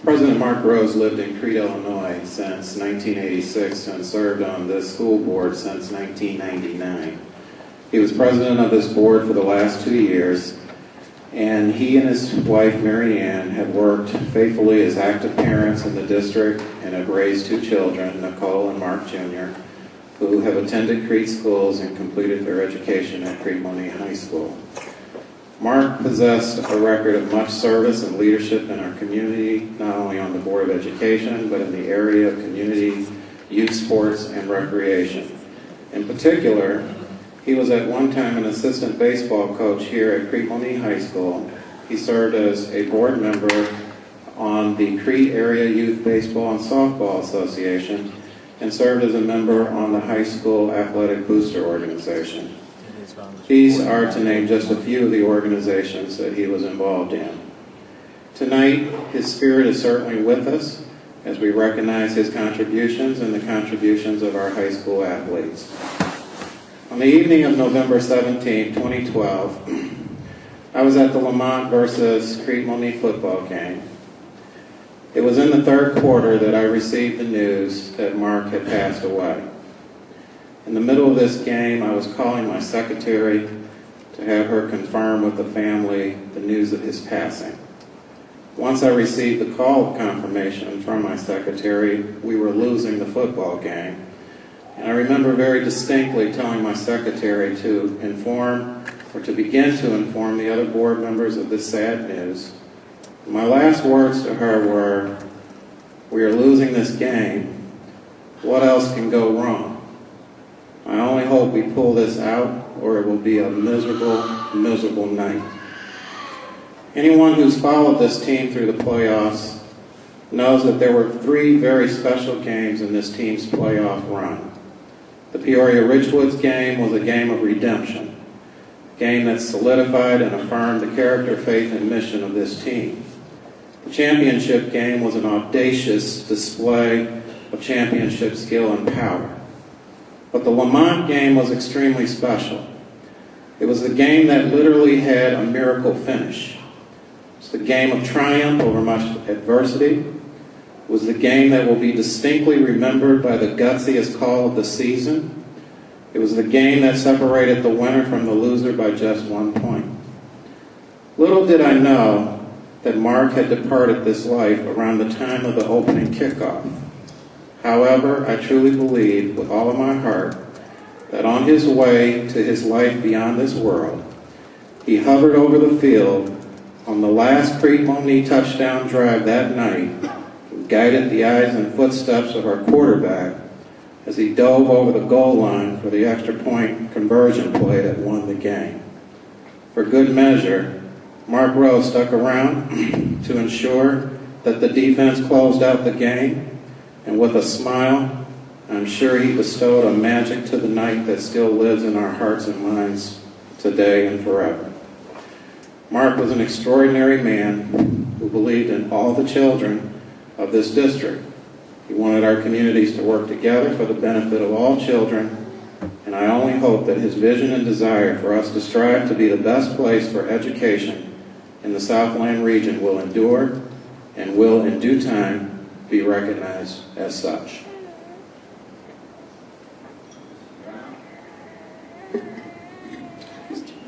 President Mark Rose lived in Crete, Illinois since 1986 and served on this school board since 1999. He was president of this board for the last 2 years, and he and his wife, Mary Ann, have worked faithfully as active parents in the district and have raised 2 children, Nicole and Mark Jr., who have attended Crete schools and completed their education at Crete Monee High School. Mark possessed a record of much service and leadership in our community, not only on the Board of Education, but in the area of community, youth sports, and recreation. In particular, he was at one time an assistant baseball coach here at Crete Monee High School. He served as a board member on the Crete Area Youth Baseball and Softball Association and served as a member on the high school athletic booster organization. These are to name just a few of the organizations that he was involved in. Tonight, his spirit is certainly with us as we recognize his contributions and the contributions of our high school athletes. On the evening of November 17, 2012, I was at the Lamont versus Crete Monee football game. It was in the third quarter that I received the news that Mark had passed away. In the middle of this game, I was calling my secretary to have her confirm with the family the news of his passing. Once I received the call of confirmation from my secretary, we were losing the football game. And I remember very distinctly telling my secretary to inform, or to begin to inform the other board members of this sad news. My last words to her were, "We are losing this game. What else can go wrong? I only hope we pull this out, or it will be a miserable, miserable night." Anyone who's followed this team through the playoffs knows that there were 3 very special games in this team's playoff run. The Peoria Ridgewoods game was a game of redemption, a game that solidified and affirmed the character, faith, and mission of this team. The championship game was an audacious display of championship skill and power. But the Lamont game was extremely special. It was the game that literally had a miracle finish. It's the game of triumph over much adversity. It was the game that will be distinctly remembered by the gutsiest call of the season. It was the game that separated the winner from the loser by just 1 point. Little did I know that Mark had departed this life around the time of the opening kickoff. However, I truly believe with all of my heart that on his way to his life beyond this world, he hovered over the field on the last Crete Monee touchdown drive that night and guided the eyes and footsteps of our quarterback as he dove over the goal line for the extra point conversion play that won the game. For good measure, Mark Rose stuck around to ensure that the defense closed out the game. And with a smile, I'm sure he bestowed a magic to the night that still lives in our hearts and minds today and forever. Mark was an extraordinary man who believed in all the children of this district. He wanted our communities to work together for the benefit of all children, and I only hope that his vision and desire for us to strive to be the best place for education in the Southland region will endure and will, in due time, be recognized as such.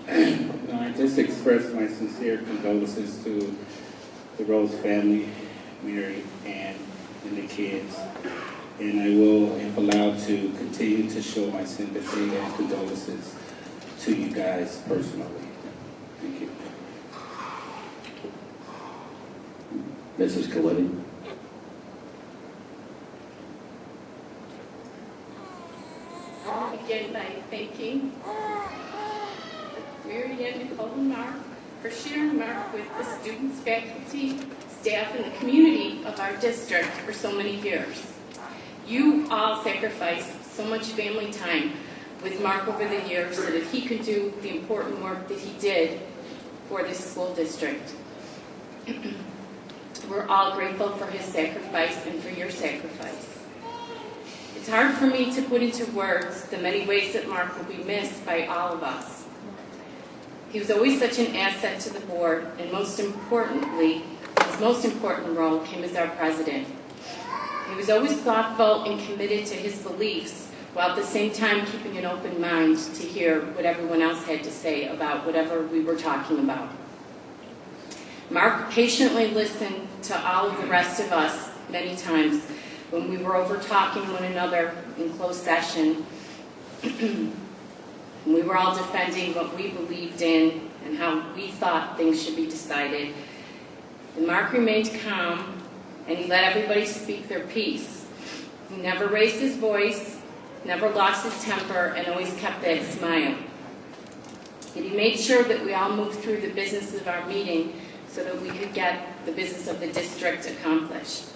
I just express my sincere condolences to the Rose family, Mary, Ann, and the kids. And I will, if allowed, to continue to show my sympathy and condolences to you guys personally. Thank you. Mrs. Khalidi. Begin by thanking Mary Ann, Nicole, and Mark for sharing Mark with the students, faculty, staff, and the community of our district for so many years. You all sacrificed so much family time with Mark over the years so that he could do the important work that he did for this school district. We're all grateful for his sacrifice and for your sacrifice. It's hard for me to put into words the many ways that Mark will be missed by all of us. He was always such an asset to the board, and most importantly, his most important role came as our president. He was always thoughtful and committed to his beliefs, while at the same time keeping an open mind to hear what everyone else had to say about whatever we were talking about. Mark patiently listened to all of the rest of us many times when we were over talking one another in closed session. We were all defending what we believed in and how we thought things should be decided. And Mark remained calm, and he let everybody speak their piece. He never raised his voice, never lost his temper, and always kept that smile. And he made sure that we all moved through the business of our meeting so that we could get the business of the district accomplished.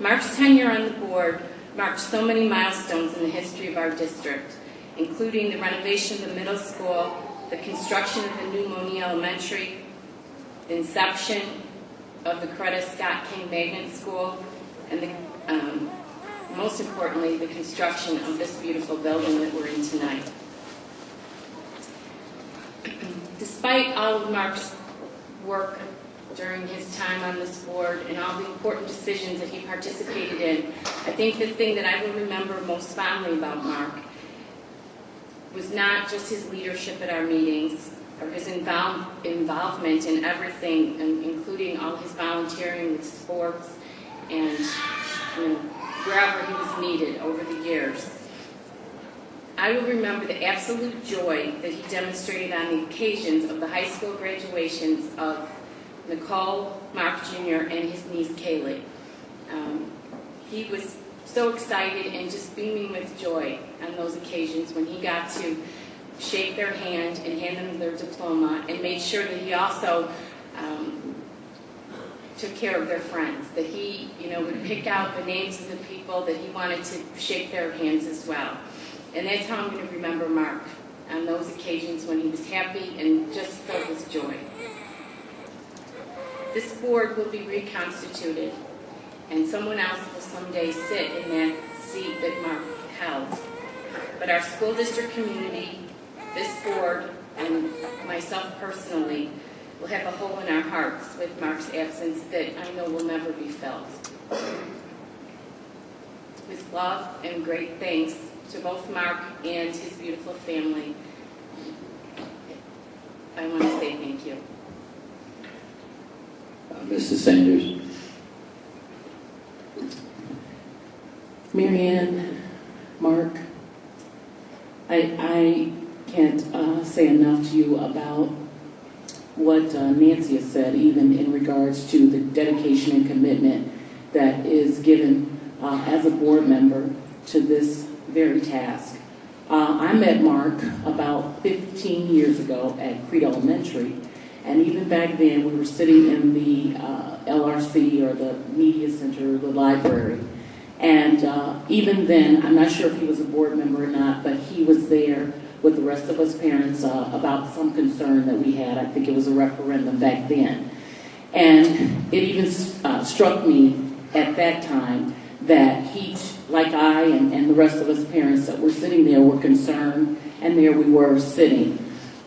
Mark's tenure on the board marked so many milestones in the history of our district, including the renovation of the middle school, the construction of the new Monee Elementary, the inception of the Crete Scott King Magnet School, and most importantly, the construction of this beautiful building that we're in tonight. Despite all of Mark's work during his time on this board and all the important decisions that he participated in, I think the thing that I will remember most fondly about Mark was not just his leadership at our meetings or his involvement in everything, including all his volunteering with sports and wherever he was needed over the years. I will remember the absolute joy that he demonstrated on the occasions of the high school graduations of Nicole, Mark Jr., and his niece Kaylee. He was so excited and just beaming with joy on those occasions when he got to shake their hand and hand them their diploma, and made sure that he also took care of their friends, that he would pick out the names of the people that he wanted to shake their hands as well. And that's how I'm going to remember Mark, on those occasions when he was happy and just filled with joy. This board will be reconstituted, and someone else will someday sit in that seat that Mark held. But our school district community, this board, and myself personally will have a hole in our hearts with Mark's absence that I know will never be filled. With love and great thanks to both Mark and his beautiful family, I want to say thank you. Mrs. Sanders. Marianne, Mark, I can't say enough to you about what Nancy has said, even in regards to the dedication and commitment that is given as a board member to this very task. I met Mark about 15 years ago at Crete Elementary, and even back then we were sitting in the LRC, or the media center, the library. And even then, I'm not sure if he was a board member or not, but he was there with the rest of us parents about some concern that we had. I think it was a referendum back then. And it even struck me at that time that he, like I and the rest of us parents that were sitting there, were concerned, and there we were sitting.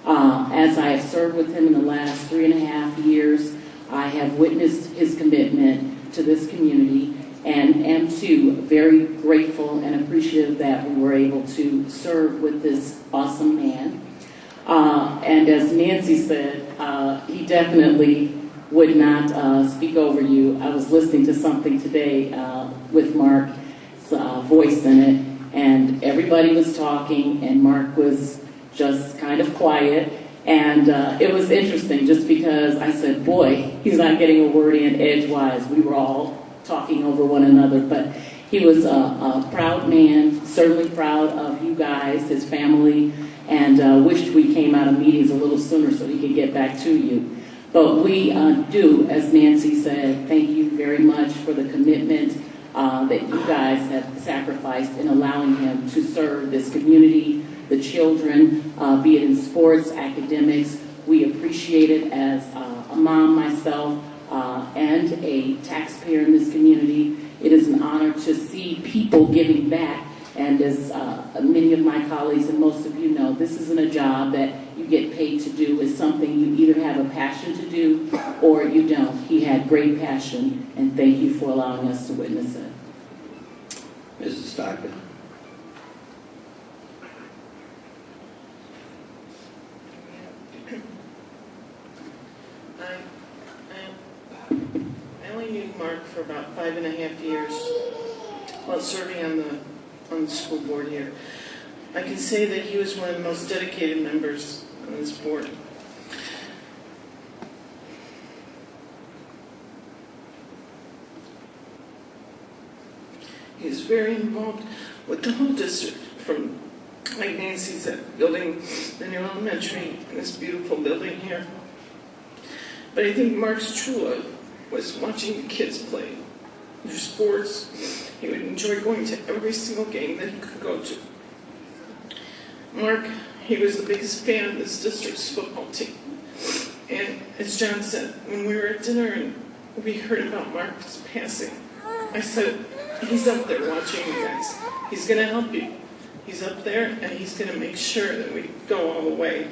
As I have served with him in the last 3.5 years, I have witnessed his commitment to this community, and am too very grateful and appreciative that we were able to serve with this awesome man. And as Nancy said, he definitely would not speak over you. I was listening to something today with Mark's voice in it, and everybody was talking, and Mark was just kind of quiet. And it was interesting just because I said, boy, he's not getting a word in edgewise. We were all talking over one another, but he was a proud man, certainly proud of you guys, his family, and wished we came out of meetings a little sooner so he could get back to you. But we do, as Nancy said, thank you very much for the commitment that you guys have sacrificed in allowing him to serve this community, the children, be it in sports, academics. We appreciate it as a mom myself, and a taxpayer in this community. It is an honor to see people giving back And as many of my colleagues and most of you know, this isn't a job that you get paid to do. It's something you either have a passion to do or you don't. He had great passion, and thank you for allowing us to witness it. Mrs. Stockton. I only knew Mark for about 5.5 years while serving on the school board here. I can say that he was one of the most dedicated members on this board. He is very involved with the whole district, from, like Nancy said, building the new elementary and this beautiful building here. But I think Mark's true love was watching the kids play their sports. He would enjoy going to every single game that he could go to. Mark, he was the biggest fan of this district's football team. And as John said, when we were at dinner and we heard about Mark's passing, I said, he's up there watching you guys. He's going to help you. He's up there, and he's going to make sure that we go all the way.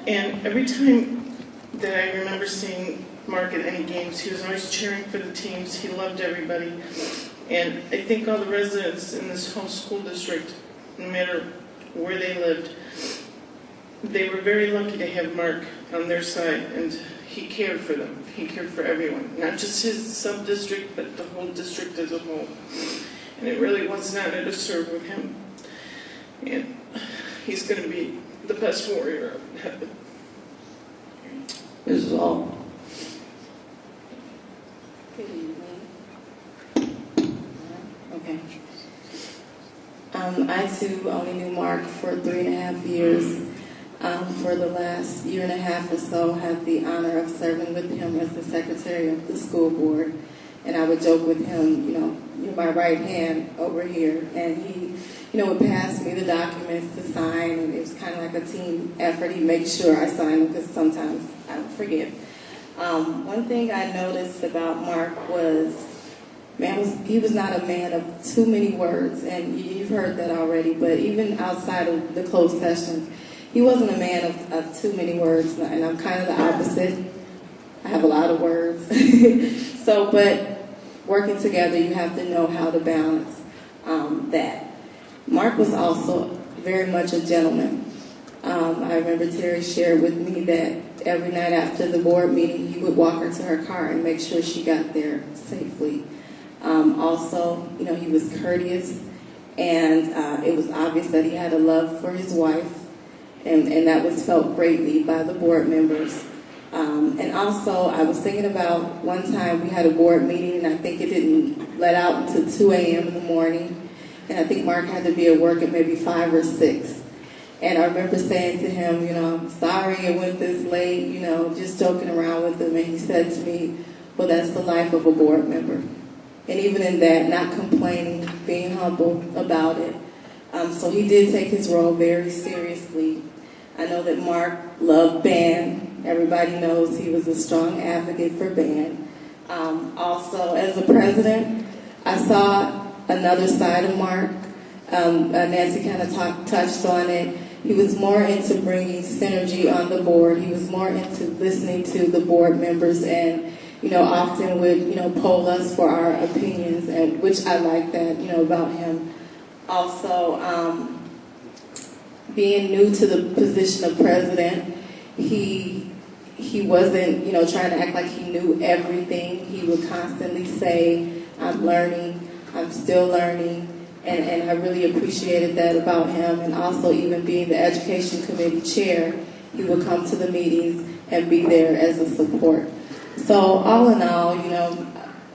And every time that I remember seeing Mark at any games, he was always cheering for the teams. He loved everybody. And I think all the residents in this whole school district, no matter where they lived, they were very lucky to have Mark on their side, and he cared for them. He cared for everyone, not just his sub-district, but the whole district as a whole. And it really was an honor to serve with him. And he's going to be the best warrior of heaven. Mrs. Hall. Good evening. Okay. I too only knew Mark for 3.5 years. For the last 1.5 years or so, had the honor of serving with him as the secretary of the school board. And I would joke with him, you're my right hand over here. And he, would pass me the documents to sign, and it was kind of like a team effort. He'd make sure I signed them because sometimes I would forget. One thing I noticed about Mark was, he was not a man of too many words, and you've heard that already, but even outside of the closed sessions, he wasn't a man of too many words, and I'm kind of the opposite. I have a lot of words. But working together, you have to know how to balance that. Mark was also very much a gentleman. I remember Terry shared with me that every night after the board meeting, he would walk her to her car and make sure she got there safely. Also, he was courteous, and it was obvious that he had a love for his wife, and that was felt greatly by the board members. And also, I was thinking about one time we had a board meeting, and I think it didn't let out until 2 a.m. in the morning, and I think Mark had to be at work at maybe 5 or 6. And I remember saying to him, I'm sorry it went this late, just joking around with him, and he said to me, well, that's the life of a board member. And even in that, not complaining, being humble about it. So he did take his role very seriously. I know that Mark loved band. Everybody knows he was a strong advocate for band. Also, as a president, I saw another side of Mark. Nancy kind of touched on it. He was more into bringing synergy on the board. He was more into listening to the board members and often would, poll us for our opinions, and which I like that, about him. Also, being new to the position of president, he wasn't, trying to act like he knew everything. He would constantly say, I'm learning, I'm still learning, and I really appreciated that about him. And also, even being the education committee chair, he would come to the meetings and be there as a support. So all in all,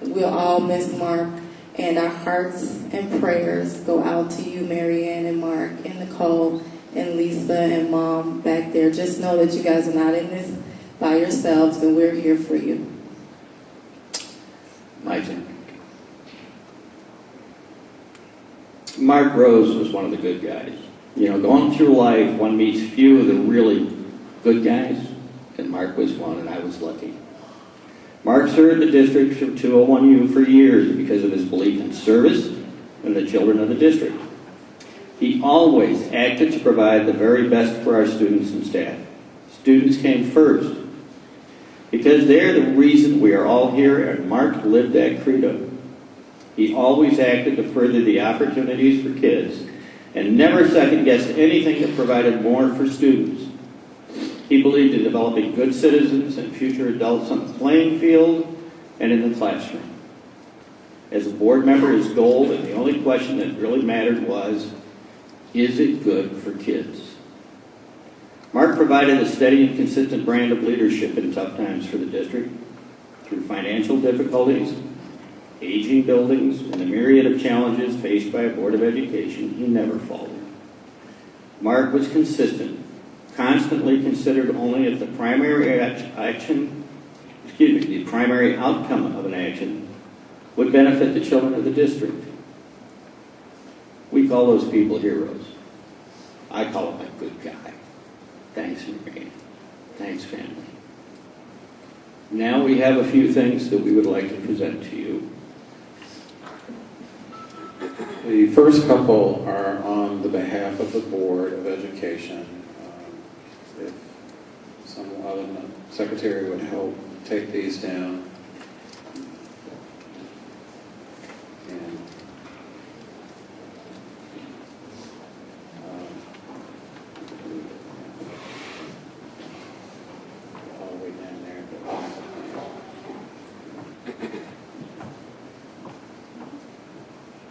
we'll all miss Mark, and our hearts and prayers go out to you, Marianne and Mark and Nicole and Lisa and Mom back there. Just know that you guys are not in this by yourselves, and we're here for you. Mike. Mark Rose was one of the good guys. Going through life, one meets few of the really good guys, and Mark was one, and I was lucky. Mark served the district of 201U for years because of his belief in service and the children of the district. He always acted to provide the very best for our students and staff. Students came first because they're the reason we are all here, and Mark lived that credo. He always acted to further the opportunities for kids and never second-guessed anything that provided more for students. He believed in developing good citizens and future adults on the playing field and in the classroom. As a board member, his goal and the only question that really mattered was, is it good for kids? Mark provided a steady and consistent brand of leadership in tough times for the district. Through financial difficulties, aging buildings, and the myriad of challenges faced by a Board of Education, he never faltered. Mark was consistent, constantly considered only if the primary outcome of an action would benefit the children of the district. We call those people heroes. I call him a good guy. Thanks, Marie. Thanks, family. Now we have a few things that we would like to present to you. The first couple are on the behalf of the Board of Education. If someone, the secretary would help take these down. And, all the way down there.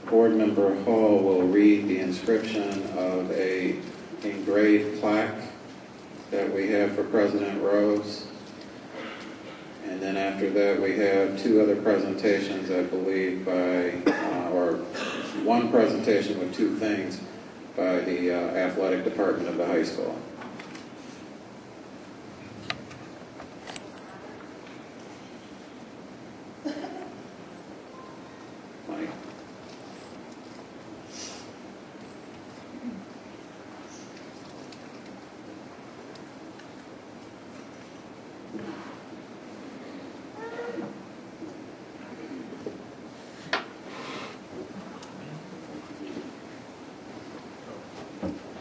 Board Member Hall will read the inscription of a engraved plaque that we have for President Rose. And then after that, we have two other presentations, I believe, by, or one presentation with two things by the athletic department of the high school. Mike.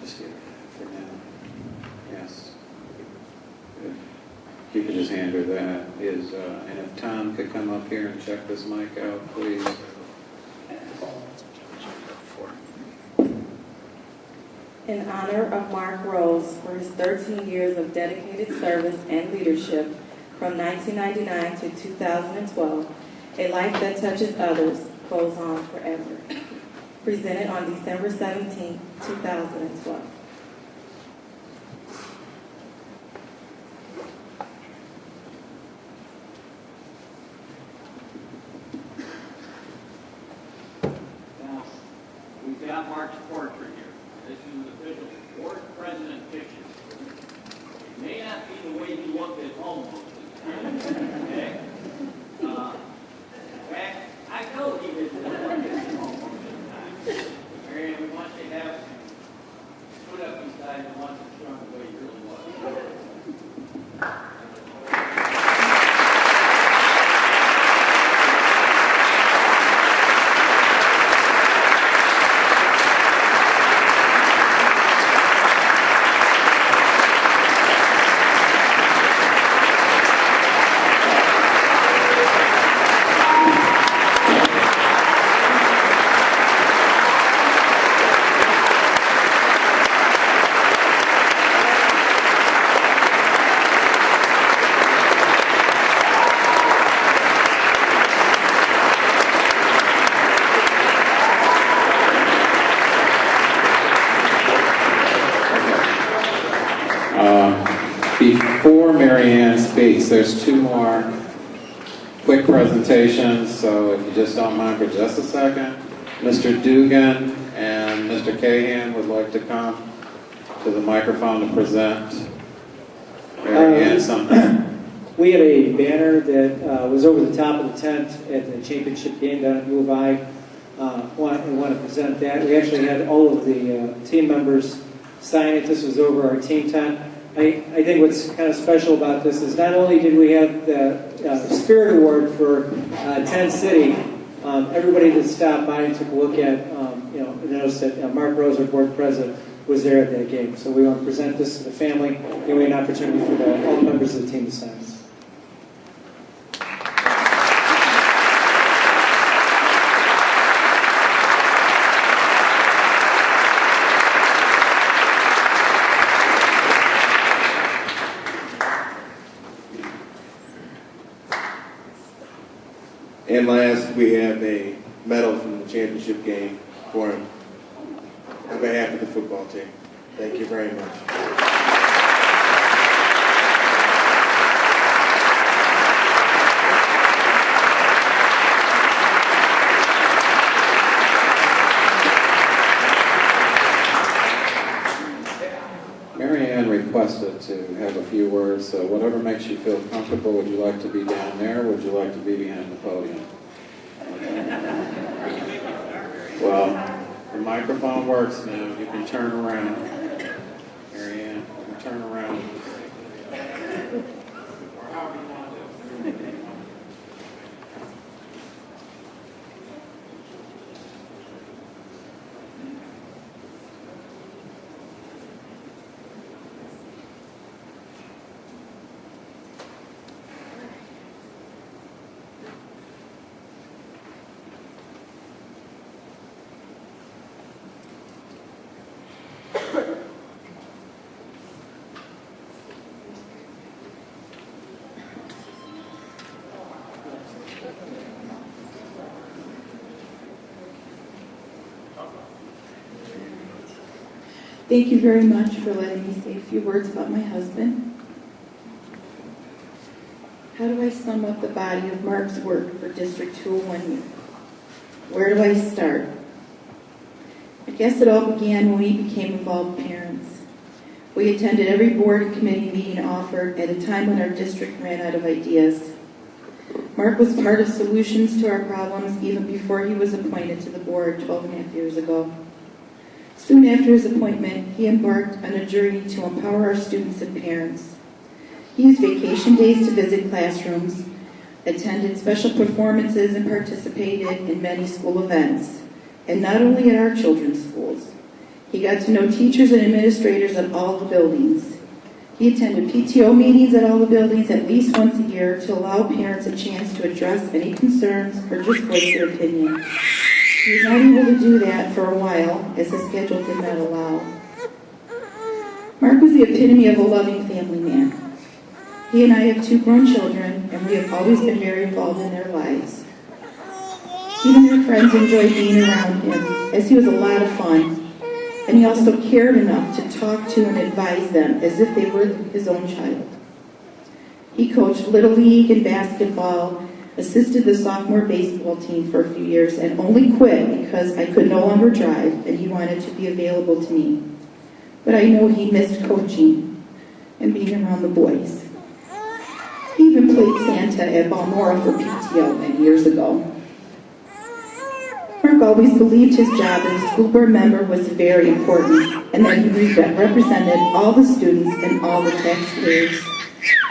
Just here for now. Yes. If you could just hand her that. And if Tom could come up here and check this mic out, please. In honor of Mark Rose for his 13 years of dedicated service and leadership from 1999 to 2012, a life that touches others goes on forever. Presented on December 17, 2012. Now, we've got Mark's portrait here. This is an official board president picture. It may not be the way he looked at home most of the time. Okay? In fact, I know he didn't look at home most of the time. Marion, we want you to have put up inside and want to show him the way he really was. Before Mary Ann speaks, there's two more quick presentations, so if you just don't mind for just a second. Mr. Dugan and Mr. Cahan would like to come to the microphone to present Mary Ann something. We had a banner that was over the top of the tent at the championship game down at U of I. Want to present that. We actually had all of the team members sign it. This was over our team tent. I think what's kind of special about this is not only did we have the Spirit Award for Tent City, everybody that stopped by and took a look at, noticed that Mark Rose, our board president, was there at that game. So we want to present this to the family, give me an opportunity for all the members of the team to sign. And last, we have a medal from the championship game for him on behalf of the football team. Thank you very much. Mary Ann requested to have a few words, so whatever makes you feel comfortable. Would you like to be down there, or would you like to be behind the podium? Well, the microphone works now. You can turn around. Mary Ann, you can turn around. Thank you very much for letting me say a few words about my husband. How do I sum up the body of Mark's work for District 201 Youth? Where do I start? I guess it all began when we became involved parents. We attended every board and committee meeting offered at a time when our district ran out of ideas. Mark was part of solutions to our problems even before he was appointed to the board 12 and a half years ago. Soon after his appointment, he embarked on a journey to empower our students and parents. He used vacation days to visit classrooms, attended special performances, and participated in many school events, and not only at our children's schools. He got to know teachers and administrators at all the buildings. He attended PTO meetings at all the buildings at least once a year to allow parents a chance to address any concerns or just voice their opinion. He was not able to do that for a while, as his schedule did not allow. Mark was the epitome of a loving family man. He and I have 2 grown children, and we have always been very involved in their lives. Even their friends enjoyed being around him, as he was a lot of fun, and he also cared enough to talk to and advise them as if they were his own child. He coached Little League and basketball, assisted the sophomore baseball team for a few years, and only quit because I could no longer drive and he wanted to be available to me. But I know he missed coaching and being around the boys. He even played Santa at Balmora for PTO many years ago. Mark always believed his job as a school board member was very important and that he represented all the students and all the taxpayers.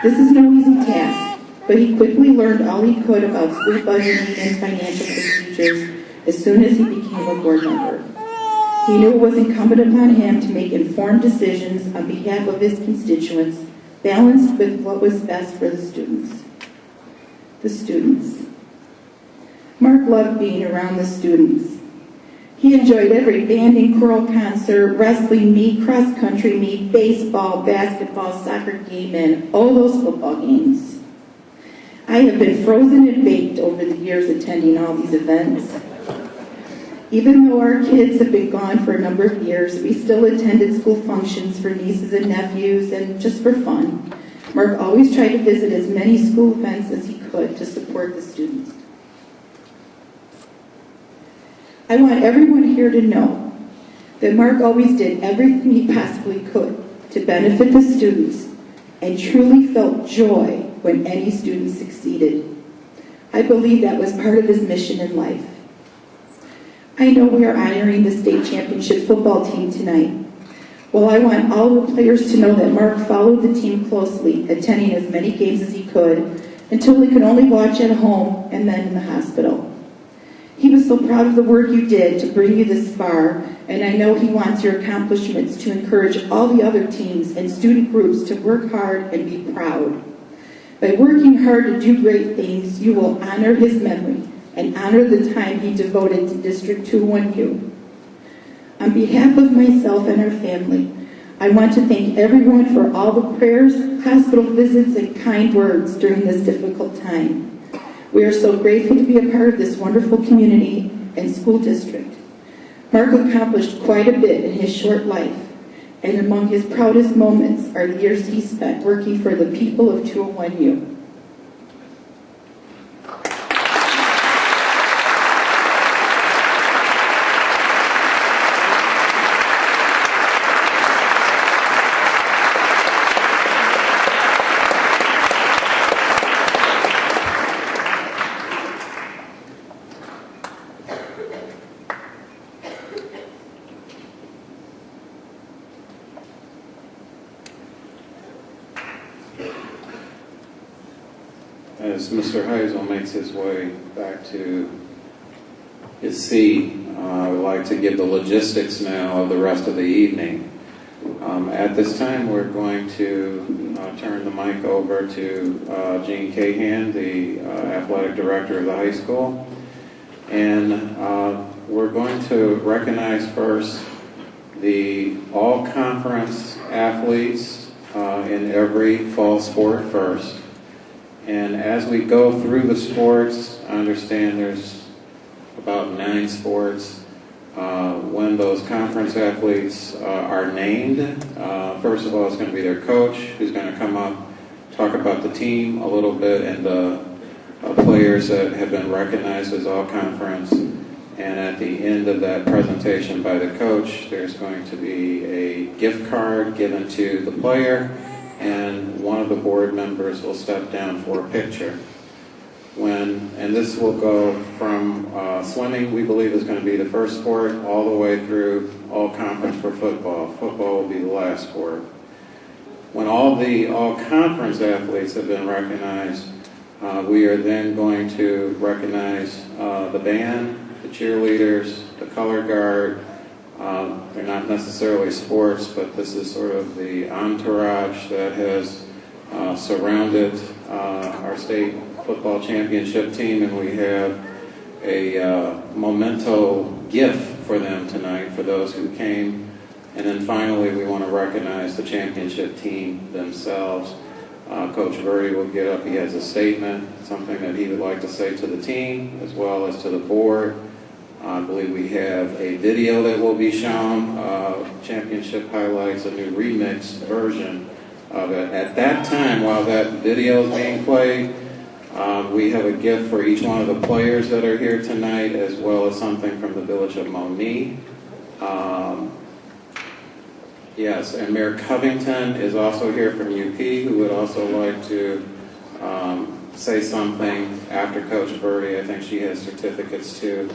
This is no easy task, but he quickly learned all he could about school budgeting and financial procedures as soon as he became a board member. He knew it was incumbent upon him to make informed decisions on behalf of his constituents, balanced with what was best for the students. The students. Mark loved being around the students. He enjoyed every band and choral concert, wrestling meet, cross-country meet, baseball, basketball, soccer game, and all those football games. I have been frozen and baked over the years attending all these events. Even though our kids have been gone for a number of years, we still attended school functions for nieces and nephews and just for fun. Mark always tried to visit as many school events as he could to support the students. I want everyone here to know that Mark always did everything he possibly could to benefit the students and truly felt joy when any student succeeded. I believe that was part of his mission in life. I know we are honoring the state championship football team tonight, Well, I want all the players to know that Mark followed the team closely, attending as many games as he could, until he could only watch at home and then in the hospital. He was so proud of the work you did to bring you this far, and I know he wants your accomplishments to encourage all the other teams and student groups to work hard and be proud. By working hard to do great things, you will honor his memory and honor the time he devoted to District 201U. On behalf of myself and our family, I want to thank everyone for all the prayers, hospital visits, and kind words during this difficult time. We are so grateful to be a part of this wonderful community and school district. Mark accomplished quite a bit in his short life, and among his proudest moments are the years he spent working for the people of 201U. As Mr. Heisel makes his way back to his seat, I would like to give the logistics now of the rest of the evening. At this time, we're going to turn the mic over to Gene Cahan, the athletic director of the high school. And we're going to recognize first the all-conference athletes in every fall sport first. And as we go through the sports, I understand there's about 9 sports. When those conference athletes are named, first of all, it's going to be their coach who's going to come up, talk about the team a little bit, and the players that have been recognized as all-conference. And at the end of that presentation by the coach, there's going to be a gift card given to the player, and one of the board members will step down for a picture. And this will go from swimming, we believe, is going to be the first sport, all the way through all conference for football. Football will be the last sport. When all the all-conference athletes have been recognized, we are then going to recognize the band, the cheerleaders, the color guard. They're not necessarily sports, but this is sort of the entourage that has surrounded our state football championship team, and we have a memento gift for them tonight for those who came. And then finally, we want to recognize the championship team themselves. Coach Verdi will get up. He has a statement, something that he would like to say to the team as well as to the board. I believe we have a video that will be shown, championship highlights, a new remixed version of it. At that time, while that video is being played, we have a gift for each one of the players that are here tonight, as well as something from the village of Monee. Yes, and Mayor Covington is also here from UP, who would also like to say something after Coach Verdi. I think she has certificates too.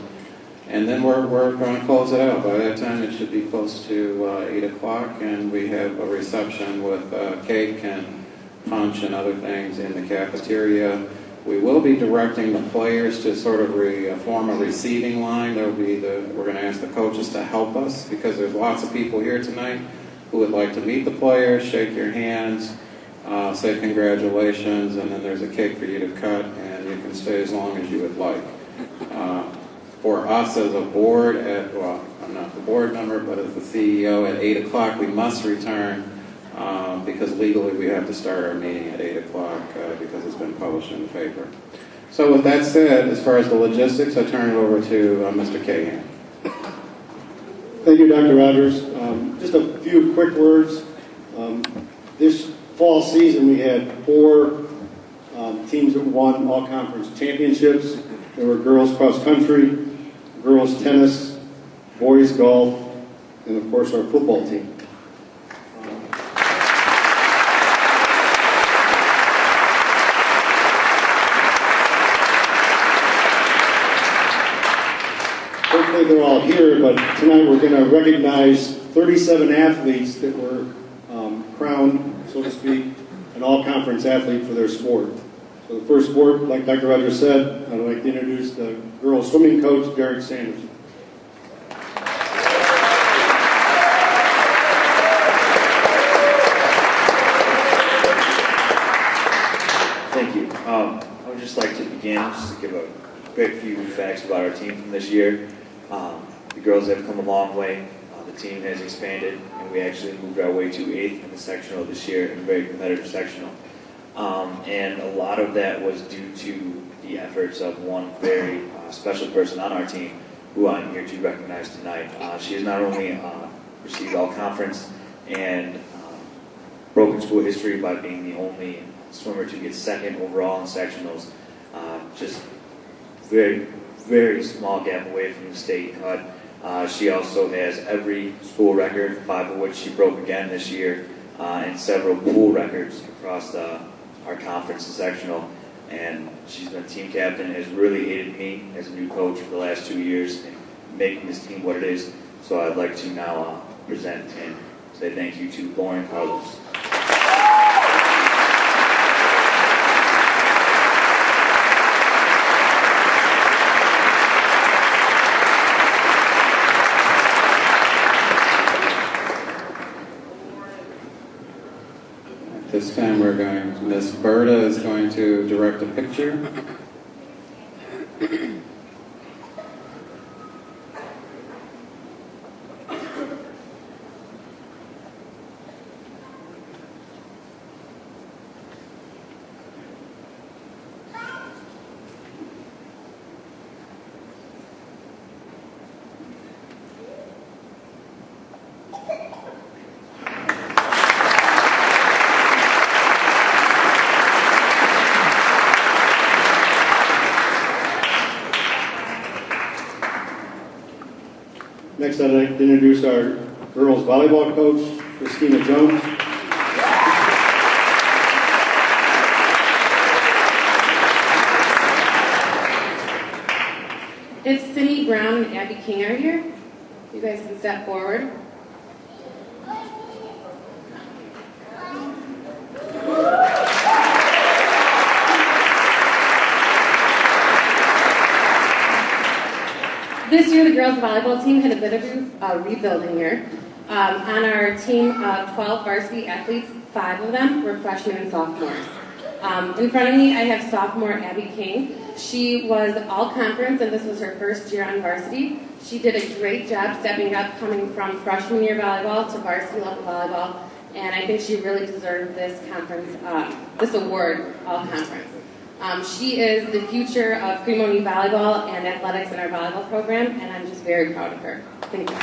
And then we're going to close it out. By that time, it should be close to 8 o'clock, and we have a reception with cake and punch and other things in the cafeteria. We will be directing the players to sort of form a receiving line. We're going to ask the coaches to help us, because there's lots of people here tonight who would like to meet the players, shake your hands, say congratulations, and then there's a cake for you to cut, and you can stay as long as you would like. For us as a board, I'm not the board member, but as the CEO, at 8 o'clock we must return because legally we have to start our meeting at 8 o'clock because it's been published in the paper. So with that said, as far as the logistics, I turn it over to Mr. Cahan. Thank you, Dr. Rogers. Just a few quick words. This fall season we had 4 teams that won all conference championships. There were girls cross country, girls tennis, boys golf, and of course our football team. Hopefully they're all here, but tonight we're going to recognize 37 athletes that were crowned, so to speak, an all-conference athlete for their sport. So the first sport, like Dr. Rogers said, I'd like to introduce the girls swimming coach, Derek Sanders. Thank you. I would just like to begin just to give a quick few facts about our team from this year. The girls have come a long way. The team has expanded, and we actually moved our way to 8th in the sectional this year, in a very competitive sectional. And a lot of that was due to the efforts of one very special person on our team, who I'm here to recognize tonight. She has not only received all-conference and broken school history by being the only swimmer to get second overall in sectionals, just very, very small gap away from the state cut. She also has every school record, 5 of which she broke again this year, and several pool records across our conference and sectional. And she's been team captain, has really aided me as a new coach for the last 2 years in making this team what it is. So I'd like to now present and say thank you to Lauren Carlos. This time Miss Berta is going to direct a picture. Next, I'd like to introduce our girls volleyball coach, Christina Jones. If Cindy Brown and Abby King are here, you guys can step forward. This year, the girls volleyball team had a bit of a rebuilding year. On our team of 12 varsity athletes, 5 of them were freshmen and sophomores. In front of me, I have sophomore Abby King. She was all-conference, and this was her first year on varsity. She did a great job stepping up, coming from freshman year volleyball to varsity level volleyball, and I think she really deserved this conference, this award, all-conference. She is the future of Monee volleyball and athletics in our volleyball program, and I'm just very proud of her. Thank you.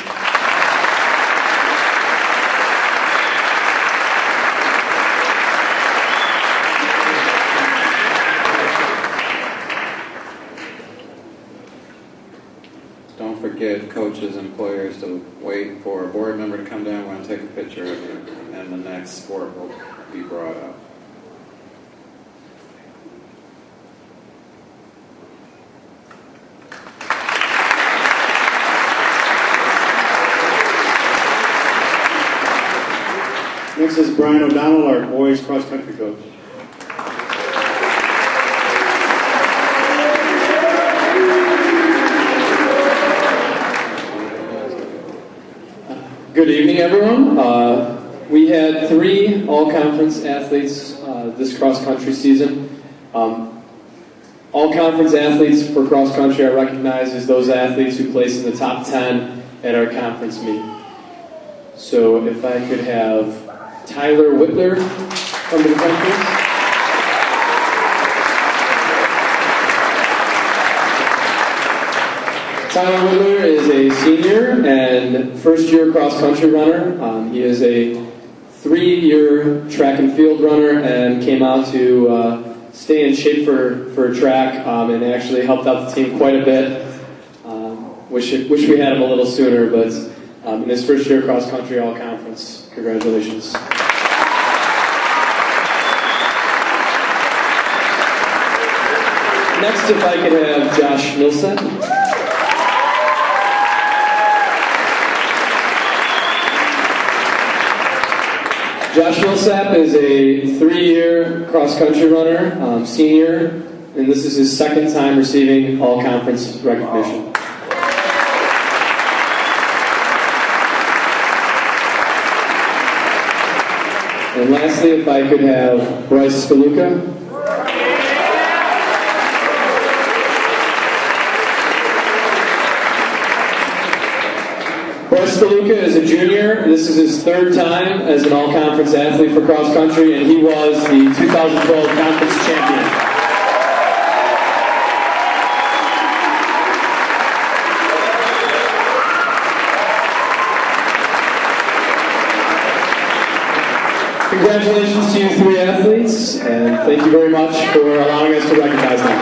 Don't forget, coaches and players, to wait for a board member to come down. We're going to take a picture of you, and the next sport will be brought up. Next is Brian O'Donnell, our boys cross-country coach. Good evening, everyone. We had 3 all-conference athletes this cross-country season. All-conference athletes for cross-country are recognized as those athletes who place in the top 10 at our conference meet. So if I could have Tyler Whitler come to the front, please. Tyler Whitler is a senior and first-year cross-country runner. He is a 3-year track and field runner and came out to stay in shape for track and actually helped out the team quite a bit. Wish we had him a little sooner, but in his first year cross-country all-conference. Congratulations. Next, if I could have Josh Millset. Josh Millsap is a 3-year cross-country runner, senior, and this is his second time receiving all-conference recognition. And lastly, if I could have Bryce Skaluka. Bryce Skaluka is a junior. This is his third time as an all-conference athlete for cross-country, and he was the 2012 conference champion. Congratulations to you 3 athletes, and thank you very much for allowing us to recognize them.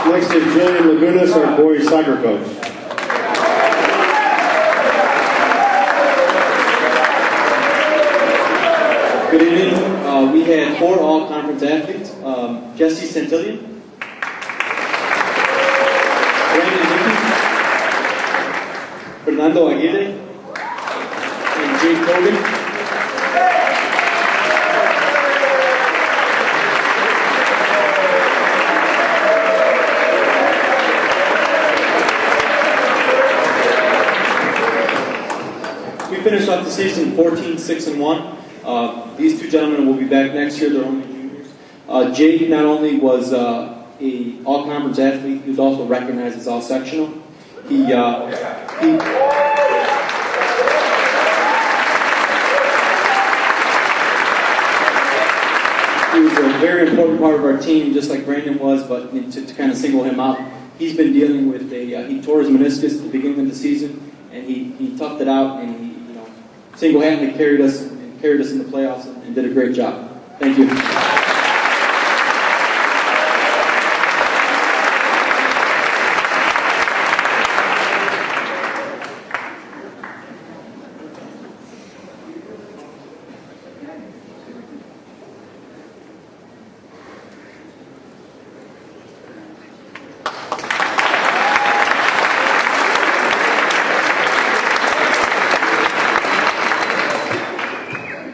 Next is Julian Lagunas, our boys soccer coach. Good evening. We had 4 all-conference athletes. Jesse Santillion, Brandon Hickey, Fernando Aguirre, and Jake Cogan. Finished off the season 14-6-1. These 2 gentlemen will be back next year. They're only juniors. Jake not only was a all-conference athlete, he was also recognized as all-sectional. He was a very important part of our team, just like Brandon was, but to kind of single him out, he's been dealing with he tore his meniscus at the beginning of the season, and he toughed it out, and he single-handedly carried us in the playoffs and did a great job. Thank you.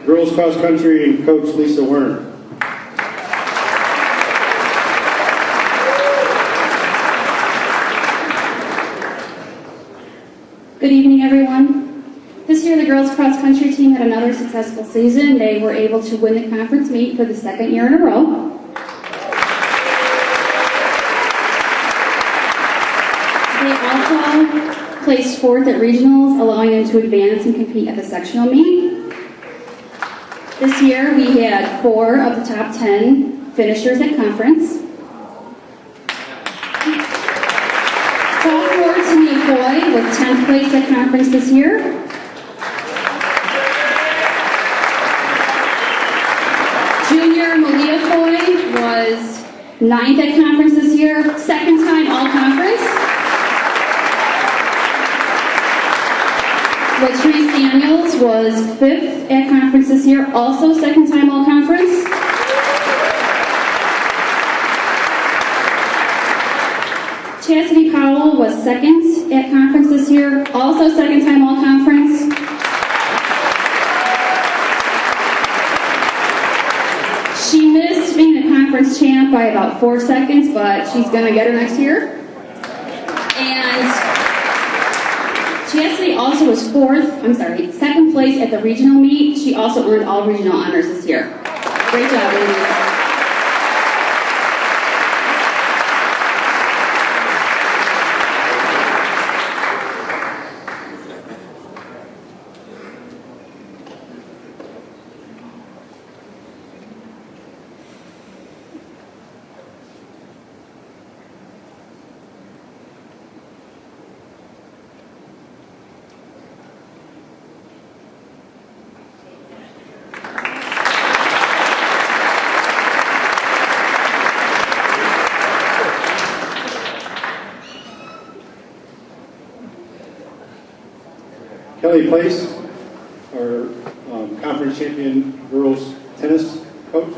Girls cross country and coach Lisa Werner. Good evening, everyone. This year, the girls cross country team had another successful season. They were able to win the conference meet for the 2nd year in a row. They also placed 4th at regionals, allowing them to advance and compete at the sectional meet. This year, we had 4 of the top 10 finishers at conference. Sophomore Tania Foy was 10th place at conference this year. Junior Malia Foy was 9th at conference this year, 2nd time all-conference. Latrice Daniels was 5th at conference this year, also 2nd time all-conference. Chastity Powell was 2nd at conference this year, also 2nd time all-conference. She missed being a conference champ by about 4 seconds, but she's going to get her next year. And Chastity also was 2nd place at the regional meet. She also earned all regional honors this year. Great job, ladies. Kelly Place, our conference champion girls tennis coach.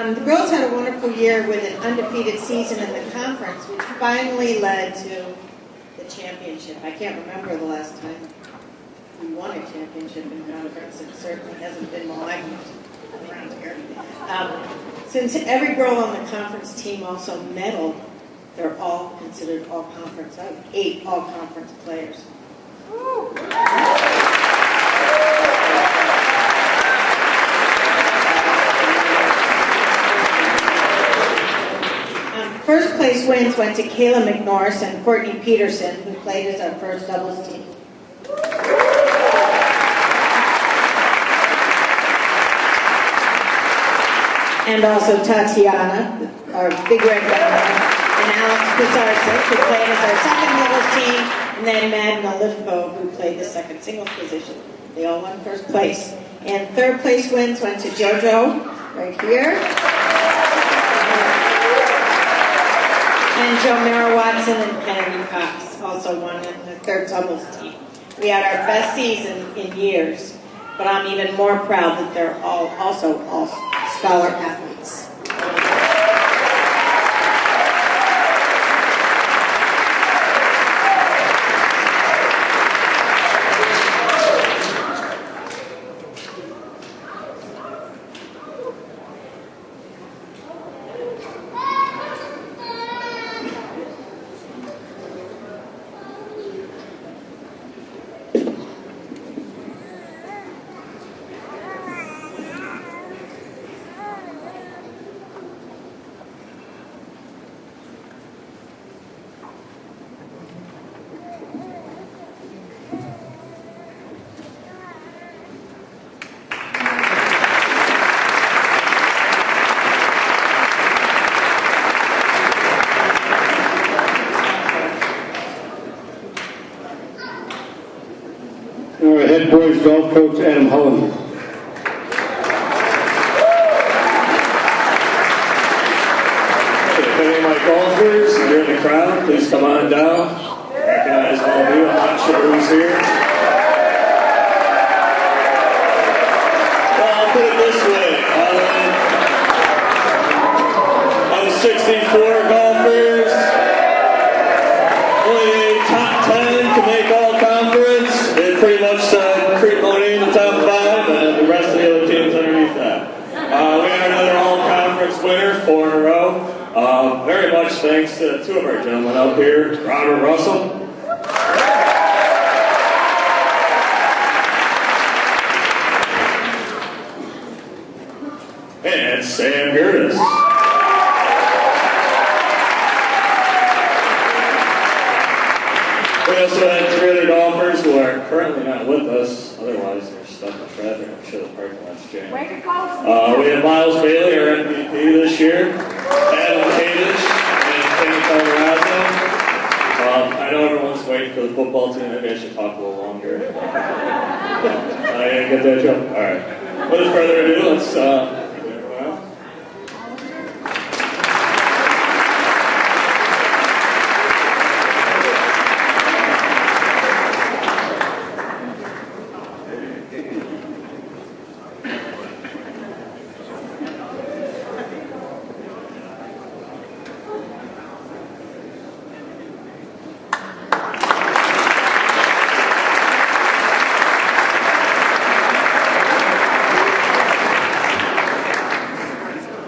The girls had a wonderful year with an undefeated season in the conference, which finally led to the championship. I can't remember the last time we won a championship in conference. It certainly hasn't been while I've been around here. Since every girl on the conference team also medaled, they're all considered all-conference. I have 8 all-conference players. First place wins went to Kayla McNorris and Courtney Peterson, who played as our first doubles team. And also Tatiana, our big red runner, and Alex Pizarczyk, who played as our second doubles team, and then Madna Lifko, who played the second singles position. They all won first place. And third place wins went to JoJo, right here. And Jomara Watson and Kennedy Cox also won in the third doubles team. We had our best season in years, but I'm even more proud that they're all scholar athletes. Our head boys golf coach, Adam Hollander. If any of my golfers, if you're in the crowd, please come on down. Recognize all of you. I'm not sure who's here. Well, I'll put it this way. Out of 64 golfers, only top 10 can make all conference. It pretty much said Crete, Monee in the top 5, and the rest of the other teams underneath that. We had another all-conference winner, 4 in a row. Very much thanks to 2 of our gentlemen up here, Robert Russell and Sam Gertis. We also had 3 other golfers who are currently not with us, otherwise they're stuck in traffic. I'm sure the parking lot's jammed. We had Miles Bailey, our MVP this year, Adam Kadich, and Kenny Colorado. I know everyone's waiting for the football team. Maybe I should talk a little longer. I didn't get that joke. All right. Without further ado, let's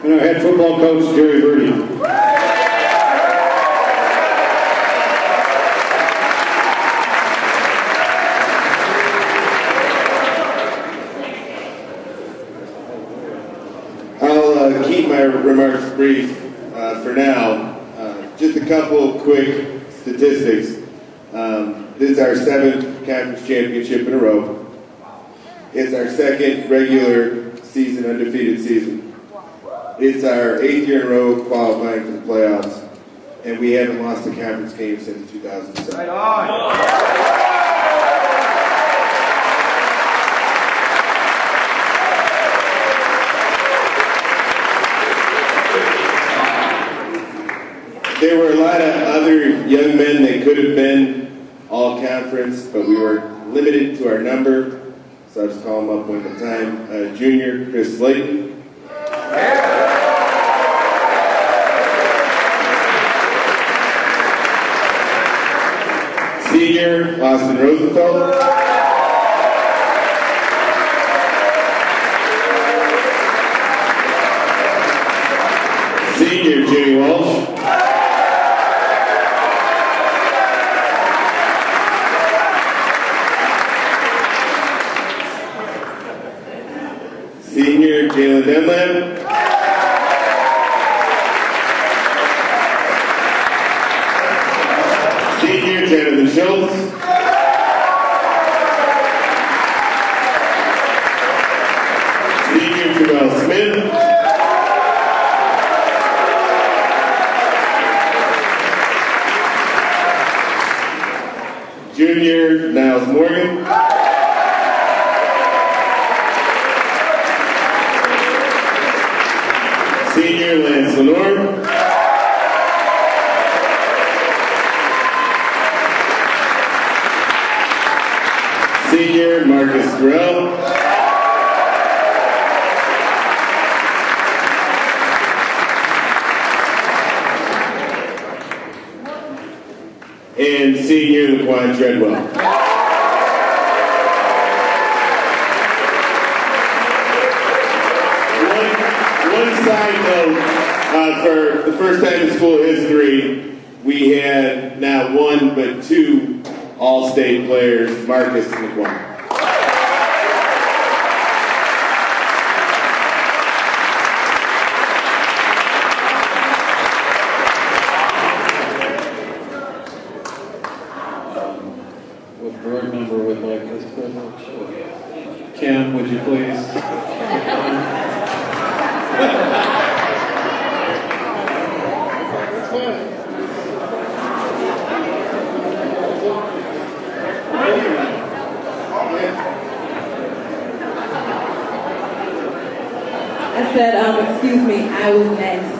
And our head football coach, Jerry Birdie. I'll keep my remarks brief for now. Just a couple quick statistics. This is our 7th conference championship in a row. It's our 2nd regular season undefeated season. It's our 8th year in a row qualifying for the playoffs. And and we haven't lost a conference game since 2007. Right on. There were a lot of other young men that could have been all conference, but we were limited to our number, so I just call them up one at a time. Junior Chris Slayton. Senior Austin Rosenfeld. Senior Jimmy Walsh. Senior Jalen Dunlap. Senior Jonathan Schultz. Senior Terrell Smith. Junior Niles Morgan. Senior Lance Lenore. Senior Marcus Durrell. And Senior Laquan Treadwell. One side note, for the first time in school history, we had not one but two all-state players, Marcus and Laquan. What board member would like this privilege? Kim, would you please? I said, excuse me, I was next.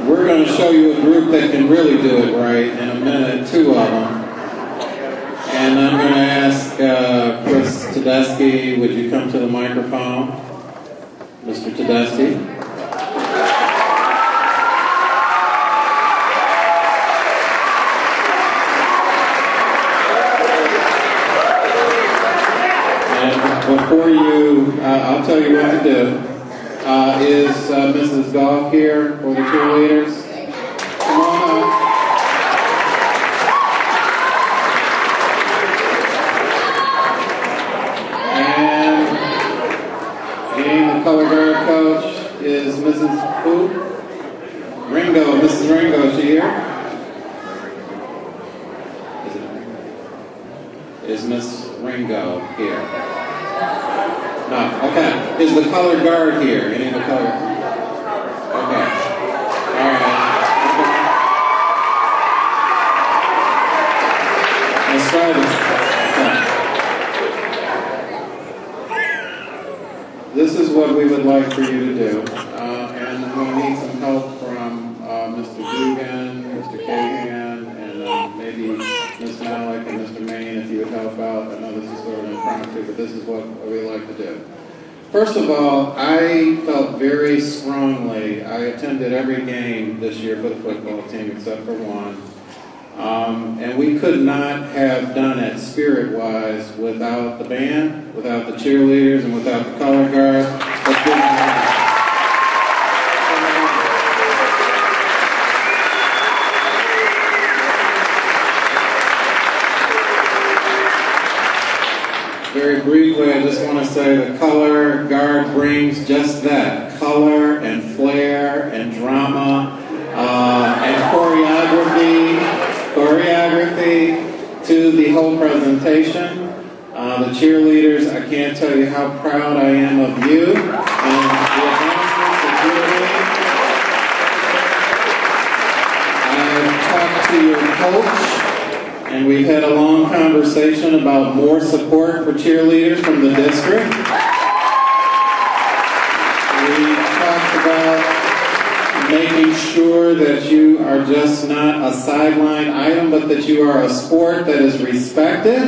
We're going to show you a group that can really do it right in a minute, two of them. And I'm going to ask Chris Tedeschi, would you come to the microphone? Mr. Tedeschi. And before you, I'll tell you what to do. Is Mrs. Goff here for the cheerleaders? Come on up. Mrs. who? Ringo. Mrs. Ringo, is she here? Is Miss Ringo here? No. Okay. Is the color guard here? Any of the color? Okay. All right. Let's try this. Okay. This is what we would like for you to do, and we'll need some help from Mr. Dugan, Mr. Cahan, and maybe Ms. Malik and Mr. Maine, if you would help out. I know this is sort of impromptu, but this is what we like to do. First of all, I felt very strongly, I attended every game this year for the football team except for one, and we could not have done it spirit-wise without the band, without the cheerleaders, and without the color guard. Let's give them a hand. Very briefly, I just want to say the color guard brings just that, color and flair and drama and choreography to the whole presentation. The cheerleaders, I can't tell you how proud I am of you and the announcements that you're doing. I've talked to your coach, and we've had a long conversation about more support for cheerleaders from the district. We talked about making sure that you are just not a sideline item, but that you are a sport that is respected.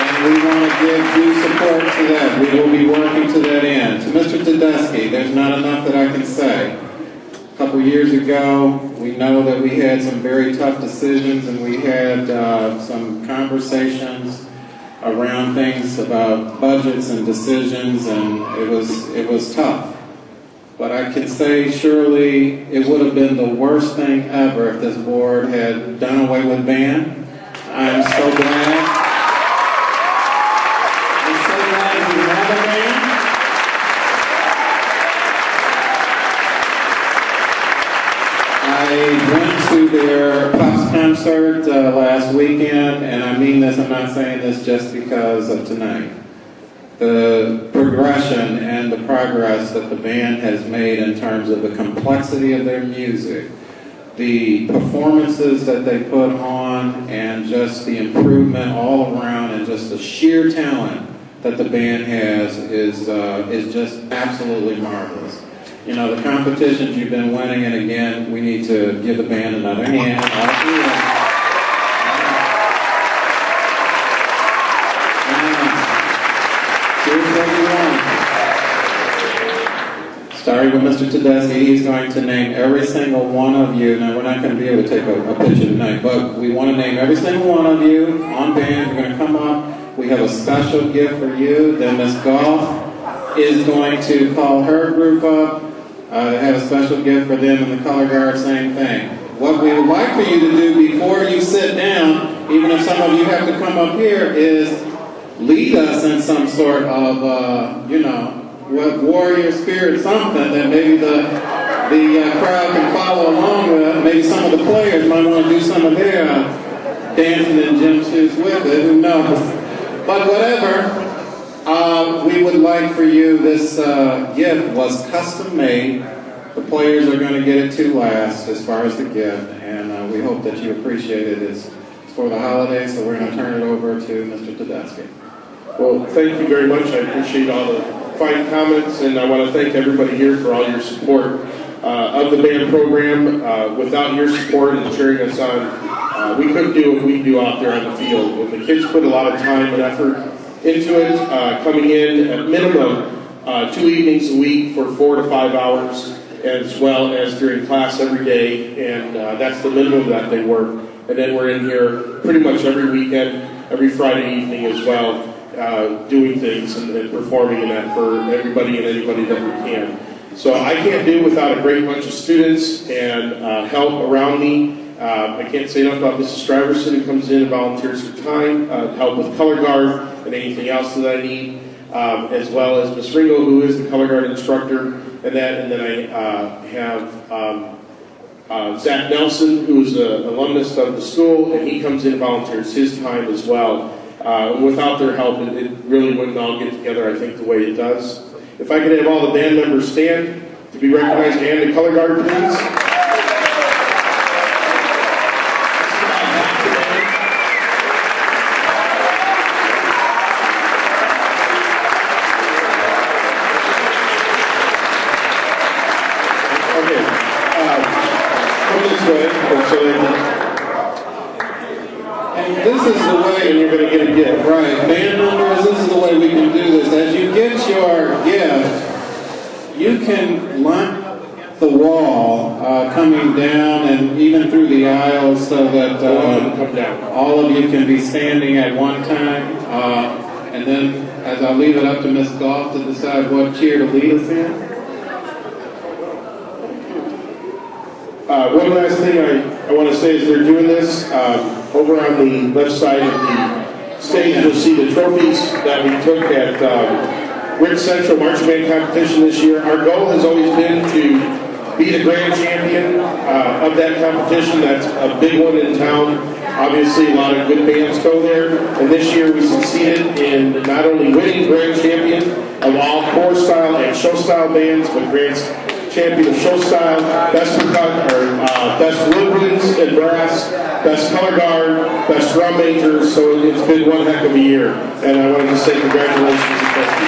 And we want to give due support to that. We will be working to that end. To Mr. Tedeschi, there's not enough that I can say. A couple years ago, we know that we had some very tough decisions, and we had some conversations around things about budgets and decisions, and it was tough. But I can say surely it would have been the worst thing ever if this board had done away with band. I'm so glad. I'm so glad we have a band. I went to their Pops concert last weekend, and I mean this, I'm not saying this just because of tonight. The progression and the progress that the band has made in terms of the complexity of their music, the performances that they put on, and just the improvement all around, and just the sheer talent that the band has is just absolutely marvelous. You know, the competitions you've been winning, and again, we need to give the band another hand. Here's what we want. Starting with Mr. Tedeschi, he's going to name every single one of you. Now, we're not going to be able to take a picture tonight, but we want to name every single one of you on band. You're going to come up. We have a special gift for you. Then Miss Goff is going to call her group up. Have a special gift for them, and the color guard, same thing. What we would like for you to do before you sit down, even if some of you have to come up here, is lead us in some sort of, warrior spirit, something that maybe the crowd can follow along with. Maybe some of the players might want to do some of their dancing in gym shoes with it. Who knows? But whatever. We would like for you, this gift was custom made. The players are going to get it to last as far as the gift, and we hope that you appreciate it. It's for the holidays, so we're going to turn it over to Mr. Tedeschi. Well, thank you very much. I appreciate all the fine comments, and I want to thank everybody here for all your support of the band program. Without your support and cheering us on, we couldn't do what we do out there on the field. And the kids put a lot of time and effort into it, coming in at minimum 2 evenings a week for 4 to 5 hours, as well as during class every day, and that's the minimum that they work. And then we're in here pretty much every weekend, every Friday evening as well, doing things and performing in that for everybody and anybody that we can. So I can't do without a great bunch of students and help around me. I can't say enough about Mrs. Striverson, who comes in and volunteers her time to help with color guard and anything else that I need. as well as Ms. Ringo, who is the color guard instructor, and then I have Zach Nelson, who is an alumnus of the school, and he comes in and volunteers his time as well. Without their help, it really wouldn't all get together, I think, the way it does. If I could have all the band members stand to be recognized, and the color guard, please. This is the way, and you're going to get a gift, right? Band members, this is the way we can do this. As you get your gift, you can line the wall coming down and even through the aisles so that all of you can be standing at one time. And then, as I'll leave it up to Ms. Goff to decide what cheer to lead us in. One last thing I want to say is they're doing this. Over on the left side of the stage, you'll see the trophies that we took at Rich Central Marching Band competition this year. Our goal has always been to be the grand champion of that competition. That's a big one in town. Obviously, a lot of good bands go there. And this year we succeeded in not only winning grand champion of all core style and show style bands, but grand champion of show style, best woodwinds and brass, best color guard, best drum majors. So it's been one heck of a year. And I wanted to say congratulations and thank you.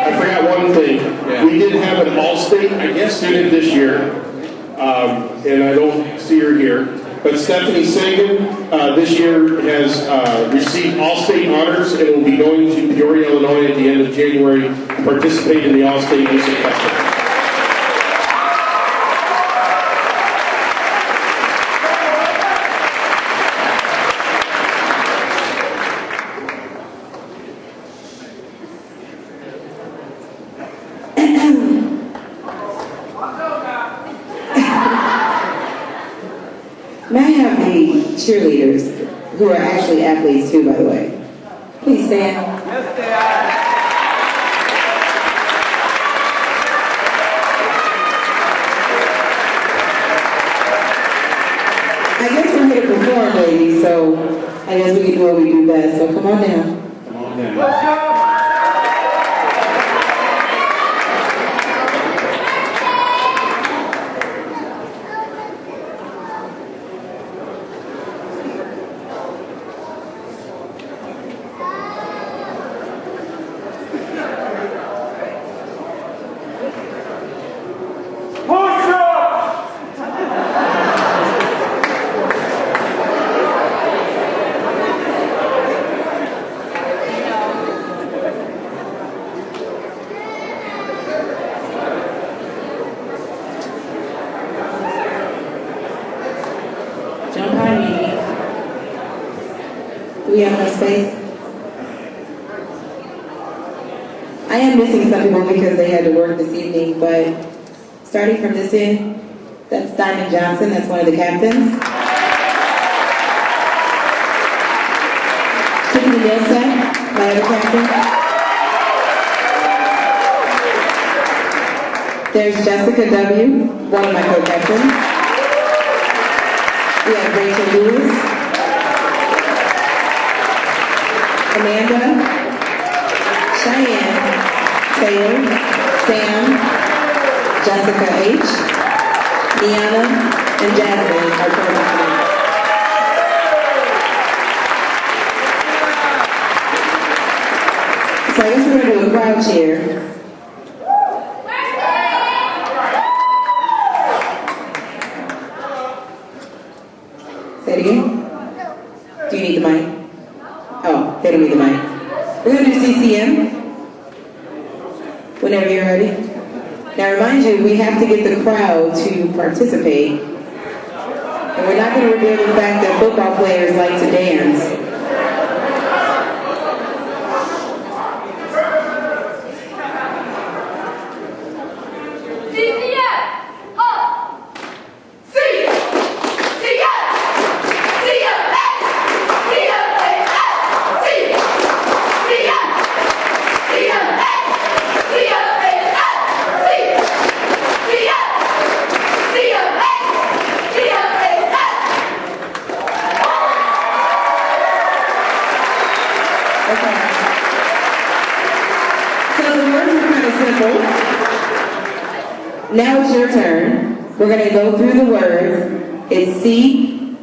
I forgot one thing. Yeah. We did have an all-state student this year, and I don't see her here. But Stephanie Sagan this year has received all-state honors and will be going to Peoria, Illinois at the end of January to participate in the All-State Music Festival. May I have the cheerleaders, who are actually athletes too, by the way, please stand. I guess we're here to perform, ladies, so I guess we can do what we do best. So come on down. Come on down. Let's go. We have no space. I am missing some people because they had to work this evening, but starting from this end, that's Diamond Johnson, that's one of the captains. Tiffany Millsap, my other captain. There's Jessica W., one of my co-captains. We have Rachel Lewis. Amanda, Cheyenne, Taylor, Sam, Jessica H., Deanna, and Jasmine are present tonight. So I guess we're going to do a crowd cheer. Say it again. Do you need the mic? Oh, they don't need the mic. We're going to do CCM whenever you're ready. Now, remind you, we have to get the crowd to participate. And we're not going to reveal the fact that football players like to dance. CCM! Up! simple. Now it's your turn. We're going to go through the words. It's C,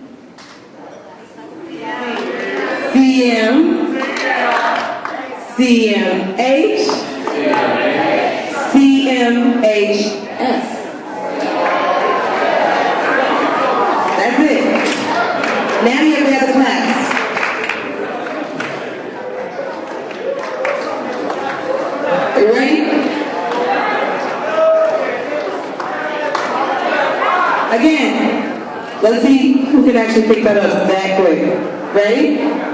CM, CMH, CMHS. That's it. Now you have the other class. You ready? Again, let's see who can actually pick that up that quick. Ready?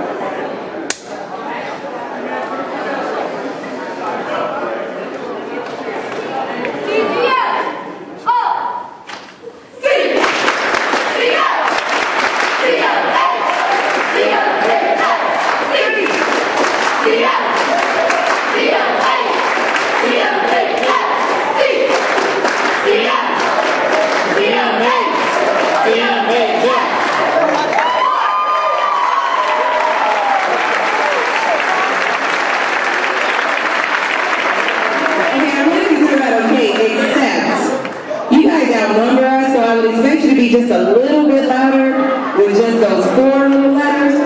Just a little bit louder with just those 4 little letters.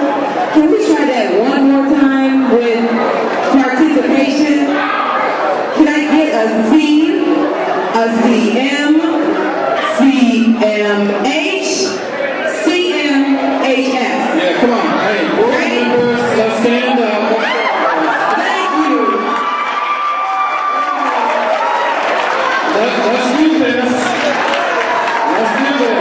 Can we try that one more time with participation? Can I get a C, a CM, CMH, CMHS? Yeah, come on. Hey, board members, let's stand up. Thank you. Let's do this. Let's do this.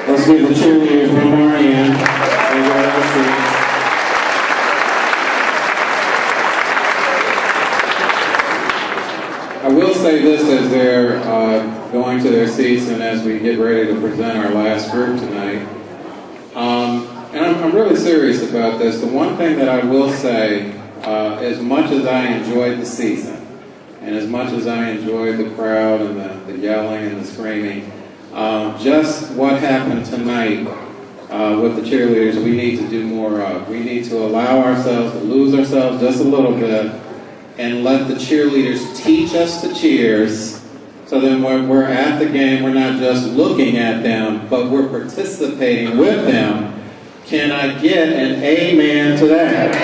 Let's give the cheerleaders one more hand. I will say this as they're going to their seats and as we get ready to present our last group tonight. And I'm really serious about this. The one thing that I will say, as much as I enjoyed the season, and as much as I enjoyed the crowd and the yelling and the screaming, just what happened tonight with the cheerleaders, we need to do more of. We need to allow ourselves to lose ourselves just a little bit and let the cheerleaders teach us the cheers, so then when we're at the game, we're not just looking at them, but we're participating with them. Can I get an amen to that?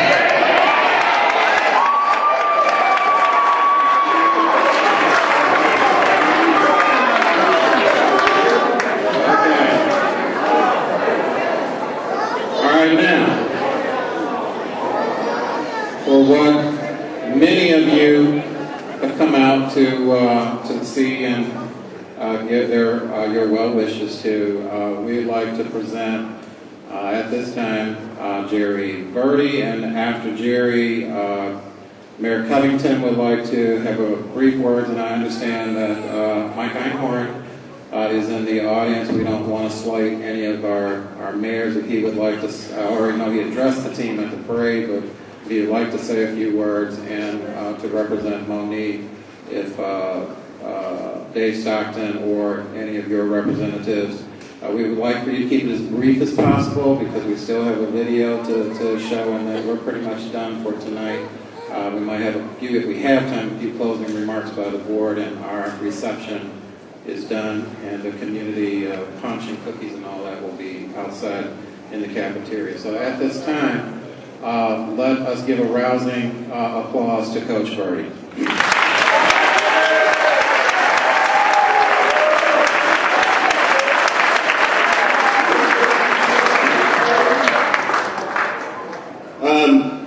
What many of you have come out to see and give your well wishes to. We'd like to present at this time Jerry Verdi, and after Jerry, Mayor Covington would like to have a brief word, and I understand that Mike Einhorn is in the audience. We don't want to slight any of our mayors if he would like to. I already know he addressed the team at the parade, but if you'd like to say a few words, and to represent Monee, if Dave Stockton or any of your representatives We would like for you to keep it as brief as possible because we still have a video to show, and then we're pretty much done for tonight. We might have a few, if we have time, a few closing remarks by the board, and our reception is done, and the community punch and cookies and all that will be outside in the cafeteria. So at this time, let us give a rousing applause to Coach Birdie.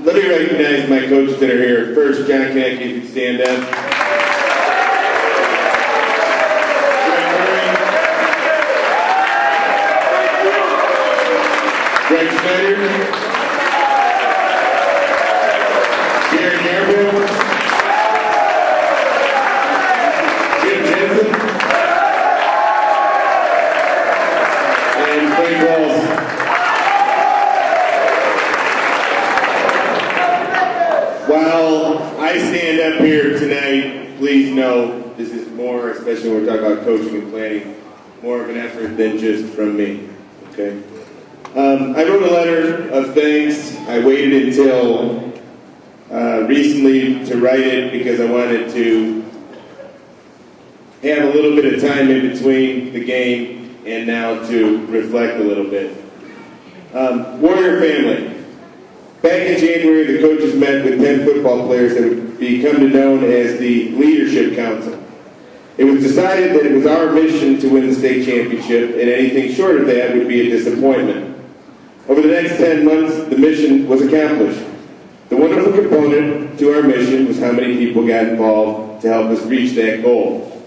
Let me recognize my coaches that are here. First, John Knack, if you could stand up. Greg Schneider. Gary Garfield. Jim Jensen. And Frank Walls. While I stand up here tonight, please know this is more, especially when we're talking about coaching and planning, more of an effort than just from me. Okay. I wrote a letter of thanks. I waited until recently to write it because I wanted to have a little bit of time in between the game and now to reflect a little bit. Warrior family. Back in January, the coaches met with 10 football players that would become to known as the Leadership Council. It was decided that it was our mission to win the state championship, and anything short of that would be a disappointment. Over the next 10 months, the mission was accomplished. The wonderful component to our mission was how many people got involved to help us reach that goal.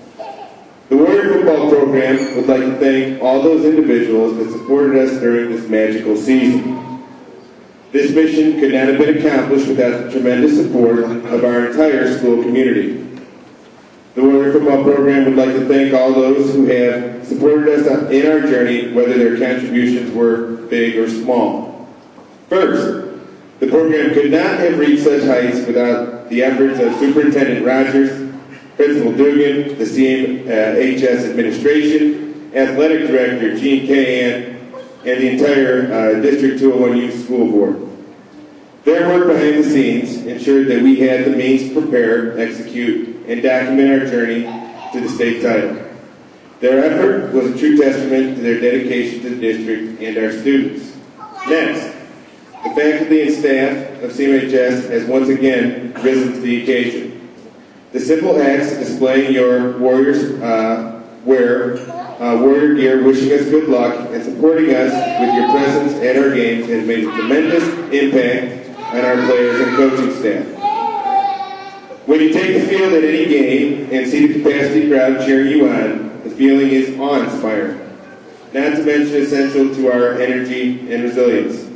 The Warrior football program would like to thank all those individuals that supported us during this magical season. This mission could not have been accomplished without the tremendous support of our entire school community. The Warrior football program would like to thank all those who have supported us in our journey, whether their contributions were big or small. First, the program could not have reached such heights without the efforts of Superintendent Rogers, Principal Dugan, the CMHS administration, Athletic Director Gene Cahan, and the entire District 201 Youth School Board. Their work behind the scenes ensured that we had the means to prepare, execute, and document our journey to the state title. Their effort was a true testament to their dedication to the district and our students. Next, the faculty and staff of CMHS has once again risen to the occasion. The simple acts of displaying your Warriors Warrior gear, wishing us good luck, and supporting us with your presence at our games has made a tremendous impact on our players and coaching staff. When you take the field at any game and see the capacity crowd cheering you on, the feeling is awe-inspiring, not to mention essential to our energy and resilience.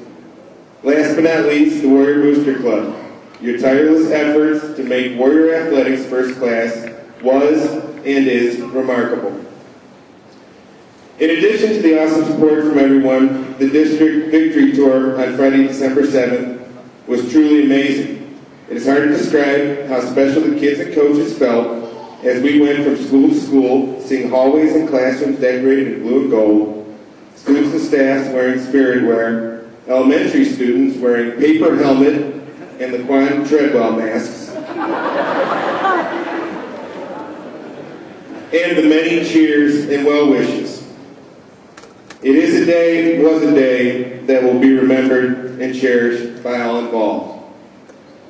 Last but not least, the Warrior Booster Club. Your tireless efforts to make Warrior athletics first class was and is remarkable. In addition to the awesome support from everyone, the district victory tour on Friday, December 7th was truly amazing. It is hard to describe how special the kids and coaches felt as we went from school to school, seeing hallways and classrooms decorated in blue and gold, students and staffs wearing spirit wear, elementary students wearing paper helmet and the Quan Treadwell masks, and the many cheers and well wishes. It is a day, was a day, that will be remembered and cherished by all involved.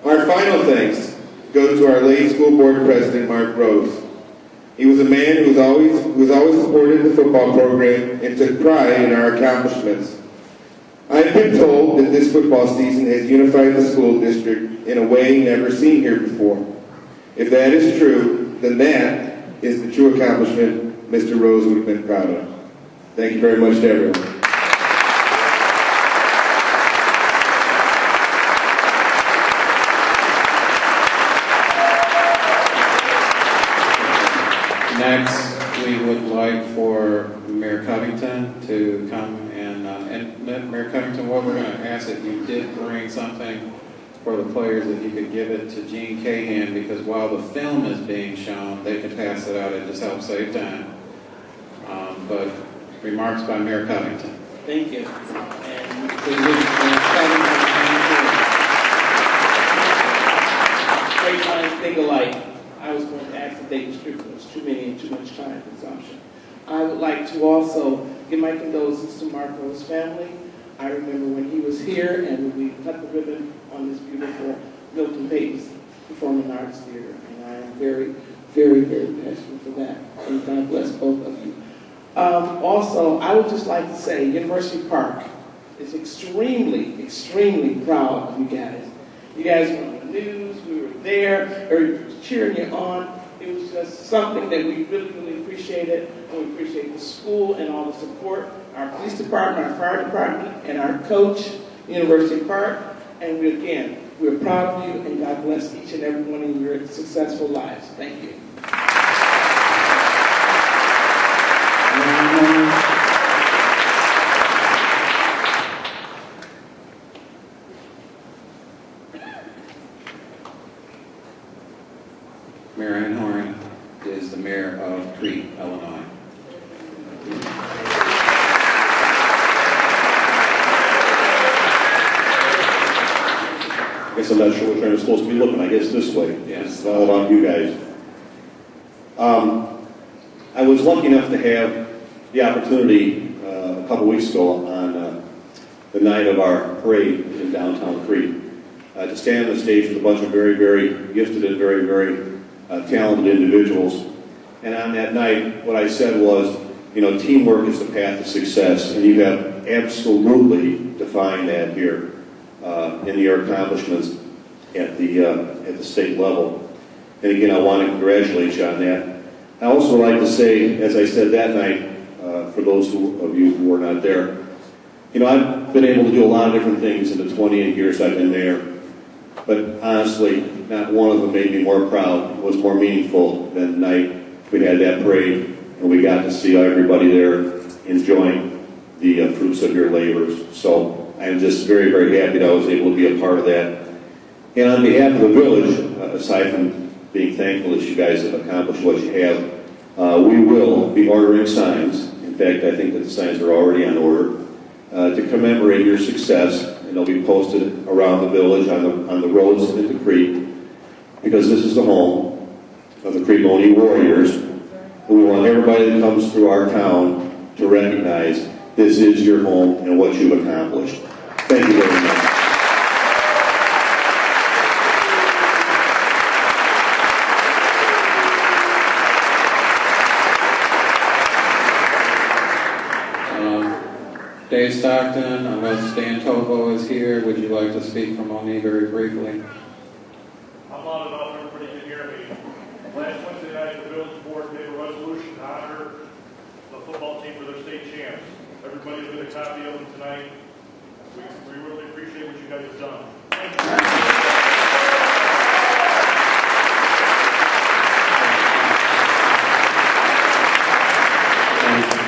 Our final thanks go to our late school board president, Mark Rose. He was a man who was always supported the football program and took pride in our accomplishments. I have been told that this football season has unified the school district in a way never seen here before. If that is true, then that is the true accomplishment Mr. Rose would have been proud of. Thank you very much to everyone. Next, we would like for Mayor Covington to come and Mayor Covington, what we're going to ask, if you did bring something for the players, if you could give it to Gene Cahan, because while the film is being shown, they can pass it out. It just helps save time. But Remarks by Mayor Covington. Thank you. And Please leave Mayor Covington. great minds think alike. I was going to ask the date distribution. It's too many and too much time consumption. I would like to also give my condolences to Mark and his family. I remember when he was here and when we cut the ribbon on this beautiful Milton Payton's Performing Arts Theater. And I am very, very, very passionate for that. And God bless both of you. Also, I would just like to say University Park is extremely, extremely proud of you guys. You guys were on the news, we were there, or cheering you on. It was just something that we really, really appreciated. And we appreciate the school and all the support, our police department, our fire department, and our coach, University Park. And we're proud of you, and God bless each and every one of your successful lives. Thank you. Mayor Einhorn is the mayor of Crete, Illinois. I guess I'm not sure which way I'm supposed to be looking. I guess this way. Yes. It's all about you guys. I was lucky enough to have the opportunity a couple weeks ago on the night of our parade in downtown Crete to stand on the stage with a bunch of very, very gifted and very, very talented individuals. And on that night, what I said was, teamwork is the path to success, and you have absolutely defined that here in your accomplishments at the state level. And again, I want to congratulate you on that. I also like to say, as I said that night, for those of you who were not there, I've been able to do a lot of different things in the 28 years I've been there, but honestly, not one of them made me more proud, was more meaningful than the night we had that parade and we got to see everybody there enjoying the fruits of your labors. So I'm just very, very happy that I was able to be a part of that. And on behalf of the village, aside from being thankful that you guys have accomplished what you have, we will be ordering signs. In fact, I think that the signs are already on order to commemorate your success, and they'll be posted around the village on the roads into Crete, because this is the home of the Crete Monee Warriors. And we want everybody that comes through our town to recognize this is your home and what you've accomplished. Thank you very much. Dave Stockton, unless Stan Tovo is here, would you like to speak for Monee very briefly? I'm loud enough, everybody can hear me. Last Wednesday night, the village board made a resolution to honor the football team for their state champs. Everybody's got a copy of them tonight. We really appreciate what you guys have done. Thank you.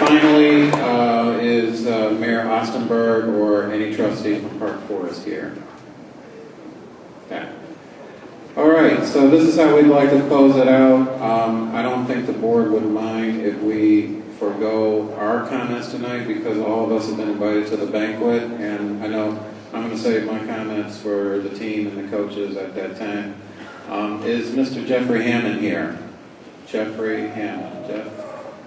Finally, is Mayor Ostenberg or any trustee from Park Forest here? Okay. All right, so this is how we'd like to close it out. I don't think the board would mind if we forego our comments tonight because all of us have been invited to the banquet, and I know I'm going to save my comments for the team and the coaches at that time. Is Mr. Jeffrey Hammond here? Jeffrey Hammond. Jeff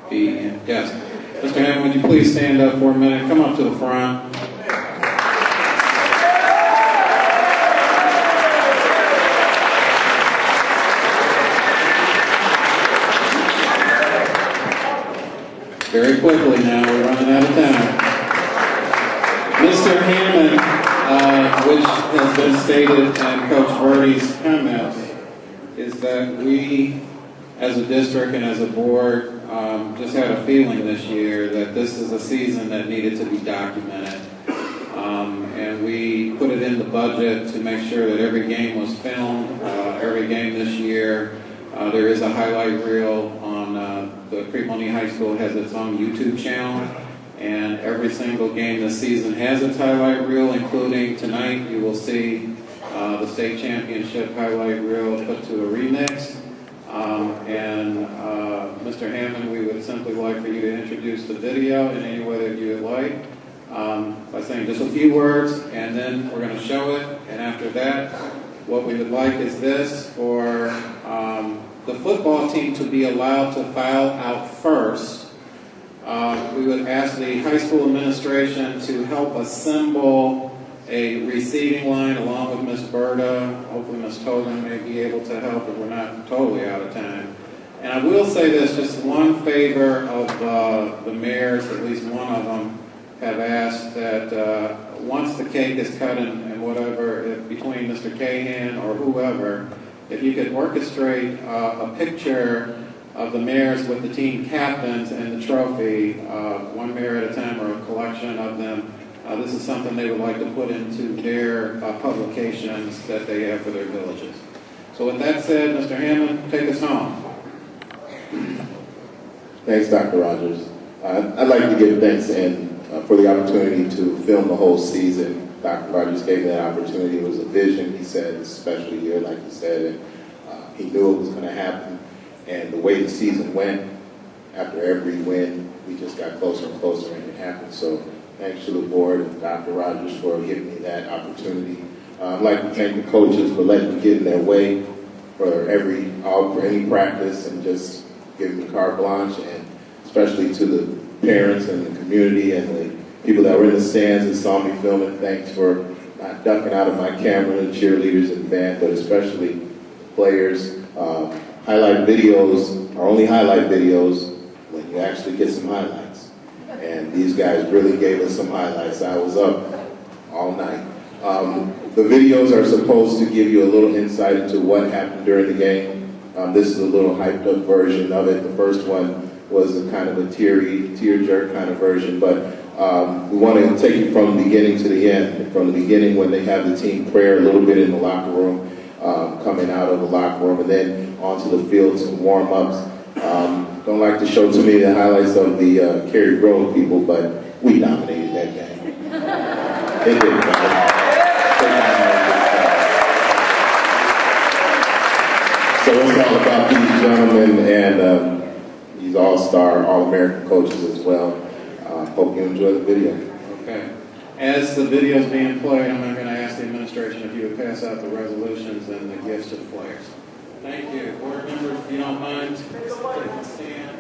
B. Yes. Mr. Hammond, would you please stand up for a minute? Come up to the front. Very quickly now, we're running out of time. Mr. Hammond, which has been stated in Coach Verdi's comments, is that we, as a district and as a board, just had a feeling this year that this is a season that needed to be documented. And we put it in the budget to make sure that every game was filmed. Every game this year, there is a highlight reel on the Crete Monee High School has its own YouTube channel. And every single game this season has its highlight reel, including tonight. You will see the state championship highlight reel put to a remix. Mr. Hammond, we would simply like for you to introduce the video in any way that you would like, by saying just a few words, and then we're going to show it. And after that, what we would like is this, for the football team to be allowed to file out first. We would ask the high school administration to help assemble a receiving line along with Ms. Berta. Hopefully Ms. Tobin may be able to help if we're not totally out of time. And I will say this, just one favor of the mayors, at least one of them, have asked that once the cake is cut and whatever, if between Mr. Cahan or whoever, if you could orchestrate a picture of the mayors with the team captains and the trophy, one mayor at a time or a collection of them. This is something they would like to put into their publications that they have for their villages. So with that said, Mr. Hammond, take us home. Thanks, Dr. Rogers. I'd like to give thanks for the opportunity to film the whole season. Dr. Rogers gave me that opportunity. It was a vision, he said, a special year, like he said, and he knew it was going to happen. And the way the season went, after every win, we just got closer and closer, and it happened. So thanks to the board and Dr. Rogers for giving me that opportunity. I'd like to thank the coaches for letting me get in their way for any practice and just giving me carte blanche, and especially to the parents and the community and the people that were in the stands and saw me filming. Thanks for not ducking out of my camera, the cheerleaders and the band, but especially players. Highlight videos are only highlight videos when you actually get some highlights. And these guys really gave us some highlights. I was up all night. The videos are supposed to give you a little insight into what happened during the game. This is a little hyped up version of it. The first one was a kind of a tear-jerk kind of version, but we want to take it from the beginning to the end. From the beginning when they have the team prayer a little bit in the locker room, coming out of the locker room, and then onto the field, some warm-ups. Don't like to show too many of the highlights of the Cary Grove people, but we dominated that game. It didn't matter. So it's all about these gentlemen and these all-star, all-American coaches as well. Hope you enjoy the video. Okay. As the video is being played, I'm going to ask the administration if you would pass out the resolutions and the gifts to the players. Thank you. Board members, if you don't mind, stand.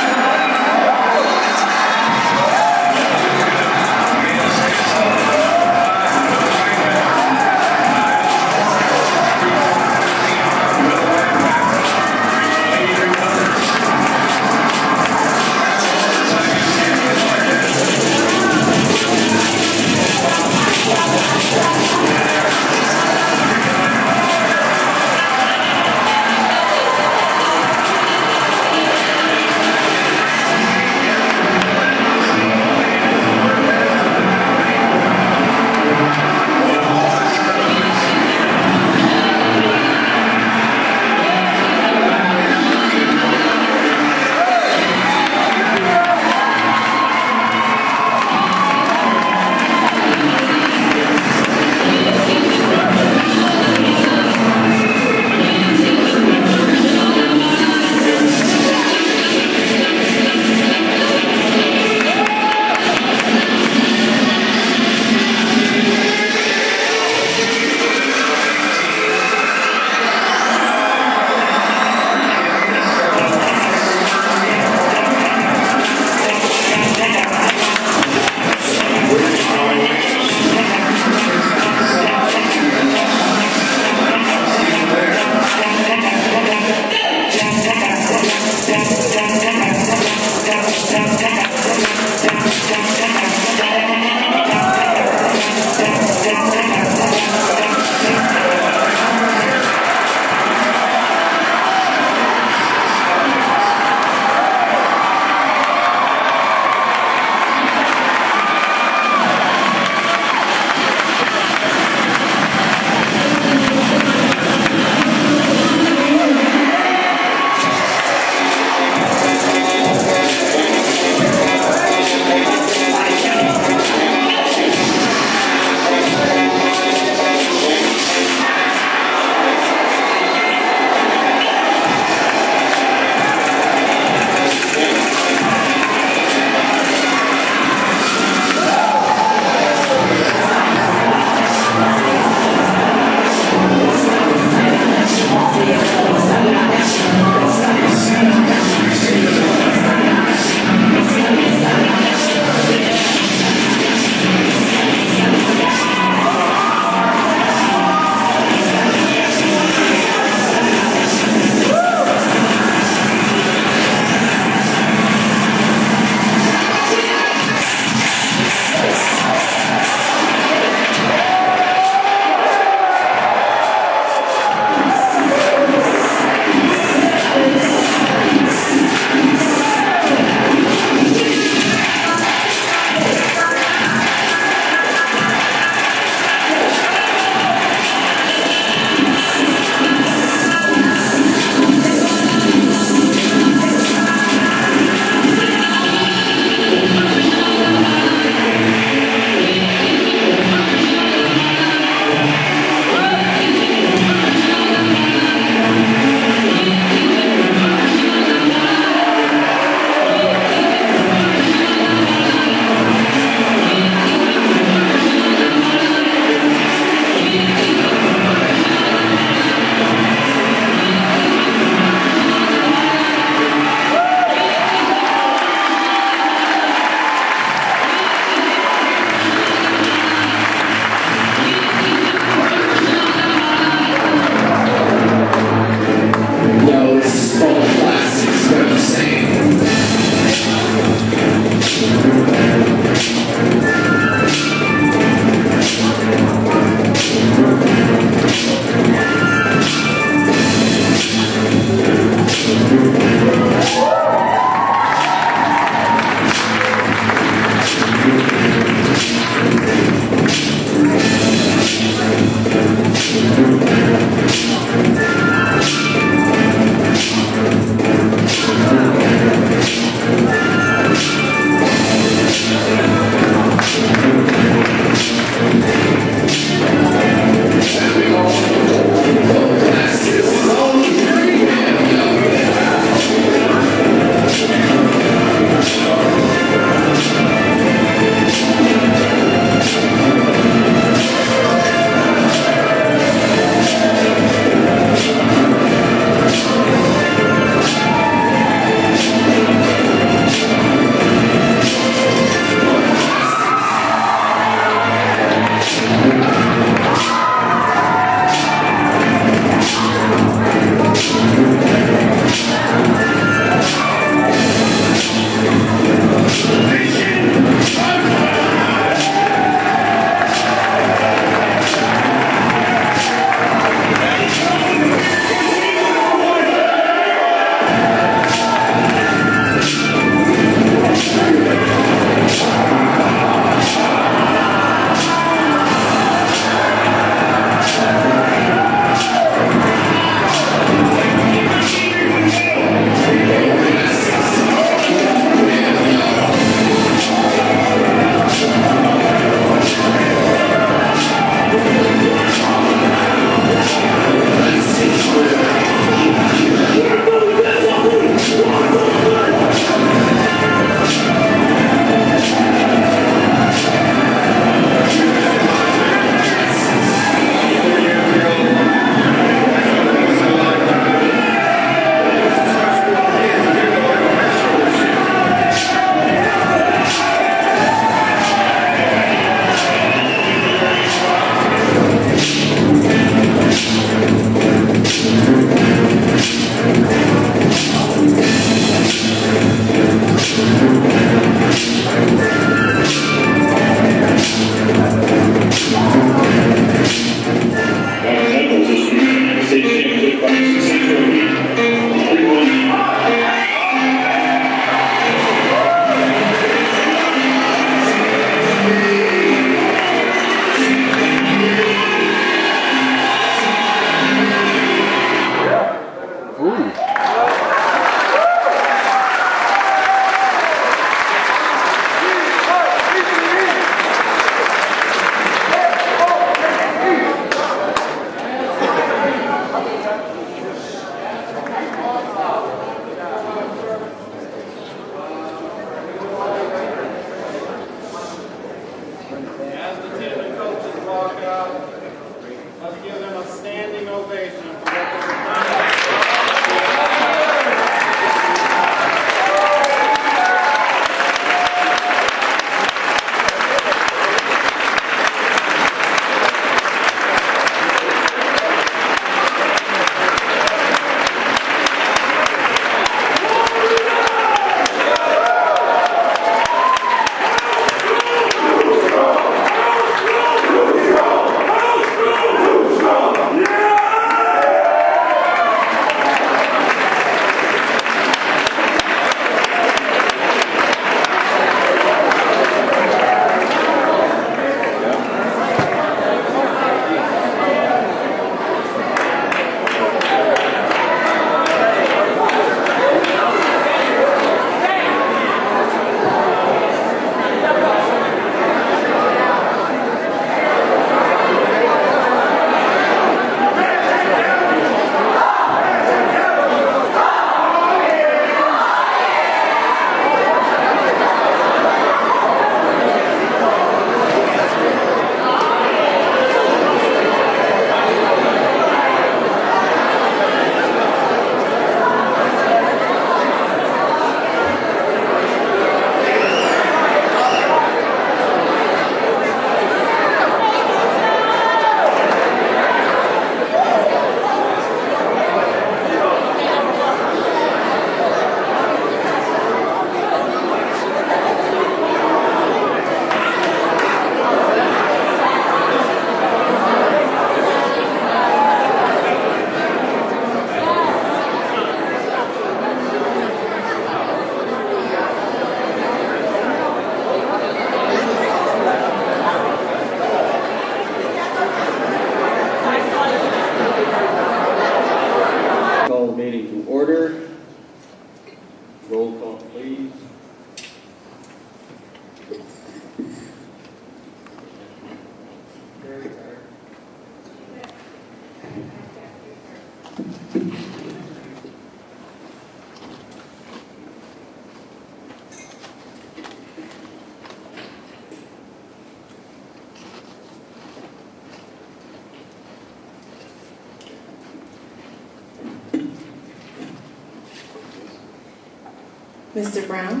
Mr. Brown,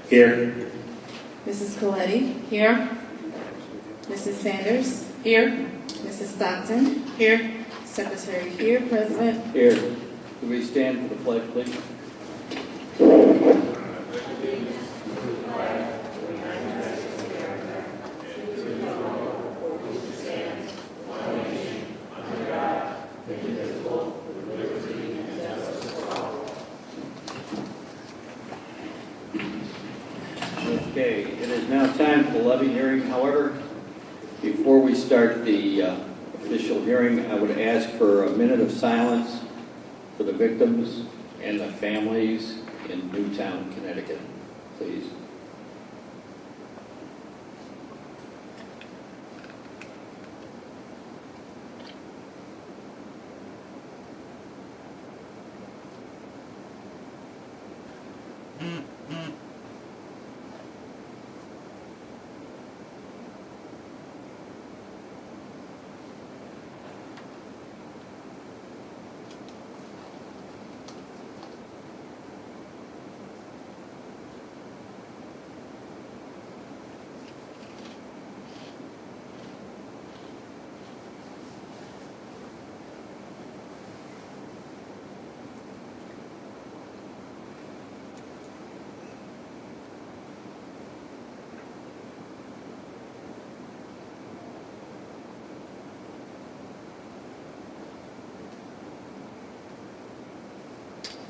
Here. Mrs. Coletti, Here. Mrs. Sanders, Here. Mrs. Stockton, Here. Secretary here, President. Here. Do we stand for the pledge, please? Okay, it is now time for the levy hearing. However, before we start the official hearing, I would ask for a minute of silence for the victims and the families in Newtown, Connecticut, please.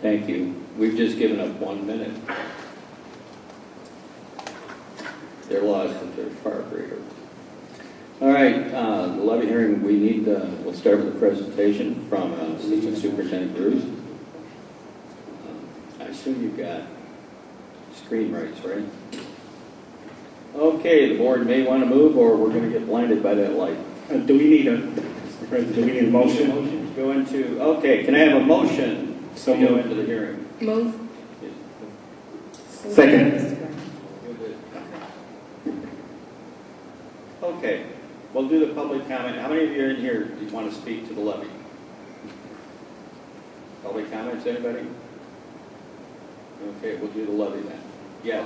Thank you. We've just given up 1 minute. Their losses are far greater. All right, the levy hearing, we'll start with a presentation from Assistant Superintendent Bruce. I assume you've got screen rights, right? Okay, the board may want to move or we're going to get blinded by that light. Do we need a motion? Go into, okay, can I have a motion So to go moved. into the hearing? Move. Second. Okay, we'll do the public comment. How many of you are in here who want to speak to the levy? Public comments, anybody? Okay, we'll do the levy then. Yes.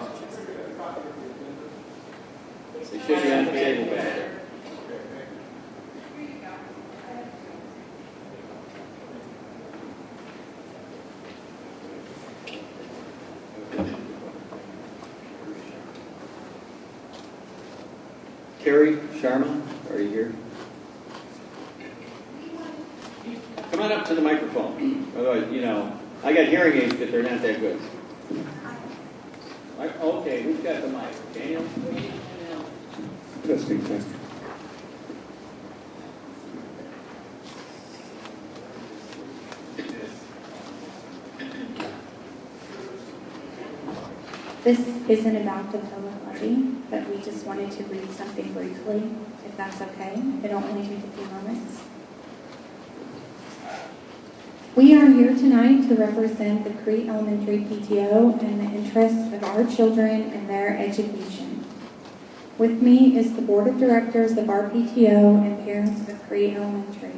They should be on the table back there. Carrie Sharma, are you here? Come on up to the microphone. Otherwise, I got hearing aids, but they're not that good. Okay, who's got the mic? Daniel? Testing. This isn't about the public levy, but we just wanted to read something briefly, if that's okay. It'll only take a few moments. We are here tonight to represent the Crete Elementary PTO and the interests of our children and their education. With me is the Board of Directors of our PTO and parents of Crete Elementary.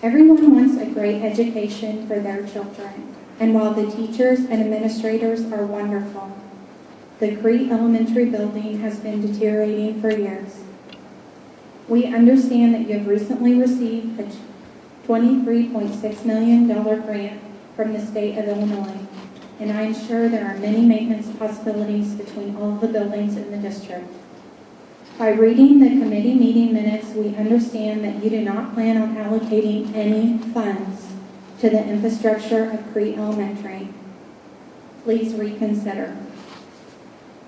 Everyone wants a great education for their children, and while the teachers and administrators are wonderful, the Crete Elementary building has been deteriorating for years. We understand that you have recently received a $23.6 million grant from the state of Illinois, and I am sure there are many maintenance possibilities between all of the buildings in the district. By reading the committee meeting minutes, we understand that you do not plan on allocating any funds to the infrastructure of Crete Elementary. Please reconsider.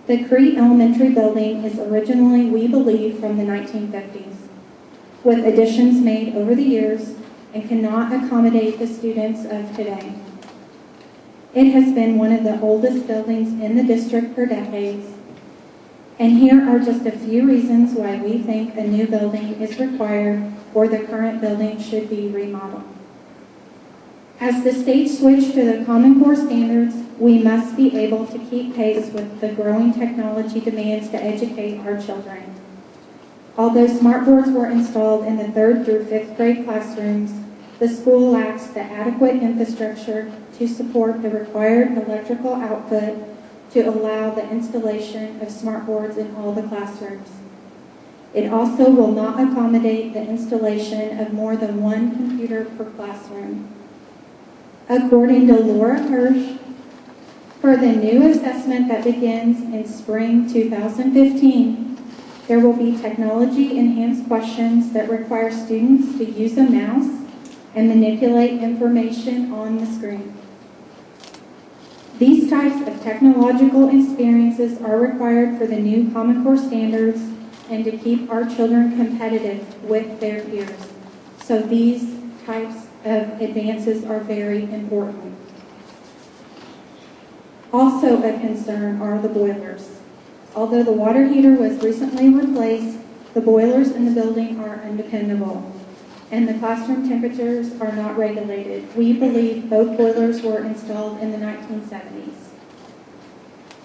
The Crete Elementary building is originally, we believe, from the 1950s, with additions made over the years and cannot accommodate the students of today. It has been one of the oldest buildings in the district for decades, and here are just a few reasons why we think a new building is required or the current building should be remodeled. As the state switched to the Common Core standards, we must be able to keep pace with the growing technology demands to educate our children. Although smartboards were installed in the 3rd through 5th grade classrooms, the school lacks the adequate infrastructure to support the required electrical output to allow the installation of smart boards in all the classrooms. It also will not accommodate the installation of more than one computer per classroom. According to Laura Hirsch, for the new assessment that begins in spring 2015, there will be technology-enhanced questions that require students to use a mouse and manipulate information on the screen. These types of technological experiences are required for the new Common Core standards and to keep our children competitive with their peers. So these types of advances are very important. Also a concern are the boilers. Although the water heater was recently replaced, the boilers in the building are undependable, and the classroom temperatures are not regulated. We believe both boilers were installed in the 1970s.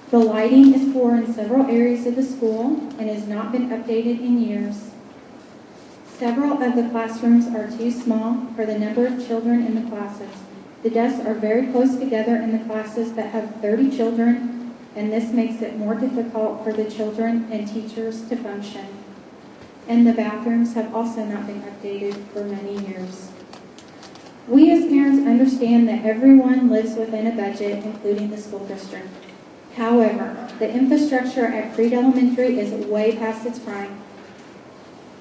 The lighting is poor in several areas of the school and has not been updated in years. Several of the classrooms are too small for the number of children in the classes. The desks are very close together in the classes that have 30 children, and this makes it more difficult for the children and teachers to function. And the bathrooms have also not been updated for many years. We as parents understand that everyone lives within a budget, including the school district. However, the infrastructure at Crete Elementary is way past its prime.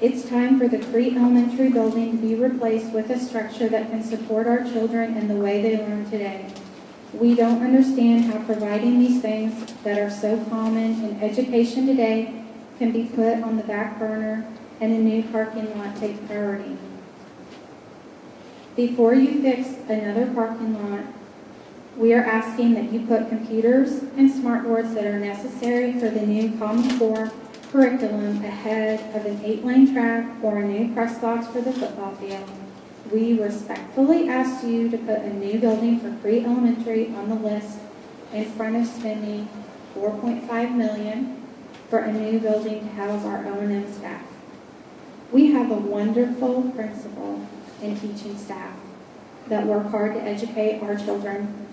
It's time for the Crete Elementary building to be replaced with a structure that can support our children in the way they learn today. We don't understand how providing these things that are so common in education today can be put on the back burner and a new parking lot take priority. Before you fix another parking lot, we are asking that you put computers and smart boards that are necessary for the new Common Core curriculum ahead of an 8-lane track or a new press box for the football field. We respectfully ask you to put a new building for Crete Elementary on the list in front of spending $4.5 million for a new building to house our O&M staff. We have a wonderful principal and teaching staff that work hard to educate our children.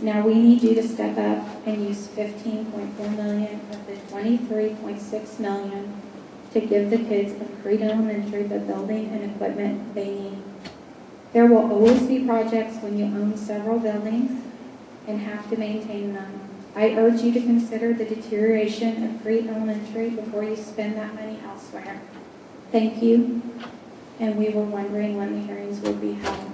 Now we need you to step up and use $15.4 million of the $23.6 million to give the kids of Crete Elementary the building and equipment they need. There will always be projects when you own several buildings and have to maintain them. I urge you to consider the deterioration of Crete Elementary before you spend that money elsewhere. Thank you, and we were wondering when the hearings will be held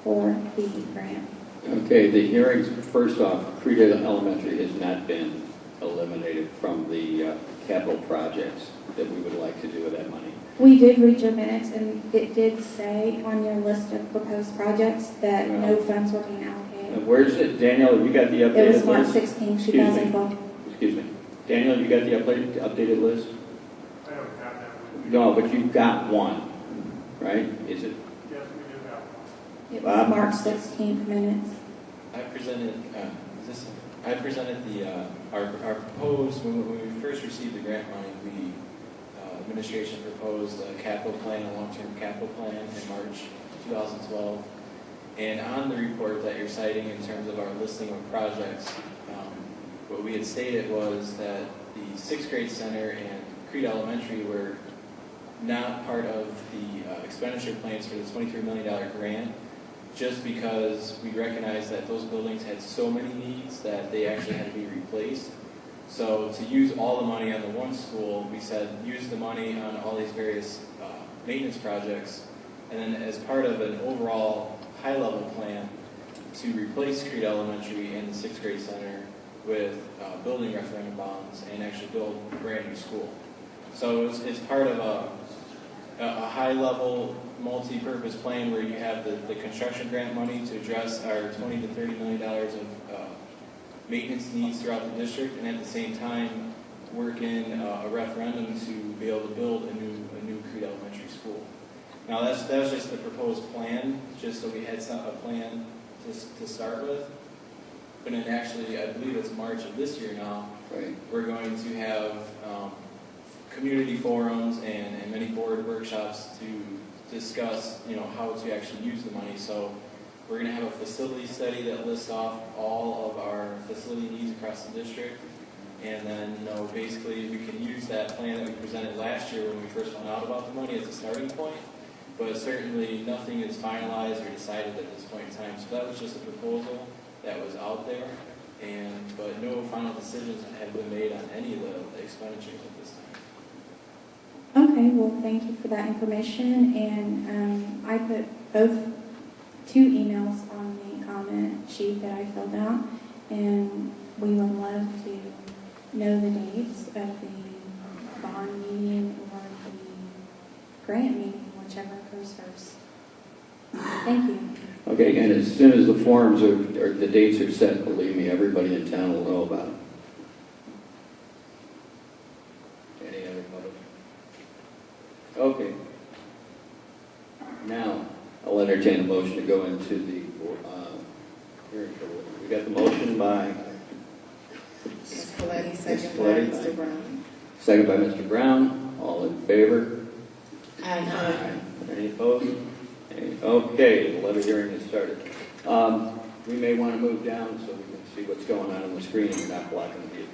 for the grant. Okay, the hearings, first off, Crete Elementary has not been eliminated from the capital projects that we would like to do with that money. We did read your minutes, and it did say on your list of proposed projects that no funds were being allocated. Where's it, Daniel, have you got the updated list? It was March 16, 2012. Excuse me. Daniel, you got the updated list? I don't have that. No, but you've got one, right? Is it? Yes, we do have one. It was March 16th minutes. I presented our proposed, when we first received the grant money, administration proposed a capital plan, a long-term capital plan in March 2012. And on the report that you're citing in terms of our listing of projects, what we had stated was that the 6th grade center and Crete Elementary were not part of the expenditure plans for the $23 million grant, just because we recognized that those buildings had so many needs that they actually had to be replaced. So to use all the money on the one school, we said use the money on all these various maintenance projects, and then as part of an overall high-level plan to replace Crete Elementary and the 6th grade center with building referendum bonds and actually build a brand new school. So it's part of a high-level multi-purpose plan where you have the construction grant money to address our $20 to $30 million of maintenance needs throughout the district, and at the same time work in a referendum to be able to build a new Crete Elementary school. Now that was just the proposed plan, just so we had a plan to start with. But then actually, I believe it's March of this year now, right. We're going to have community forums and many board workshops to discuss, how to actually use the money. So We're going to have a facility study that lists off all of our facility needs across the district. And then, basically we can use that plan that we presented last year when we first found out about the money as a starting point. But certainly nothing is finalized or decided at this point in time. So that was just a proposal that was out there. But no final decisions have been made on any of the expenditures at this time. Okay, well, thank you for that information. And I put two emails on the comment sheet that I filled out. And we would love to know the dates of the bond meeting or the grant meeting, whichever occurs first. Thank you. Okay, and as soon as the forms or the dates are set, believe me, everybody in town will know about it. Any other comments? Okay. Now, I'll entertain a motion to go into the hearing. We got the motion by Ms. Coletti, second by Coletti. Mr. Brown. Second by Mr. Brown. All in favor? Aye. Any opposed? Okay, the levy hearing has started. We may want to move down so we can see what's going on the screen and we're not blocking the view.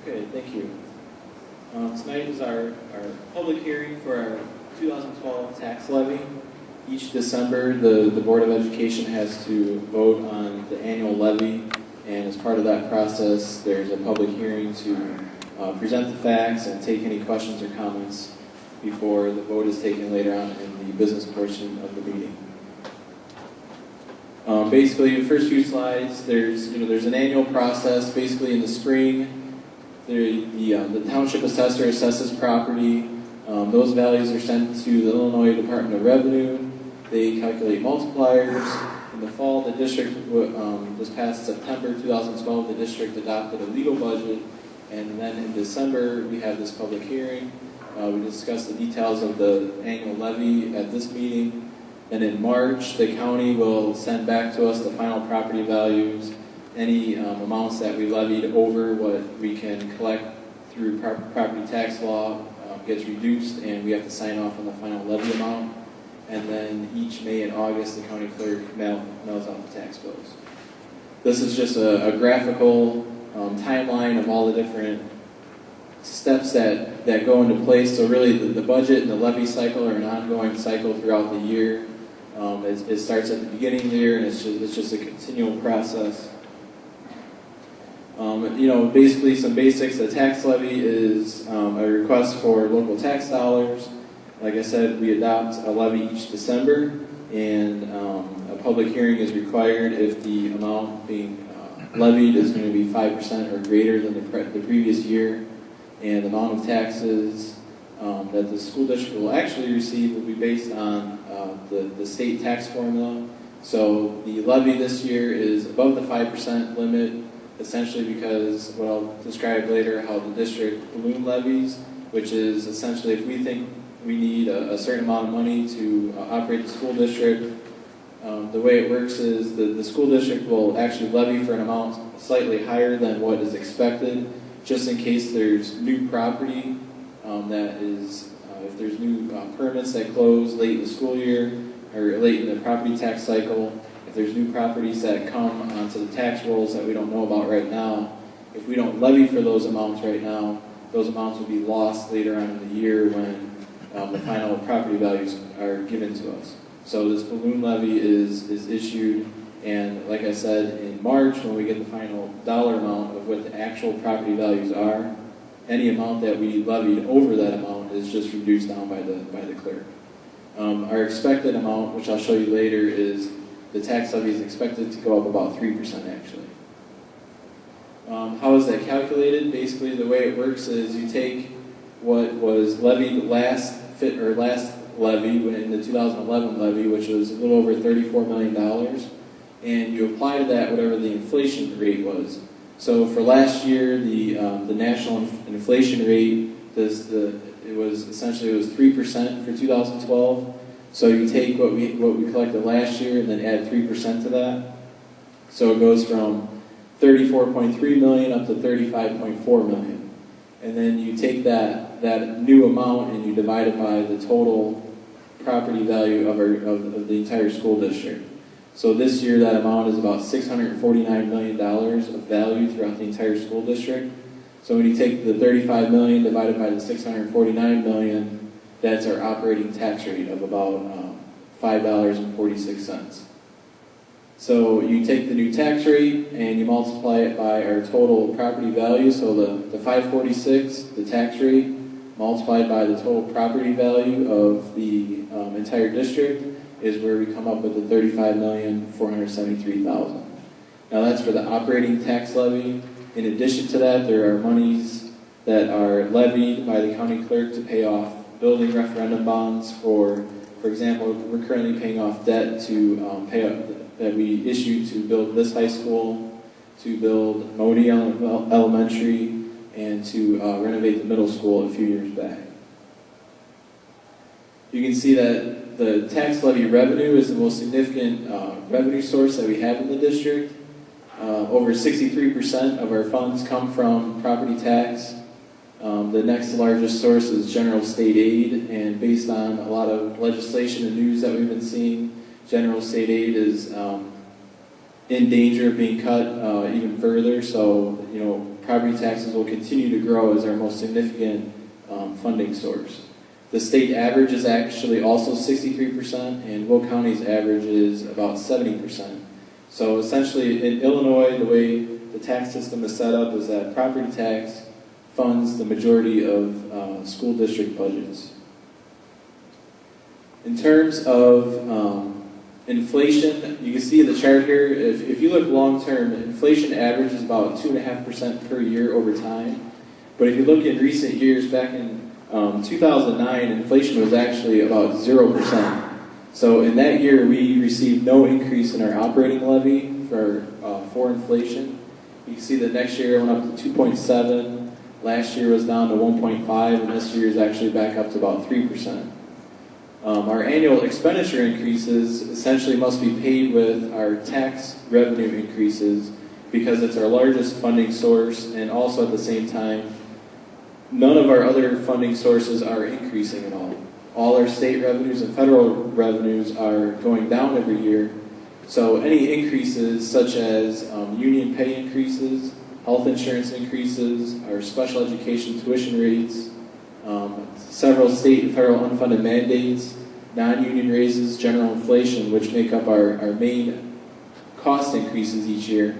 Okay, thank you. Tonight is our public hearing for our 2012 tax levy. Each December, the Board of Education has to vote on the annual levy, and as part of that process, there's a public hearing to present the facts and take any questions or comments before the vote is taken later on in the business portion of the meeting. Basically, the first few slides, there's an annual process. Basically, in the spring, the township assessor assesses property. Those values are sent to the Illinois Department of Revenue. They calculate multipliers. In the fall, the district, this past September 2012, the district adopted a legal budget. And then in December, we have this public hearing. We discussed the details of the annual levy at this meeting. And in March, the county will send back to us the final property values, any amounts that we levied over what we can collect through property tax law gets reduced, and we have to sign off on the final levy amount. And then each May and August, the county clerk mails out the tax bills. This is just a graphical timeline of all the different steps that go into place. So really, the budget and the levy cycle are an ongoing cycle throughout the year. It starts at the beginning of the year, and it's just a continual process. Basically some basics. The tax levy is a request for local tax dollars. Like I said, we adopt a levy each December, and a public hearing is required if the amount being levied is going to be 5% or greater than the previous year, and the amount of taxes that the school district will actually receive will be based on the state tax formula. So the levy this year is above the 5% limit, essentially because what I'll describe later, how the district balloon levies, which is essentially if we think we need a certain amount of money to operate the school district, the way it works is the school district will actually levy for an amount slightly higher than what is expected, just in case there's new property that is, if there's new permits that close late in the school year or late in the property tax cycle, if there's new properties that come onto the tax rolls that we don't know about right now, if we don't levy for those amounts right now, those amounts will be lost later on in the year when the final property values are given to us. So this balloon levy is issued, and like I said, in March when we get the final dollar amount of what the actual property values are, any amount that we levied over that amount is just reduced down by the clerk. Our expected amount, which I'll show you later, is the tax levy is expected to go up about 3% actually. How is that calculated? Basically, the way it works is you take what was levied last levy in the 2011 levy, which was a little over $34 million, and you apply to that whatever the inflation rate was. So for last year, the national inflation rate it was 3% for 2012. So you take what we collected last year and then add 3% to that. So it goes from 34.3 million up to 35.4 million. And then you take that new amount and you divide it by the total property value of the entire school district. So this year that amount is about $649 million of value throughout the entire school district. So when you take the 35 million divided by the 649 million, that's our operating tax rate of about $5.46. So you take the new tax rate and you multiply it by our total property value. So the 546, the tax rate, multiplied by the total property value of the entire district is where we come up with the $35,473,000. Now that's for the operating tax levy. In addition to that, there are monies that are levied by the county clerk to pay off building referendum bonds. For example, we're currently paying off debt to that we issued to build this high school, to build Monee Elementary, and to renovate the middle school a few years back. You can see that the tax levy revenue is the most significant revenue source that we have in the district. Over 63% of our funds come from property tax. The next largest source is general state aid, and based on a lot of legislation and news that we've been seeing, general state aid is in danger of being cut even further. So, property taxes will continue to grow as our most significant funding source. The state average is actually also 63%, and Will County's average is about 70%. So essentially, in Illinois, the way the tax system is set up is that property tax funds the majority of school district budgets. In terms of inflation, you can see in the chart here, if you look long-term, inflation averages about 2.5% per year over time. But if you look in recent years, back in 2009, inflation was actually about 0%. So in that year, we received no increase in our operating levy for inflation. You can see that next year it went up to 2.7. Last year was down to 1.5, and this year is actually back up to about 3%. Our annual expenditure increases essentially must be paid with our tax revenue increases because it's our largest funding source, and also at the same time, none of our other funding sources are increasing at all. All our state revenues and federal revenues are going down every year. So any increases such as union pay increases, health insurance increases, our special education tuition rates, several state and federal unfunded mandates, non-union raises, general inflation, which make up our main cost increases each year,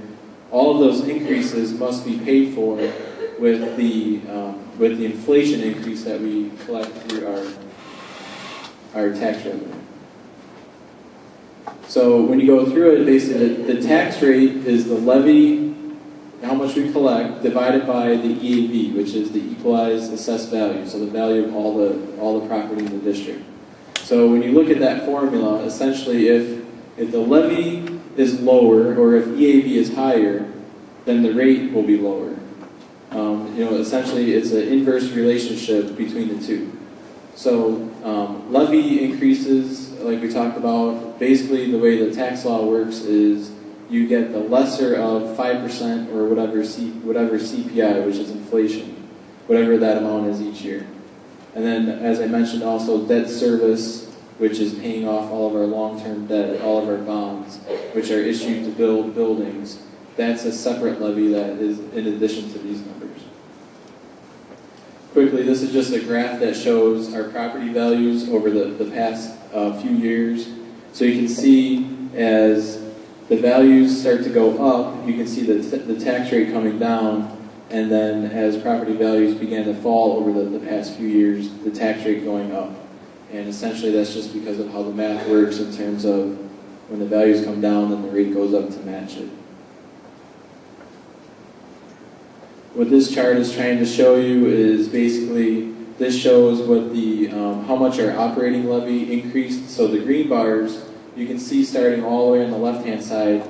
all of those increases must be paid for with the inflation increase that we collect through our tax revenue. So when you go through it, basically the tax rate is the levy, how much we collect, divided by the EAV, which is the equalized assessed value, so the value of all the property in the district. So when you look at that formula, essentially if the levy is lower or if EAV is higher, then the rate will be lower. Essentially it's an inverse relationship between the two. So levy increases, like we talked about, basically the way the tax law works is you get the lesser of 5% or whatever CPI, which is inflation, whatever that amount is each year. And then, as I mentioned, also debt service, which is paying off all of our long-term debt, all of our bonds, which are issued to build buildings. That's a separate levy that is in addition to these numbers. Quickly, this is just a graph that shows our property values over the past few years. So you can see as the values start to go up, you can see the tax rate coming down, and then as property values began to fall over the past few years, the tax rate going up. And essentially that's just because of how the math works in terms of when the values come down, then the rate goes up to match it. What this chart is trying to show you is basically, this shows what the how much our operating levy increased. So the green bars, you can see starting all the way on the left-hand side,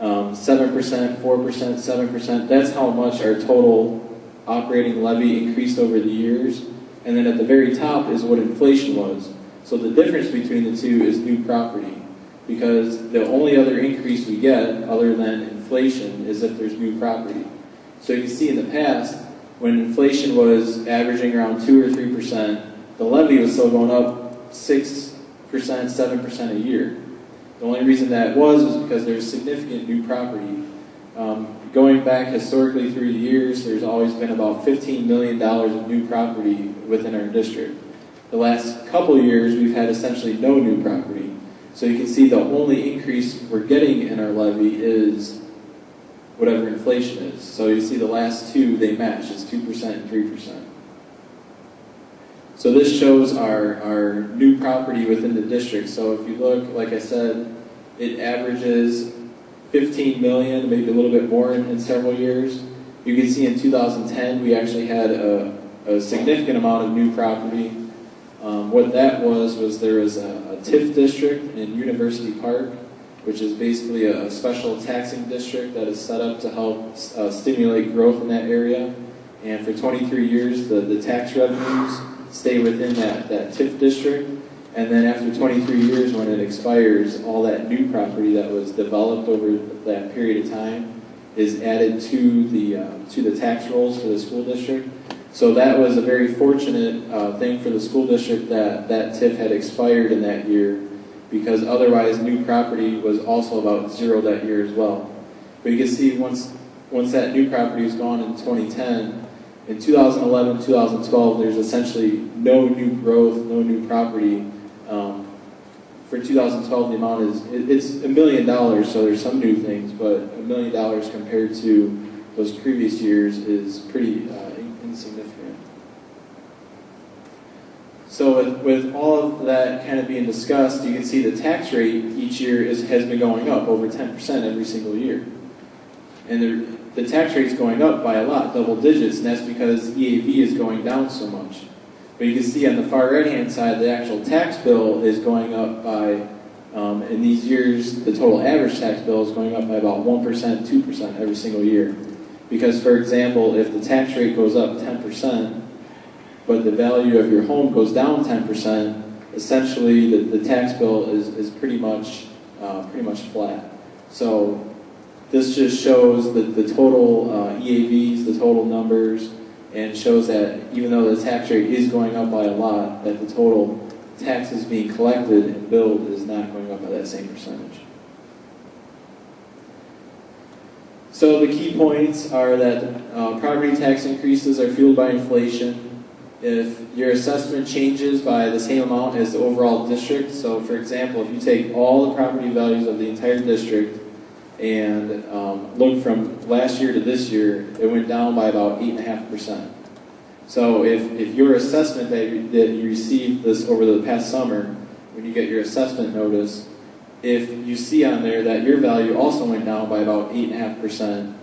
7%, 4%, 7%. That's how much our total operating levy increased over the years. And then at the very top is what inflation was. So the difference between the two is new property, because the only other increase we get other than inflation is if there's new property. So you can see in the past, when inflation was averaging around 2 or 3%, the levy was still going up 6%, 7% a year. The only reason that was because there's significant new property. Going back historically through the years, there's always been about $15 million of new property within our district. The last couple of years, we've had essentially no new property. So you can see the only increase we're getting in our levy is whatever inflation is. So you see the last two, they match. It's 2% and 3%. So this shows our new property within the district. So if you look, like I said, it averages 15 million, maybe a little bit more in several years. You can see in 2010, we actually had a significant amount of new property. What that was there was a TIF district in University Park, which is basically a special taxing district that is set up to help stimulate growth in that area. And for 23 years, the tax revenues stay within that TIF district. And then after 23 years, when it expires, all that new property that was developed over that period of time is added to the tax rolls for the school district. So that was a very fortunate thing for the school district that TIF had expired in that year, because otherwise new property was also about zero that year as well. But you can see once that new property was gone in 2010, in 2011, 2012, there's essentially no new growth, no new property. For 2012, the amount it's $1 million, so there's some new things, but $1 million compared to those previous years is pretty insignificant. So with all of that kind of being discussed, you can see the tax rate each year has been going up over 10% every single year. And the tax rate is going up by a lot, double digits, and that's because EAV is going down so much. But you can see on the far right-hand side, the actual tax bill is going up by, in these years, the total average tax bill is going up by about 1%, 2% every single year. Because, for example, if the tax rate goes up 10%, but the value of your home goes down 10%, essentially the tax bill is pretty much flat. So this just shows the total EAVs, the total numbers, and shows that even though the tax rate is going up by a lot, that the total taxes being collected and billed is not going up by that same percentage. So the key points are that property tax increases are fueled by inflation. If your assessment changes by the same amount as the overall district, so for example, if you take all the property values of the entire district and look from last year to this year, it went down by about 8.5%. So if your assessment that you received this over the past summer, when you get your assessment notice, if you see on there that your value also went down by about 8.5%,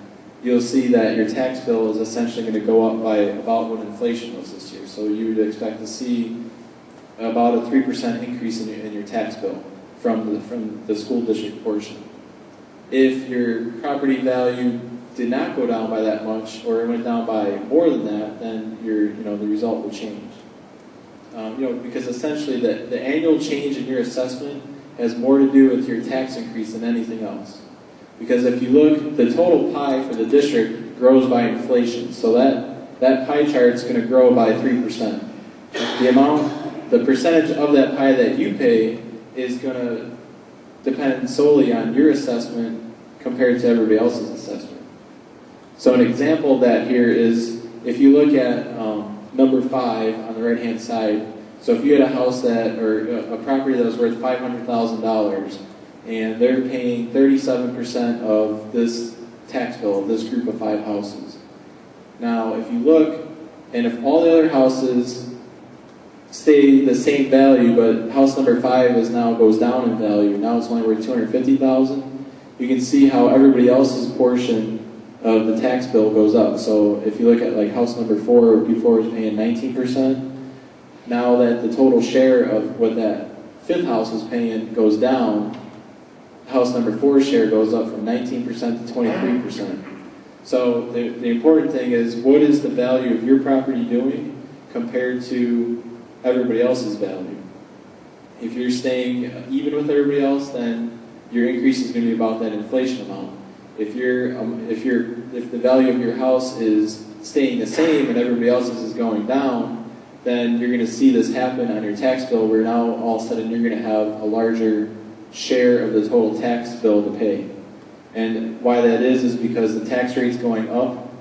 you'll see that your tax bill is essentially going to go up by about what inflation was this year. So you would expect to see about a 3% increase in your tax bill from the school district portion. If your property value did not go down by that much, or it went down by more than that, then the result will change. Because essentially the annual change in your assessment has more to do with your tax increase than anything else. Because if you look, the total pie for the district grows by inflation. So that pie chart is going to grow by 3%. The percentage of that pie that you pay is going to depend solely on your assessment compared to everybody else's assessment. So an example of that here is if you look at number 5 on the right-hand side. So if you had a house or a property that was worth $500,000, and they're paying 37% of this tax bill of this group of 5 houses. Now, if you look, and if all the other houses stay the same value, but house number 5 now goes down in value, now it's only worth $250,000, you can see how everybody else's portion of the tax bill goes up. So if you look at like house number 4, before it was paying 19%, now that the total share of what that fifth house is paying goes down, house number 4's share goes up from 19% to 23%. So the important thing is, what is the value of your property doing compared to everybody else's value? If you're staying even with everybody else, then your increase is going to be about that inflation amount. If the value of your house is staying the same and everybody else's is going down, then you're going to see this happen on your tax bill, where now all of a sudden you're going to have a larger share of the total tax bill to pay. And why that is because the tax rate's going up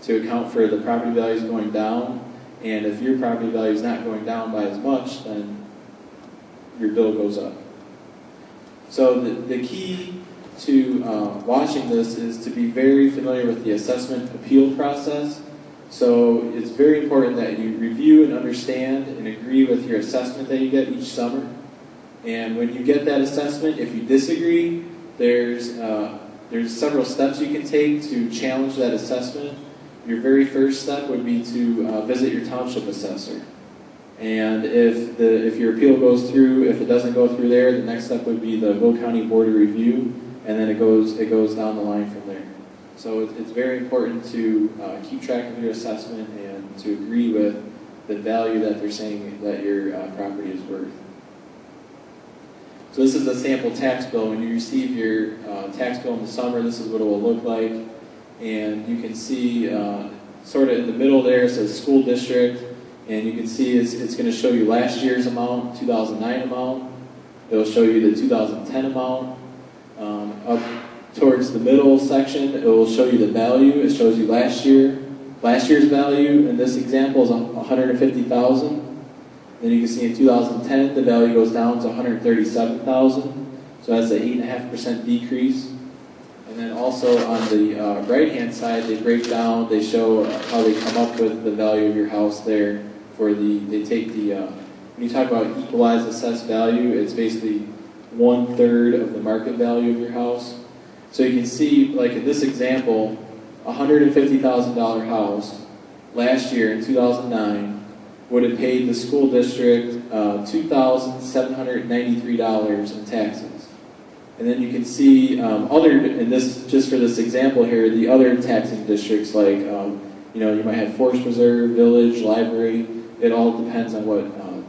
to account for the property values going down, and if your property value is not going down by as much, then your bill goes up. So the key to watching this is to be very familiar with the assessment appeal process. So it's very important that you review and understand and agree with your assessment that you get each summer. And when you get that assessment, if you disagree, there's several steps you can take to challenge that assessment. Your very first step would be to visit your township assessor. And if your appeal goes through, if it doesn't go through there, the next step would be the Will County Board of Review, and then it goes down the line from there. So it's very important to keep track of your assessment and to agree with the value that they're saying that your property is worth. So this is a sample tax bill. When you receive your tax bill in the summer, this is what it will look like. And you can see sort of in the middle there, it says school district. And you can see it's going to show you last year's amount, 2009 amount. It'll show you the 2010 amount. Up towards the middle section, it will show you the value. It shows you last year's value. In this example is $150,000. Then you can see in 2010, the value goes down to $137,000. So that's an 8.5% decrease. And then also on the right-hand side, they break down, they show how they come up with the value of your house there. They take when you talk about equalized assessed value, it's basically 1/3 of the market value of your house. So you can see, like in this example, a $150,000 house last year in 2009 would have paid the school district $2,793 in taxes. And then you can see just for this example here, the other taxing districts like, you might have forest preserve, village, library. It all depends on what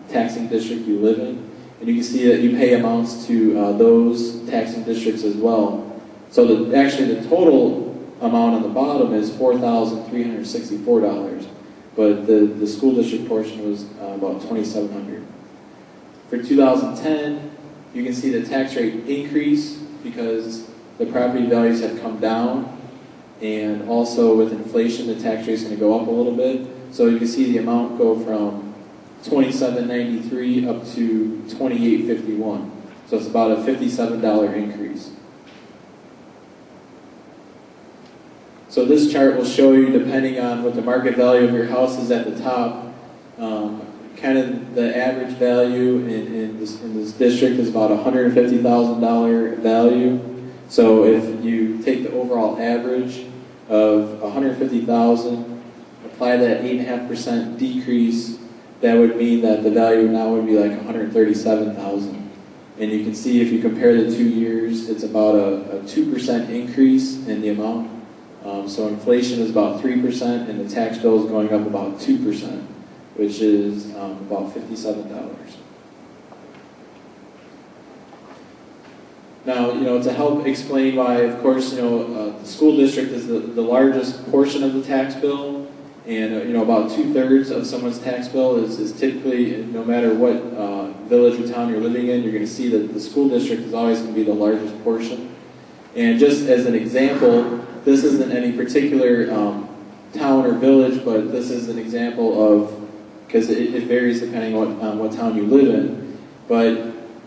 taxing district you live in. And you can see that you pay amounts to those taxing districts as well. So actually the total amount on the bottom is $4,364. But the school district portion was about $2,700. For 2010, you can see the tax rate increase because the property values have come down, and also with inflation, the tax rate is going to go up a little bit. So you can see the amount go from $2,793 up to $2,851. So it's about a $57 increase. So this chart will show you, depending on what the market value of your house is at the top, kind of the average value in this district is about $150,000 value. So if you take the overall average of $150,000, apply that 8.5% decrease, that would mean that the value now would be like $137,000. And you can see if you compare the 2 years, it's about a 2% increase in the amount. So inflation is about 3%, and the tax bill is going up about 2%, which is about $57. Now, to help explain why, of course, the school district is the largest portion of the tax bill, and about 2/3 of someone's tax bill is typically, no matter what village or town you're living in, you're going to see that the school district is always going to be the largest portion. And just as an example, this isn't any particular town or village, but this is an example of, because it varies depending on what town you live in. But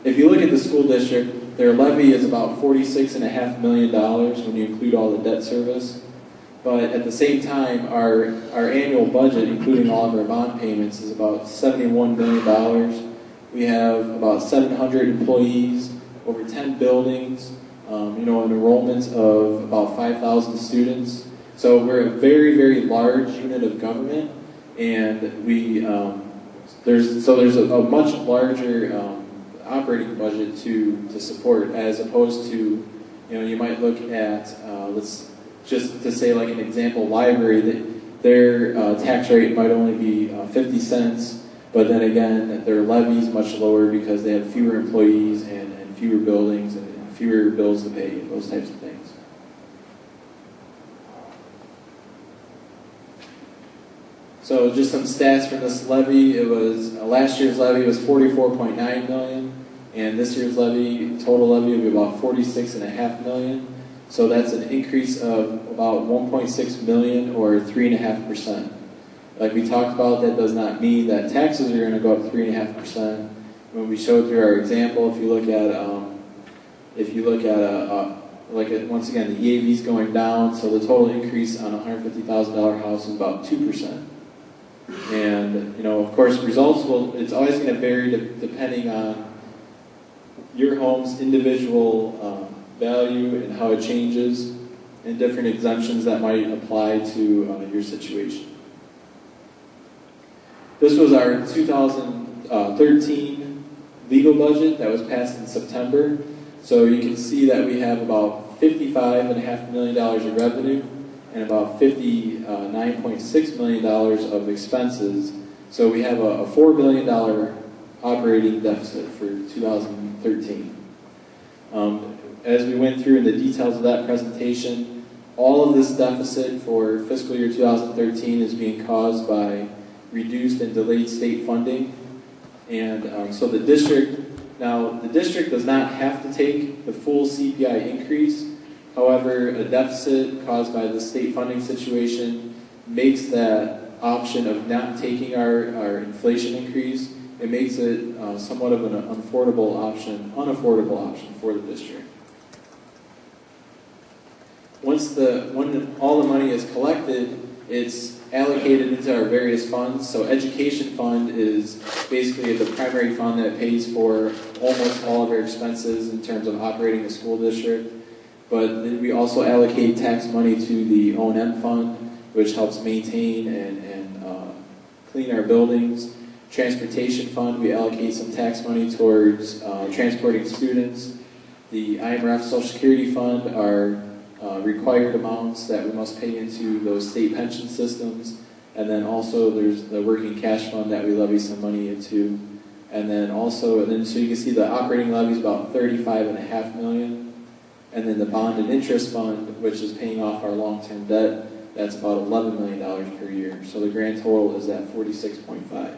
if you look at the school district, their levy is about $46.5 million when you include all the debt service. But at the same time, our annual budget, including all of our bond payments, is about $71 million. We have about 700 employees, over 10 buildings, enrollments of about 5,000 students. So we're a very, very large unit of government, and there's a much larger operating budget to support, as opposed to, you might look at, let's just to say like an example, library, that their tax rate might only be 50 cents, but then again, their levy's much lower because they have fewer employees and fewer buildings and fewer bills to pay, those types of things. So just some stats from this levy. It was last year's levy was $44.9 million, and this year's total levy will be about $46.5 million. So that's an increase of about $1.6 million or 3.5%. Like we talked about, that does not mean that taxes are going to go up 3.5%. When we showed through our example, if you look at once again, the EAV is going down, so the total increase on a $150,000 house is about 2%. And of course, results it's always going to vary depending on your home's individual value and how it changes, and different exemptions that might apply to your situation. This was our 2013 legal budget that was passed in September. So you can see that we have about $55.5 million of revenue and about $59.6 million of expenses. So we have a $4 billion operating deficit for 2013. As we went through in the details of that presentation, all of this deficit for fiscal year 2013 is being caused by reduced and delayed state funding. And so the district does not have to take the full CPI increase. However, a deficit caused by the state funding situation makes that option of not taking our inflation increase, it makes it somewhat of an unaffordable option for the district. When all the money is collected, it's allocated into our various funds. So education fund is basically the primary fund that pays for almost all of our expenses in terms of operating the school district. But then we also allocate tax money to the O&M fund, which helps maintain and clean our buildings. Transportation fund, we allocate some tax money towards transporting students. The IMRF Social Security fund are required amounts that we must pay into those state pension systems. And then also there's the working cash fund that we levy some money into. And then so you can see the operating levy is about $35.5 million. And then the bond and interest fund, which is paying off our long-term debt, that's about $11 million per year. So the grand total is at $46.5.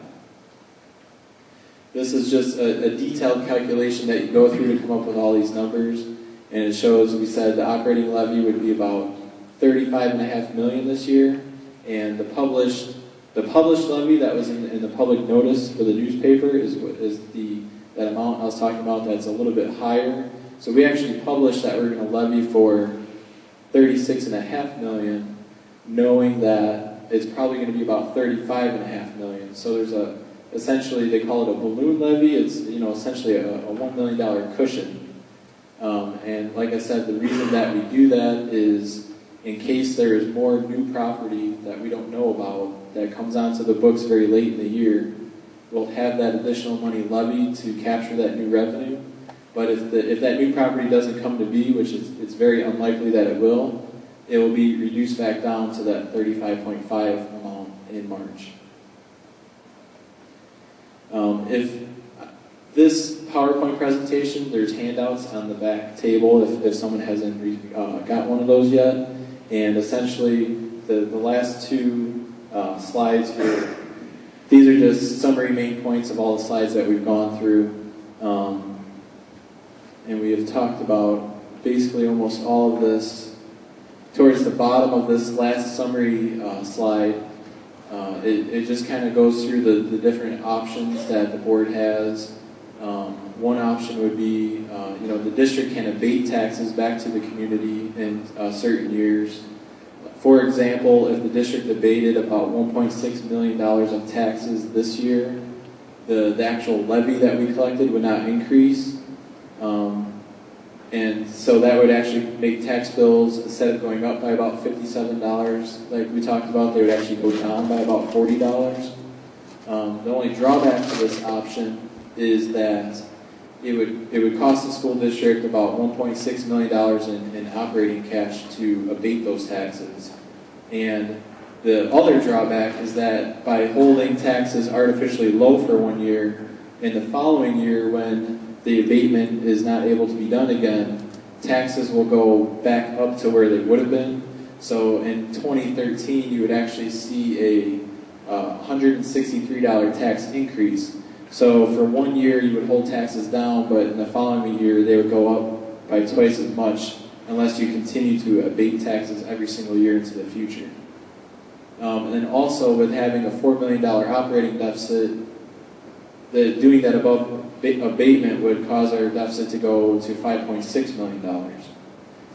This is just a detailed calculation that you go through to come up with all these numbers. And it shows, we said the operating levy would be about $35.5 million this year. And the published levy that was in the public notice for the newspaper is that amount I was talking about that's a little bit higher. So we actually published that we're going to levy for $36.5 million, knowing that it's probably going to be about $35.5 million. So there's essentially they call it a balloon levy. It's essentially a $1 million cushion. And like I said, the reason that we do that is in case there is more new property that we don't know about that comes onto the books very late in the year, we'll have that additional money levied to capture that new revenue. But if that new property doesn't come to be, which it's very unlikely that it will be reduced back down to that 35.5 amount in March. If this PowerPoint presentation, there's handouts on the back table if someone hasn't got one of those yet. And essentially, the last two slides here, these are just summary main points of all the slides that we've gone through. And we have talked about basically almost all of this. Towards the bottom of this last summary slide, it just kind of goes through the different options that the board has. One option would be, the district can abate taxes back to the community in certain years. For example, if the district abated about $1.6 million of taxes this year, the actual levy that we collected would not increase. And so that would actually make tax bills, instead of going up by about $57, like we talked about, they would actually go down by about $40. The only drawback to this option is that it would cost the school district about $1.6 million in operating cash to abate those taxes. And the other drawback is that by holding taxes artificially low for 1 year, in the following year when the abatement is not able to be done again, taxes will go back up to where they would have been. So in 2013, you would actually see a $163 tax increase. So for 1 year, you would hold taxes down, but in the following year, they would go up by twice as much unless you continue to abate taxes every single year into the future. And then also with having a $4 million operating deficit, doing that above abatement would cause our deficit to go to $5.6 million.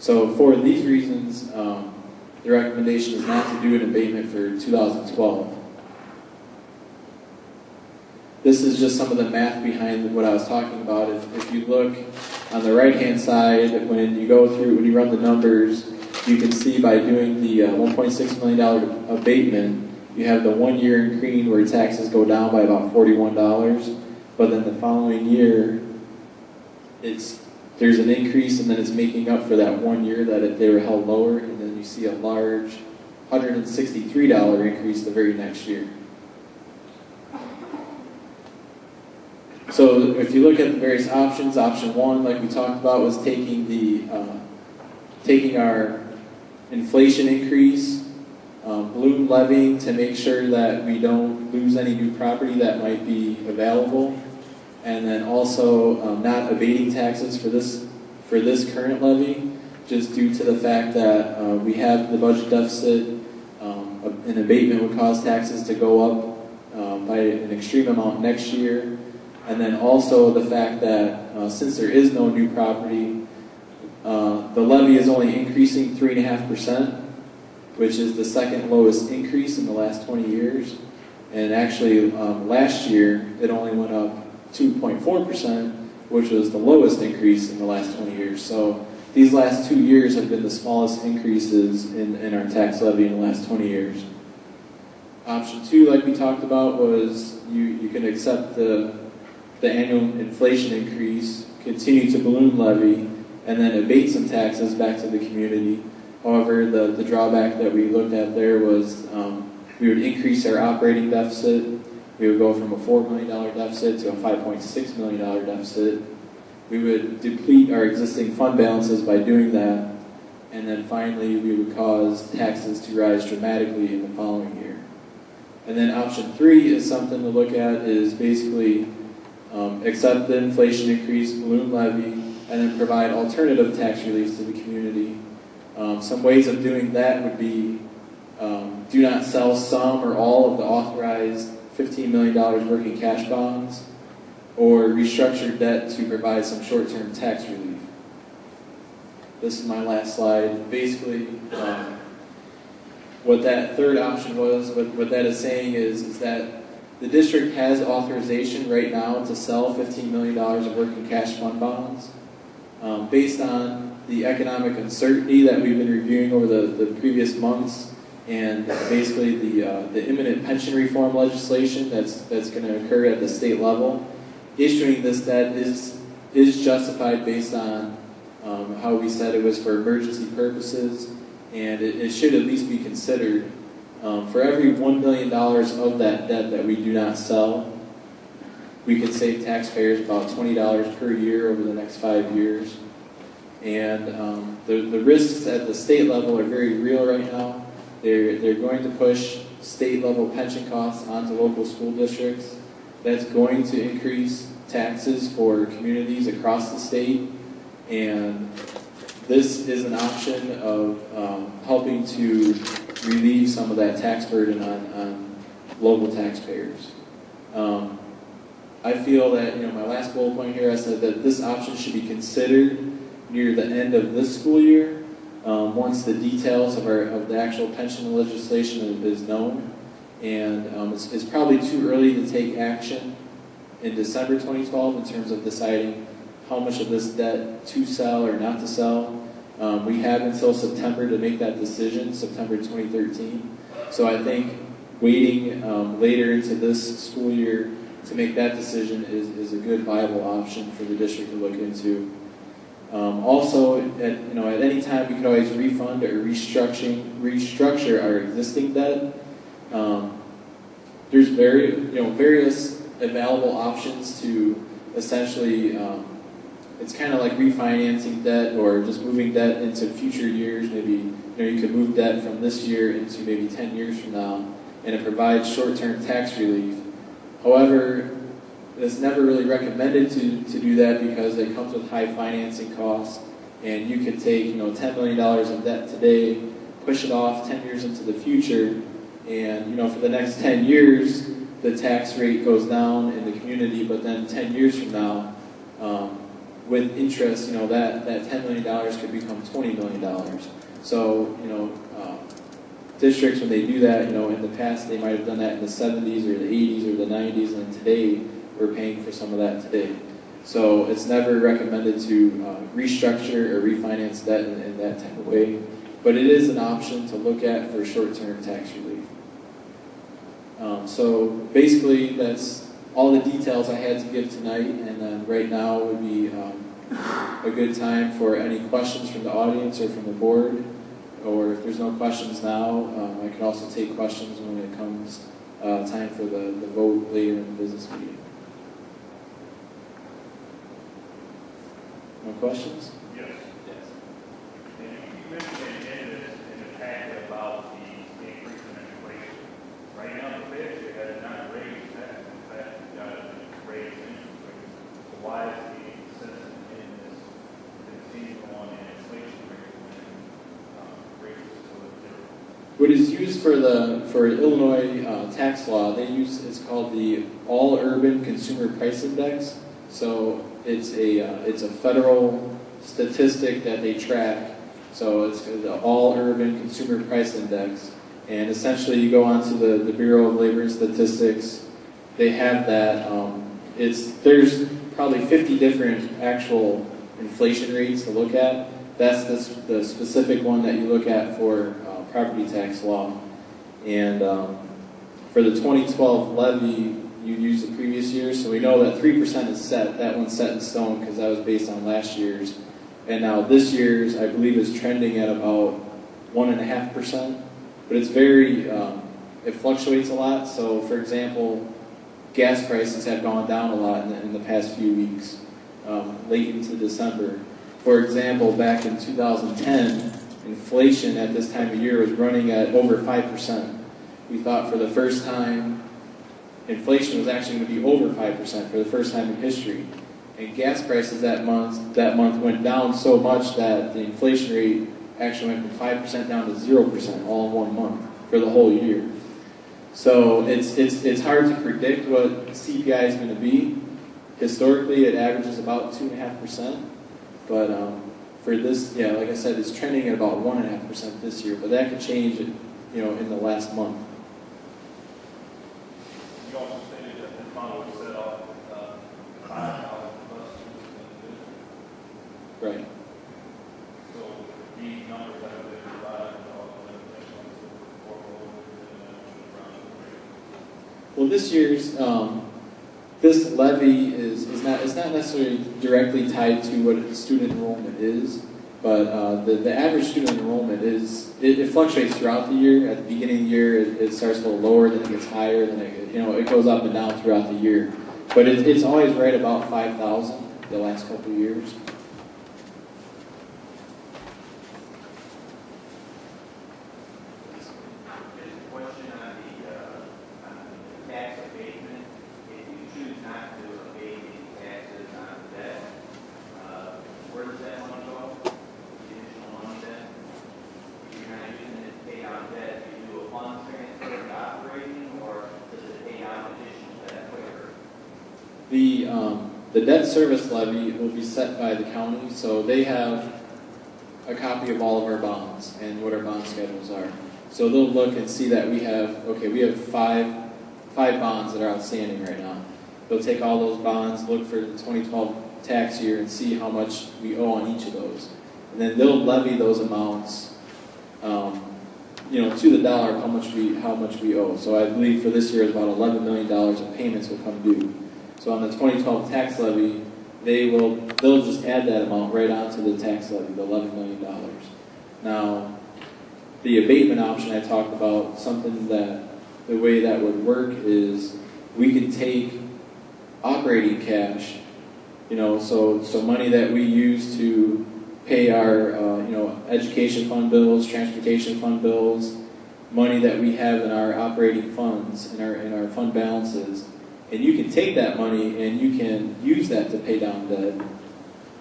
So for these reasons, the recommendation is not to do an abatement for 2012. This is just some of the math behind what I was talking about. If you look on the right-hand side, when you run the numbers, you can see by doing the $1.6 million abatement, you have the 1 year in green where taxes go down by about $41, but then the following year, there's an increase, and then it's making up for that 1 year that they were held lower, and then you see a large $163 increase the very next year. So if you look at the various options, option one, like we talked about, was taking our inflation increase, balloon levying to make sure that we don't lose any new property that might be available, and then also not abating taxes for this current levy, just due to the fact that we have the budget deficit. An abatement would cause taxes to go up by an extreme amount next year. And then also the fact that since there is no new property, the levy is only increasing 3.5%, which is the second lowest increase in the last 20 years. And actually, last year, it only went up 2.4%, which was the lowest increase in the last 20 years. So these last 2 years have been the smallest increases in our tax levy in the last 20 years. Option two, like we talked about, was you can accept the annual inflation increase, continue to balloon levy, and then abate some taxes back to the community. However, the drawback that we looked at there was we would increase our operating deficit. We would go from a $4 million deficit to a $5.6 million deficit. We would deplete our existing fund balances by doing that. And then finally, we would cause taxes to rise dramatically in the following year. And then option three is something to look at, is basically accept the inflation increase, balloon levy, and then provide alternative tax relief to the community. Some ways of doing that would be do not sell some or all of the authorized $15 million working cash bonds, or restructure debt to provide some short-term tax relief. This is my last slide. Basically, what that third option was, what that is saying is that the district has authorization right now to sell $15 million of working cash fund bonds. Based on the economic uncertainty that we've been reviewing over the previous months, and basically the imminent pension reform legislation that's going to occur at the state level, issuing this debt is justified based on how we said it was for emergency purposes, and it should at least be considered. For every $1 million of that debt that we do not sell, we could save taxpayers about $20 per year over the next 5 years. And the risks at the state level are very real right now. They're going to push state-level pension costs onto local school districts. That's going to increase taxes for communities across the state. And this is an option of helping to relieve some of that tax burden on local taxpayers. I feel that, my last bullet point here, I said that this option should be considered near the end of this school year, once the details of the actual pension legislation is known. And it's probably too early to take action in December 2012 in terms of deciding how much of this debt to sell or not to sell. We have until September to make that decision, September 2013. So I think waiting later into this school year to make that decision is a good viable option for the district to look into. Also, at any time, we could always refund or restructure our existing debt. There's various available options to essentially. It's kind of like refinancing debt or just moving debt into future years. Maybe you could move debt from this year into maybe 10 years from now, and it provides short-term tax relief. However, it's never really recommended to do that because it comes with high financing costs, and you could take $10 million of debt today, push it off 10 years into the future, and for the next 10 years, the tax rate goes down in the community, but then 10 years from now, with interest, that $10 million could become $20 million. So, districts, when they do that, in the past, they might have done that in the 70s or the 80s or the 90s, and today, we're paying for some of that today. So it's never recommended to restructure or refinance debt in that type of way, but it is an option to look at for short-term tax relief. So basically, that's all the details I had to give tonight, and then right now would be a good time for any questions from the audience or from the board, or if there's no questions now, I can also take questions when it comes time for the vote later in the business meeting. No questions? Yes. Yes. And you mentioned in the packet about the increase in inflation. Right now, the Fed has not raised that. In fact, it's got to raise interest rates. So why is the consensus in this continue on in inflation rate when rates are still at 0? What is used for Illinois tax law, it's called the All Urban Consumer Price Index. So it's a federal statistic that they track. So it's the All Urban Consumer Price Index. And essentially you go onto the Bureau of Labor and Statistics. They have that. There's probably 50 different actual inflation rates to look at. That's the specific one that you look at for property tax law. And for the 2012 levy, you use the previous year, so we know that 3% is set. That one's set in stone because that was based on last year's. And now this year's, I believe, is trending at about 1.5%. But it's it fluctuates a lot. So, for example, gas prices have gone down a lot in the past few weeks, late into December. For example, back in 2010, inflation at this time of year was running at over 5%. We thought for the first time, inflation was actually going to be over 5% for the first time in history. And gas prices that month went down so much that the inflation rate actually went from 5% down to 0% all in 1 month for the whole year. So it's hard to predict what CPI is going to be. Historically, it averages about 2.5%. But for this, like I said, it's trending at about 1.5% this year. But that could change, in the last month. You also stated that this model was set off with 5,000 plus students in the district. Right. So these numbers have been provided with all the limitations for Well, this year's this levy is not necessarily directly tied to what student enrollment is, but the average student enrollment it fluctuates throughout the year. At the beginning of the year, it starts a little lower, then it gets higher, then it goes up and down throughout the year. But it's always right about 5,000 the last couple of years. The debt service levy will be set by the county, so they have a copy of all of our bonds and what our bond schedules are. So they'll look and see that we have five bonds that are outstanding right now. they'll take all those bonds, look for the 2012 tax year, and see how much we owe on each of those. And then they'll levy those amounts, to the dollar how much we owe. So I believe for this year, it's about $11 million of payments will come due. So on the 2012 tax levy, they'll just add that amount right onto the tax levy, the $11 million. Now, the abatement option I talked about, something that the way that would work is we could take operating cash, so money that we use to pay our education fund bills, transportation fund bills, money that we have in our operating funds, in our fund balances, and you can take that money and you can use that to pay down debt,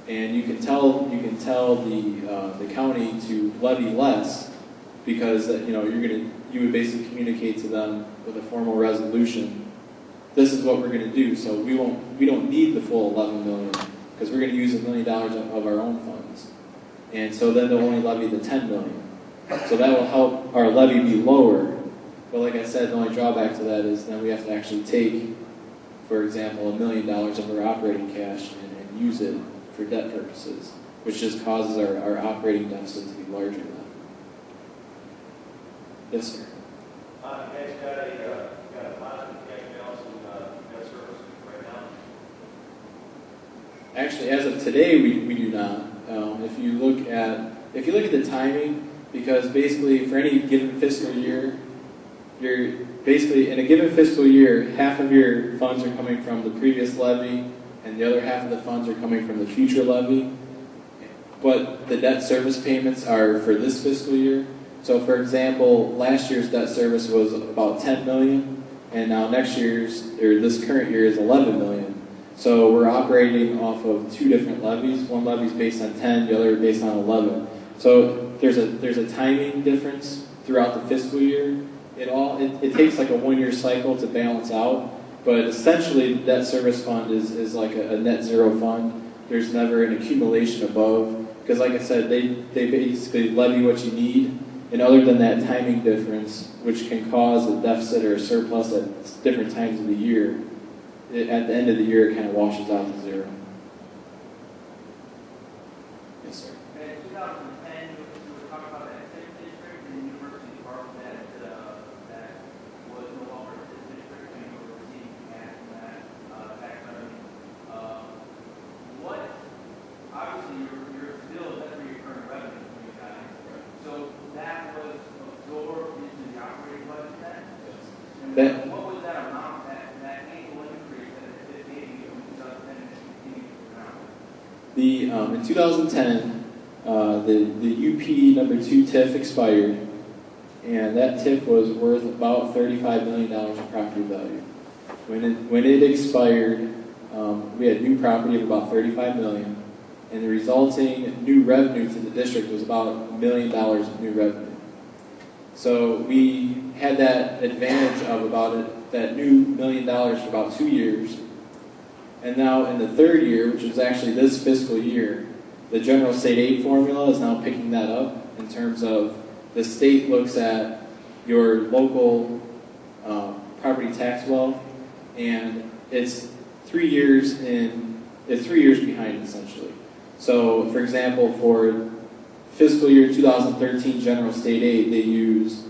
and you can tell the county to levy less because you would basically communicate to them with a formal resolution. This is what we're going to do, so we don't need the full $11 million because we're going to use $1 million of our own funds, and so then they'll only levy the $10 million. So that will help our levy be lower. But like I said, the only drawback to that is then we have to actually take, for example, $1 million of our operating cash and use it for debt purposes, which just causes our operating deficit to be larger then. Yes, sir. You guys got a positive cash balance in debt service right now? Actually, as of today, we do not. If you look at the timing, because basically for any given fiscal year, you're basically in a given fiscal year, half of your funds are coming from the previous levy, and the other half of the funds are coming from the future levy. But the debt service payments are for this fiscal year. So, for example, last year's debt service was about $10 million, and now this current year is $11 million. So we're operating off of two different levies. One levy is based on 10, the other based on 11. So there's a timing difference throughout the fiscal year. It takes like a 1 year cycle to balance out, but essentially the debt service fund is like a net zero fund. There's never an accumulation above, because like I said, they basically levy what you need, and other than that timing difference, which can cause a deficit or a surplus at different times of the year, at the end of the year it kind of washes out to zero. Yes, sir. In 2010, we were talking about that TIF district in the University Park that was no longer a TIF district, and we were receiving cash from that tax revenue. Obviously, you're still, that's where your current revenue for you guys. So that was absorbed into the operating budget then? And what was that amount, that annual increase that it gave you in 2010 and it continued to grow? In 2010, the UP number 2 TIF expired, and that TIF was worth about $35 million of property value. When it expired, we had new property of about $35 million, and the resulting new revenue to the district was about $1 million of new revenue. So we had that advantage of that new $1 million for about 2 years. And now in the third year, which was actually this fiscal year, the general state aid formula is now picking that up in terms of the state looks at your local property tax wealth, and it's 3 years behind essentially. So for example, for fiscal year 2013 general state aid, they use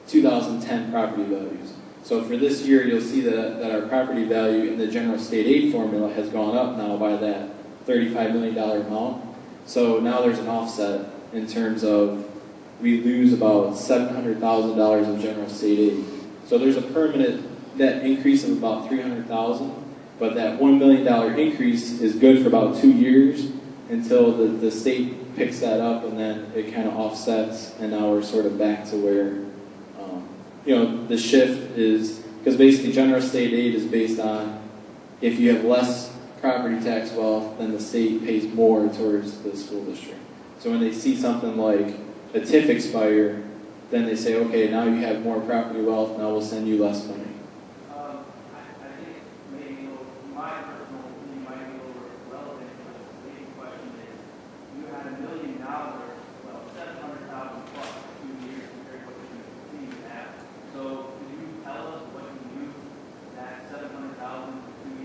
2010 property values. So for this year, you'll see that our property value in the general state aid formula has gone up now by that $35 million amount. So now there's an offset in terms of we lose about $700,000 of general state aid. So there's a permanent net increase of about $300,000, but that $1 million increase is good for about 2 years until the state picks that up, and then it kind of offsets, and now we're sort of back to where the shift is, because basically general state aid is based on if you have less property tax wealth, then the state pays more towards the school district. So when they see something like a TIF expire, then they say, okay, now you have more property wealth, now we'll send you less money. I think maybe my personal opinion might be a little relevant, but the big question is, you had $1 million, well, $700,000 plus for 2 years compared to what you continue to have. So could you tell us what you used that $700,000 for 2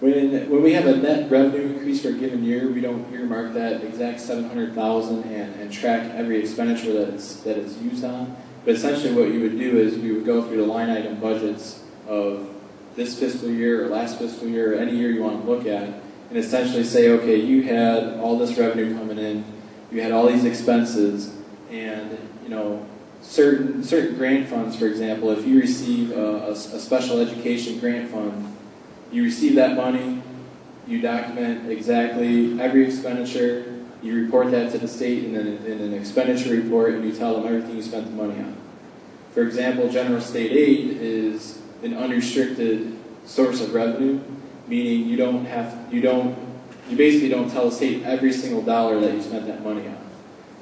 When we have a net revenue increase for a given year, we don't earmark that exact $700,000 and track every expenditure that it's used on. But essentially what you would do is we would go through the line item budgets of this fiscal year or last fiscal year or any year you want to look at, and essentially say, okay, you had all this revenue coming in, you had all these expenses, and certain grant funds, for example, if you receive a special education grant fund, you receive that money, you document exactly every expenditure, you report that to the state in an expenditure report, and you tell them everything you spent the money on. For example, general state aid is an unrestricted source of revenue, meaning you basically don't tell the state every single dollar that you spent that money on.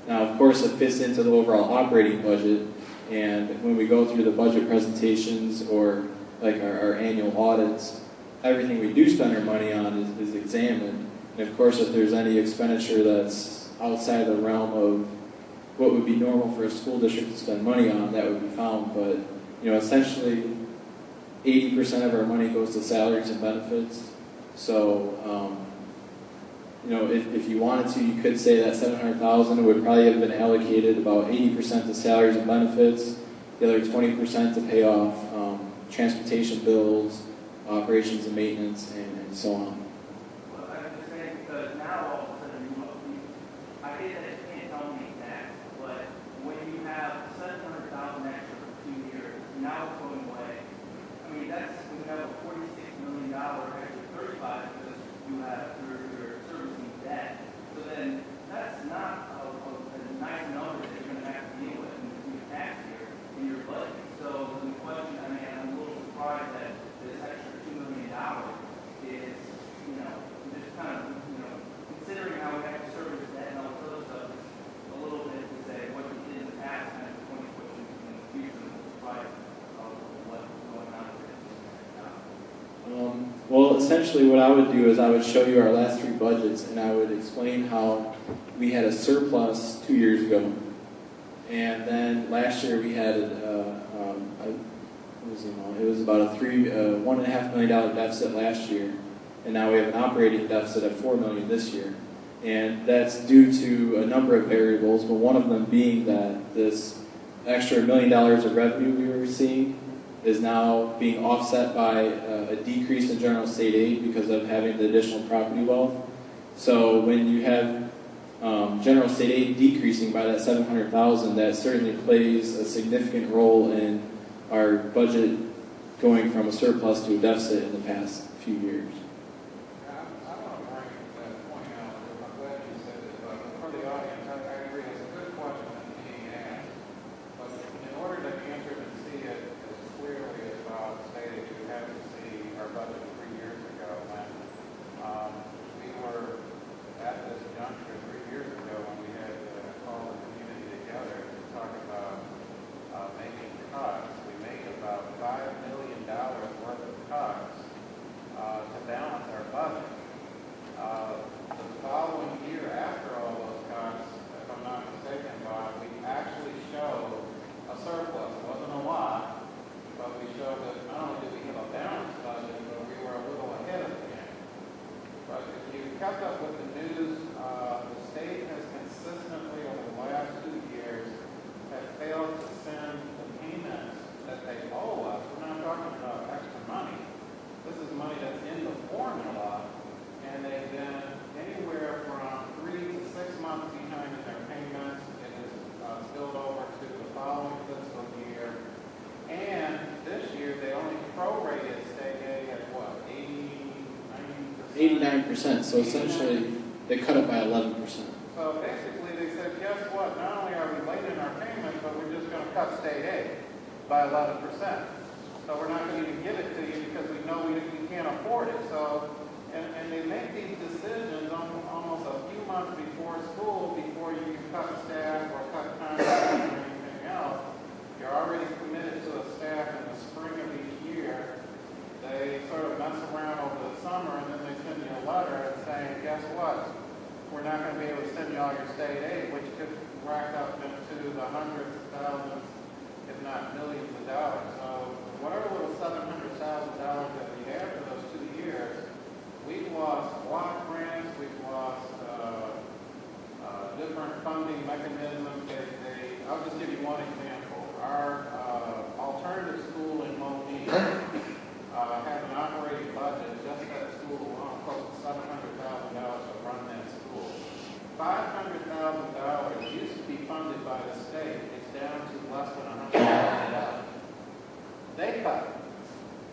Now, of course, it fits into the overall operating budget, and when we go through the budget presentations or like our annual audits, everything we do spend our money on is examined. And of course, if there's any expenditure that's outside the realm of what would be normal for a school district to spend money on, that would be found. But essentially, 80% of our money goes to salaries and benefits. So, if you wanted to, you could say that $700,000 would probably have been allocated about 80% to salaries and benefits, the other 20% to pay off transportation bills, operations and maintenance, and so on. Well, I'm just saying because now all of a sudden I get that it can't tell me exact, but when you have $700,000 extra for 2 years, now it's going away. I mean, that's when you have a $46 million, actually 35, because you have your servicing debt. So then that's not a nice number that you're going to have to deal with in your tax year in your budget. So the question, I'm a little surprised that this extra $2 million is, just kind of, considering how we have to service debt and all this other stuff, it's a little bit to say what you did in the past and the point what you in the future, I'm surprised of what's going on with it. Well, essentially what I would do is I would show you our last 3 budgets, and I would explain how we had a surplus 2 years ago. And then last year we had it was about a $1.5 million deficit last year, and now we have an operating deficit of $4 million this year. And that's due to a number of variables, but one of them being that this extra $1 million of revenue we were seeing is now being offset by a decrease in general state aid because of having the additional property wealth. So when you have general state aid decreasing by that $700,000, that certainly plays a significant role in our budget going from a surplus to a deficit in the past few years. Kept up with the news, the state has consistently over the last 2 years have failed to send the payments that they owe us. We're not talking about extra money. This is money that's in the formula, and they've been anywhere from 3 to 6 months behind in their payments. It has spilled over to the following fiscal year. And this year, they only prorated state aid at what, 89%, so essentially they cut it by 11%. So basically they said, guess what, not only are we late in our payments, but we're just going to cut state aid by 11%. So we're not going to even give it to you because we know we can't afford it. So, and they make these decisions almost a few months before school, before you cut staff or cut contracts or anything else. You're already committed to a staff in the spring of each year. They sort of mess around over the summer, and then they send you a letter and saying, guess what? We're not going to be able to send you all your state aid, which could rack up into the hundreds of thousands, if not millions of dollars. So whatever little $700,000 that we had for those 2 years lost block grants, we've lost different funding mechanisms. I'll just give you one example. Our alternative school in Monee had an operating budget just that school alone close to $700,000 to run that school. $500,000 used to be funded by the state. It's down to less than $100,000. They cut it.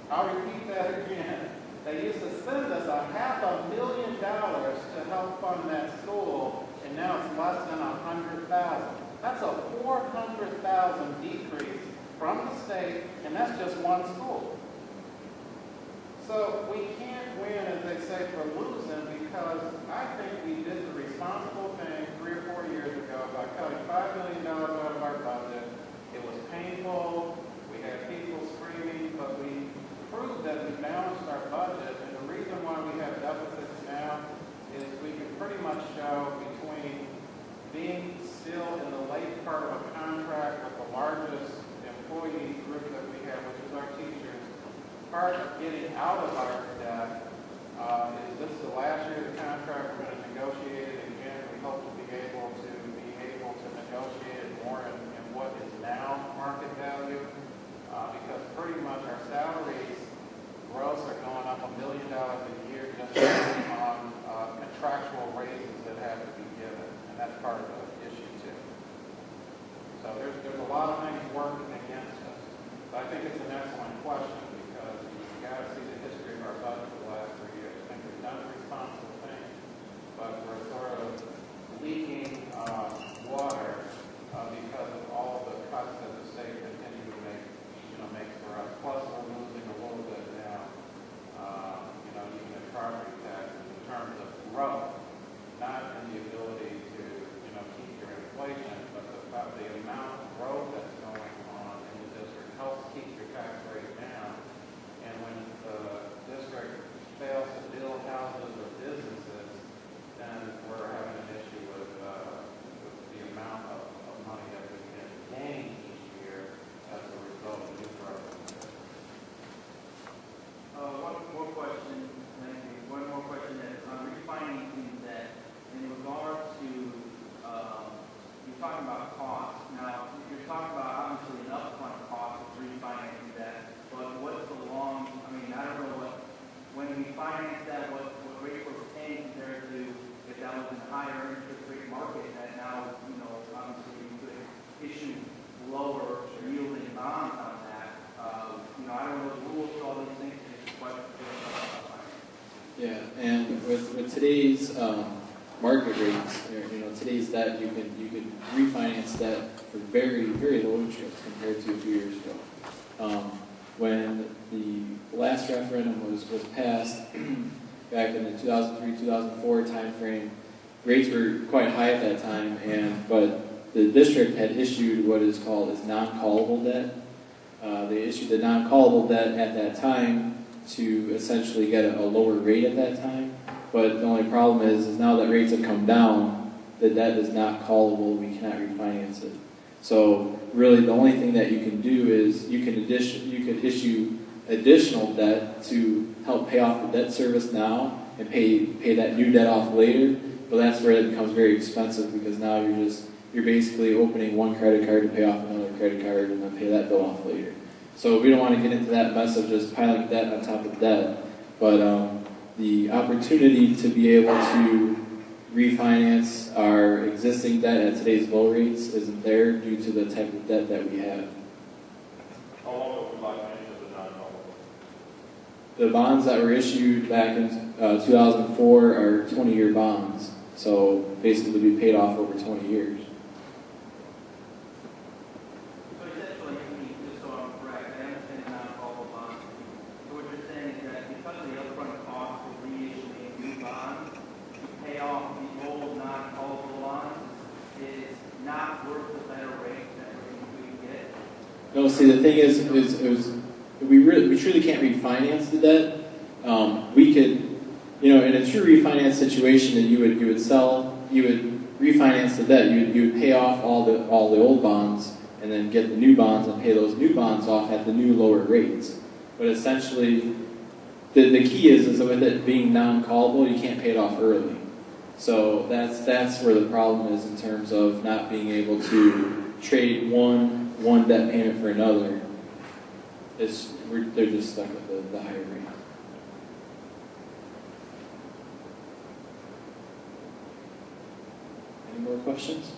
I'll repeat that again. They used to send us $500,000 to help fund that school, and now it's less than $100,000. That's a $400,000 decrease from the state, and that's just one school. So we can't win, as they say, for losing, because I think we did the responsible thing 3 or 4 years ago by cutting $5 million out of our budget. It was painful. We had people screaming, but we proved that we balanced our budget. And the reason why we have deficits now is we can pretty much show between being still in the late part of a contract with the largest employee group that we have, which is our teachers. Part of getting out of our debt is this is the last year of the contract. We're going to negotiate it again. We hope to be able to negotiate it more in what is now market value, because pretty much our salaries gross are going up $1 million a year just on contractual raises that have to be given, and that's part of the issue too. So there's a lot of things working against us. So I think it's an excellent question, because you got to see the history of our budget for the last 3 years. I think we've done a responsible thing, but we're sort of leaking water because of all the cuts that the state continue to make for us. Plus, we're losing a little bit now, even in property taxes in terms of growth, not in the ability to, keep your inflation, but the amount of growth that's going on in the district helps keep your tax rate down. And when the district fails to build houses or businesses, then we're having an issue with the amount of money that we can gain each year as a result of new growth. One more question. Thank you. One more question is on refinancing debt. In regard to, you're talking about costs. Now, you're talking about obviously an upfront cost of refinancing debt, but what's the long, I don't know when we finance that, what rate we're paying compared to if that was in a higher interest rate market that now, obviously you could issue lower yielding bonds on that. I don't know the rules for all these things. Yeah, and with today's market rates, today's debt, you can refinance that for very, very low interest compared to a few years ago. When the last referendum was passed back in the 2003-2004 timeframe, rates were quite high at that time, but the district had issued what is called as non-callable debt. They issued the non-callable debt at that time to essentially get a lower rate at that time. But the only problem is now that rates have come down, the debt is not callable. We cannot refinance it. So really, the only thing that you can do is you could issue additional debt to help pay off the debt service now and pay that new debt off later. But that's where it becomes very expensive, because now you're basically opening one credit card to pay off another credit card and then pay that bill off later. So we don't want to get into that mess of just piling debt on top of debt. But the opportunity to be able to refinance our existing debt at today's low rates isn't there due to the type of debt that we have. How long would we like into the non-callable? The bonds that were issued back in 2004 are 20-year bonds. So basically be paid off over 20 years. So essentially, just so I'm correct, I understand the non-callable bonds. So what you're saying is that because of the upfront cost of reissuing new bonds, to pay off the old non-callable bonds is not worth the better rate that we can get? No, see, the thing is we truly can't refinance the debt. We could, in a true refinance situation, then you would refinance the debt. You would pay off all the old bonds and then get the new bonds and pay those new bonds off at the new lower rates. But essentially, the key is with it being non-callable, you can't pay it off early. So that's where the problem is in terms of not being able to trade one debt payment for another. They're just stuck with the higher rate. Any more questions?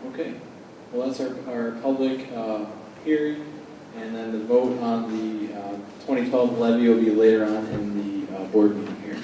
Okay. Well, that's our public hearing, and then the vote on the 2012 levy will be later on in the board meeting here.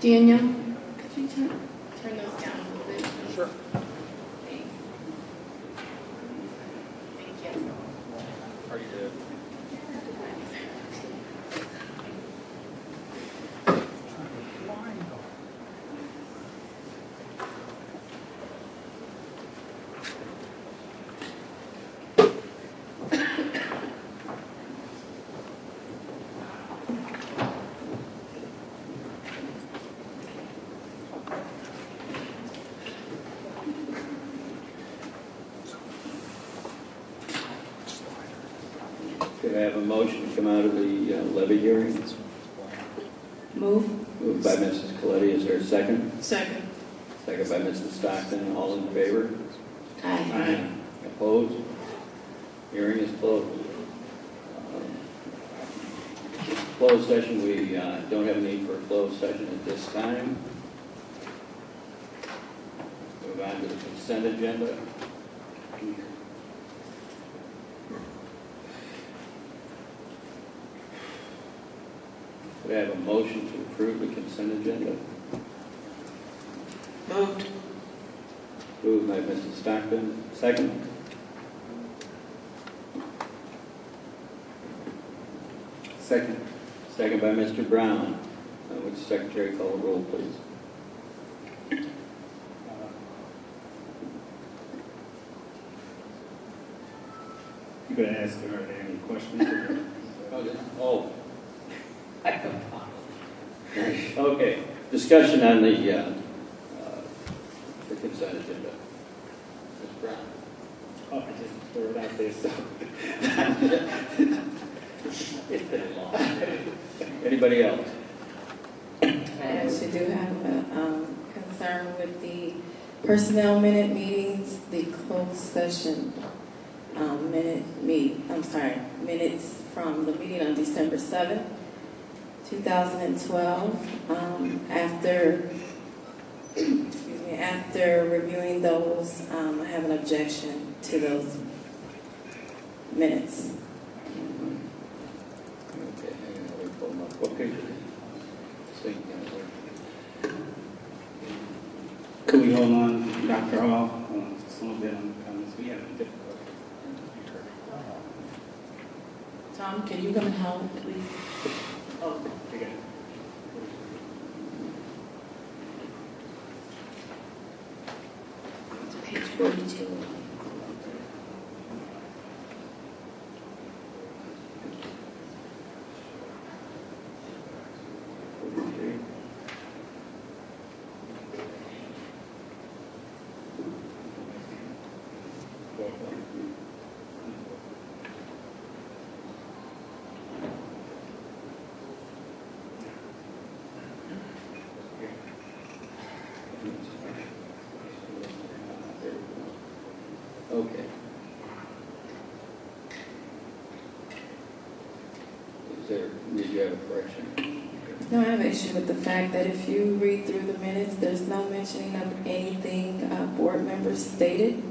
Daniel, could you turn those down a little bit? Sure. Thanks. Thank you. Are you good? Could I have a motion to come out of the levy hearing? Move. Moved by Mrs. Coletti. Is there a second? Second. Second by Mrs. Stockton. All in favor? Aye. Opposed? Hearing is closed. Closed session, we don't have a need for a closed session at this time. Move on to the consent agenda. Could I have a motion to approve the consent agenda? Moved. Moved by Mrs. Stockton. Second? Second. Second by Mr. Brown. Would the secretary call the roll, please? You could ask, are there any questions? Oh. Okay. Discussion on the consent agenda. Ms. Brown. Oh, I just threw it out there, so. It's been long. Anybody else? I actually do have a concern with the personnel meetings, the closed session minutes from the meeting on December 7th, 2012. After reviewing those, I have an objection to those minutes. Okay, let me pull them up. What page is it? Could we hold on, Dr. Hall, just a little bit on the comments? We have a difficult. Tom, can you come and help, please? Oh, okay. Page 42. Okay. Did you have a correction? No, I have an issue with the fact that if you read through the minutes, there's no mentioning of anything board members stated.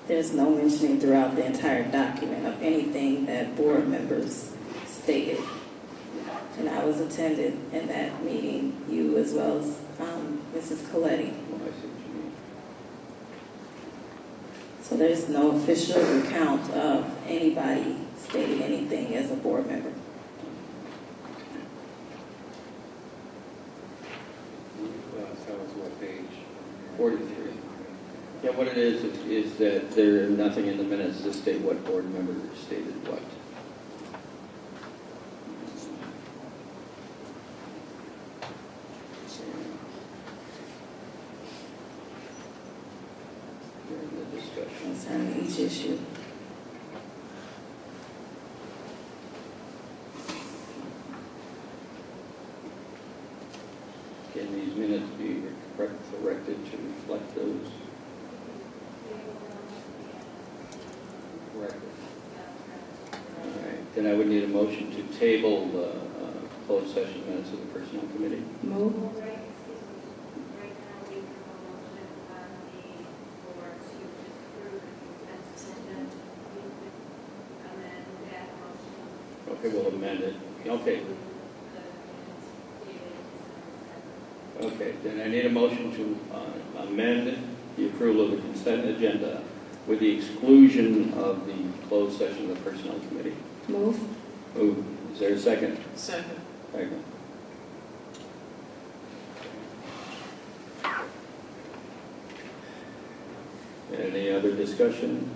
there's no mentioning throughout the entire document of anything that board members stated. And I was attended in that meeting, you as well as Mrs. Coletti. So there's no official account of anybody stating anything as a board member. That was what, page 43? Yeah, what it is that there nothing in the minutes to state what board member stated what. During the discussion. Concerning each issue. Can these minutes be corrected to reflect those? Corrected. All right, then I would need a motion to table the closed session minutes of the Personnel Committee. Move. Okay, we'll amend it. Okay. Okay, then I need a motion to amend the approval of the consent agenda with the exclusion of the closed session of the Personnel Committee. Move. Move. Is there a second? Second. Second. Any other discussion?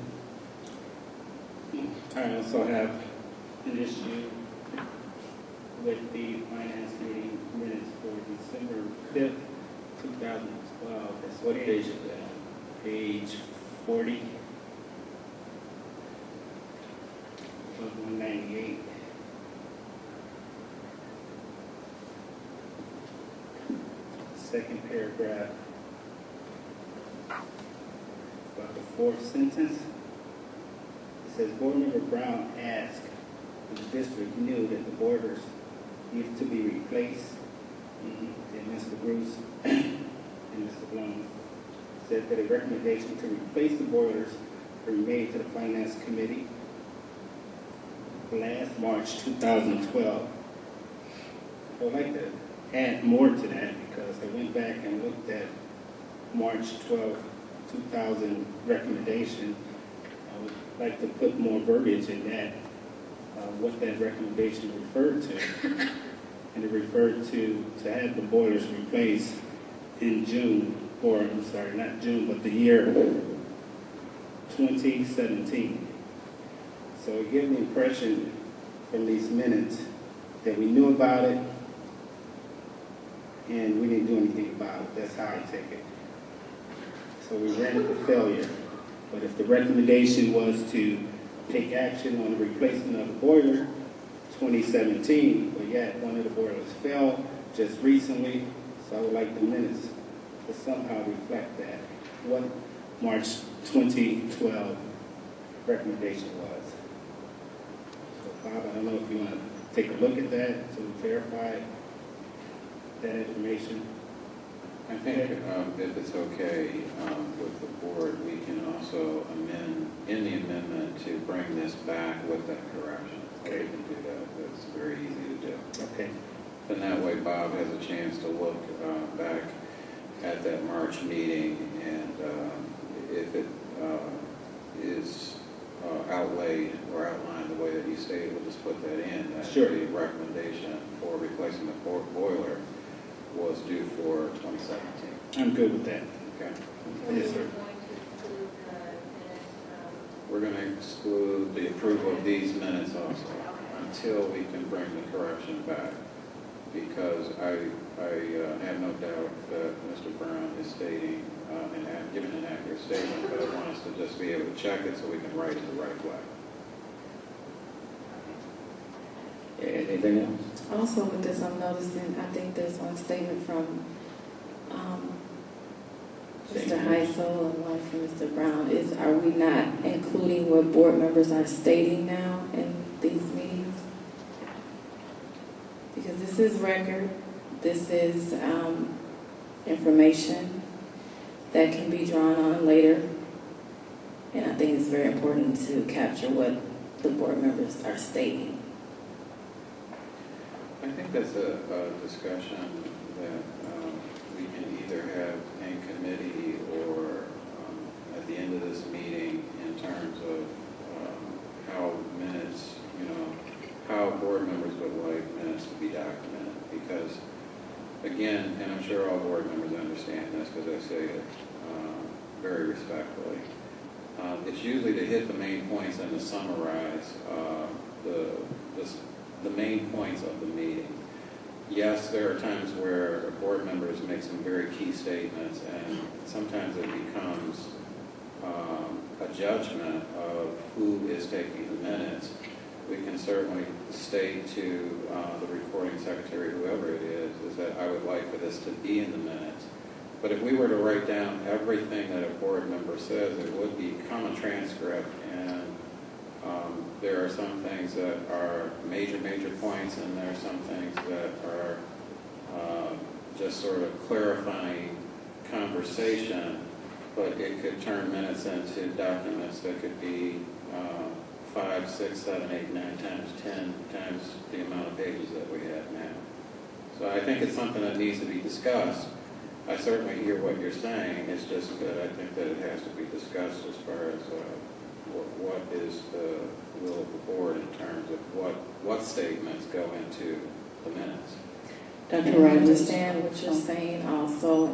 I also have an issue with the finance meeting minutes for December 5th, 2012. That's What page is that? Page 40 of 198. Second paragraph, about the fourth sentence. It says, Board Member Brown asked if the district knew that the boilers needed to be replaced. And Mr. Bruce and Mr. Blum said that a recommendation to replace the boilers were made to the Finance Committee last March 2012. I would like to add more to that because I went back and looked at March 12, 2000 recommendation. I would like to put more verbiage in that, what that recommendation referred to. And it referred to have the boilers replaced in June, or I'm sorry, not June, but the year 2017. So it gave the impression from these minutes that we knew about it and we didn't do anything about it. That's how I take it. So we ran into failure. But if the recommendation was to take action on the replacement of the boiler, 2017, but yet one of the boilers fell just recently, so I would like the minutes to somehow reflect that, what March 2012 recommendation was. So Bob, I don't know if you want to take a look at that to verify that information. I think if it's okay with the board, we can also amend in the amendment to bring this back with that correction. Okay. We can do that. It's very easy to do. Okay. And that way Bob has a chance to look back at that March meeting, and if it is outlaid or outlined the way that you stated, we'll just put that in. That Sure. The recommendation for replacing the boiler was due for 2017. I'm good with that. Okay. Yes, sir. We're going to exclude the approval of these minutes also until we can bring the correction back, because I have no doubt that Mr. Brown is stating and giving an accurate statement, but I want us to just be able to check it so we can write it the right way. Anything else? Also with this, I'm noticing, I think there's one statement from Mr. Heisel and one from Mr. Brown. Are we not including what board members are stating now in these meetings? Because this is record, this is information that can be drawn on later. And I think it's very important to capture what the board members are stating. I think that's a discussion that we can either have in committee or at the end of this meeting in terms of how minutes, how board members would like minutes to be documented. Because, again, and I'm sure all board members understand this because I say it very respectfully, it's usually to hit the main points and to summarize the main points of the meeting. Yes, there are times where board members make some very key statements, and sometimes it becomes a judgment of who is taking the minutes. We can certainly state to the recording secretary, whoever it is that I would like for this to be in the minutes. But if we were to write down everything that a board member says, it would become a transcript, and there are some things that are major points, and there are some things that are just sort of clarifying conversation, but it could turn minutes into documents that could be 5, 6, 7, 8, 9 times 10 times the amount of pages that we have now. So I think it's something that needs to be discussed. I certainly hear what you're saying. It's just that I think that it has to be discussed as far as what is the will of the board in terms of what statements go into the minutes. Dr. I understand what you're saying also,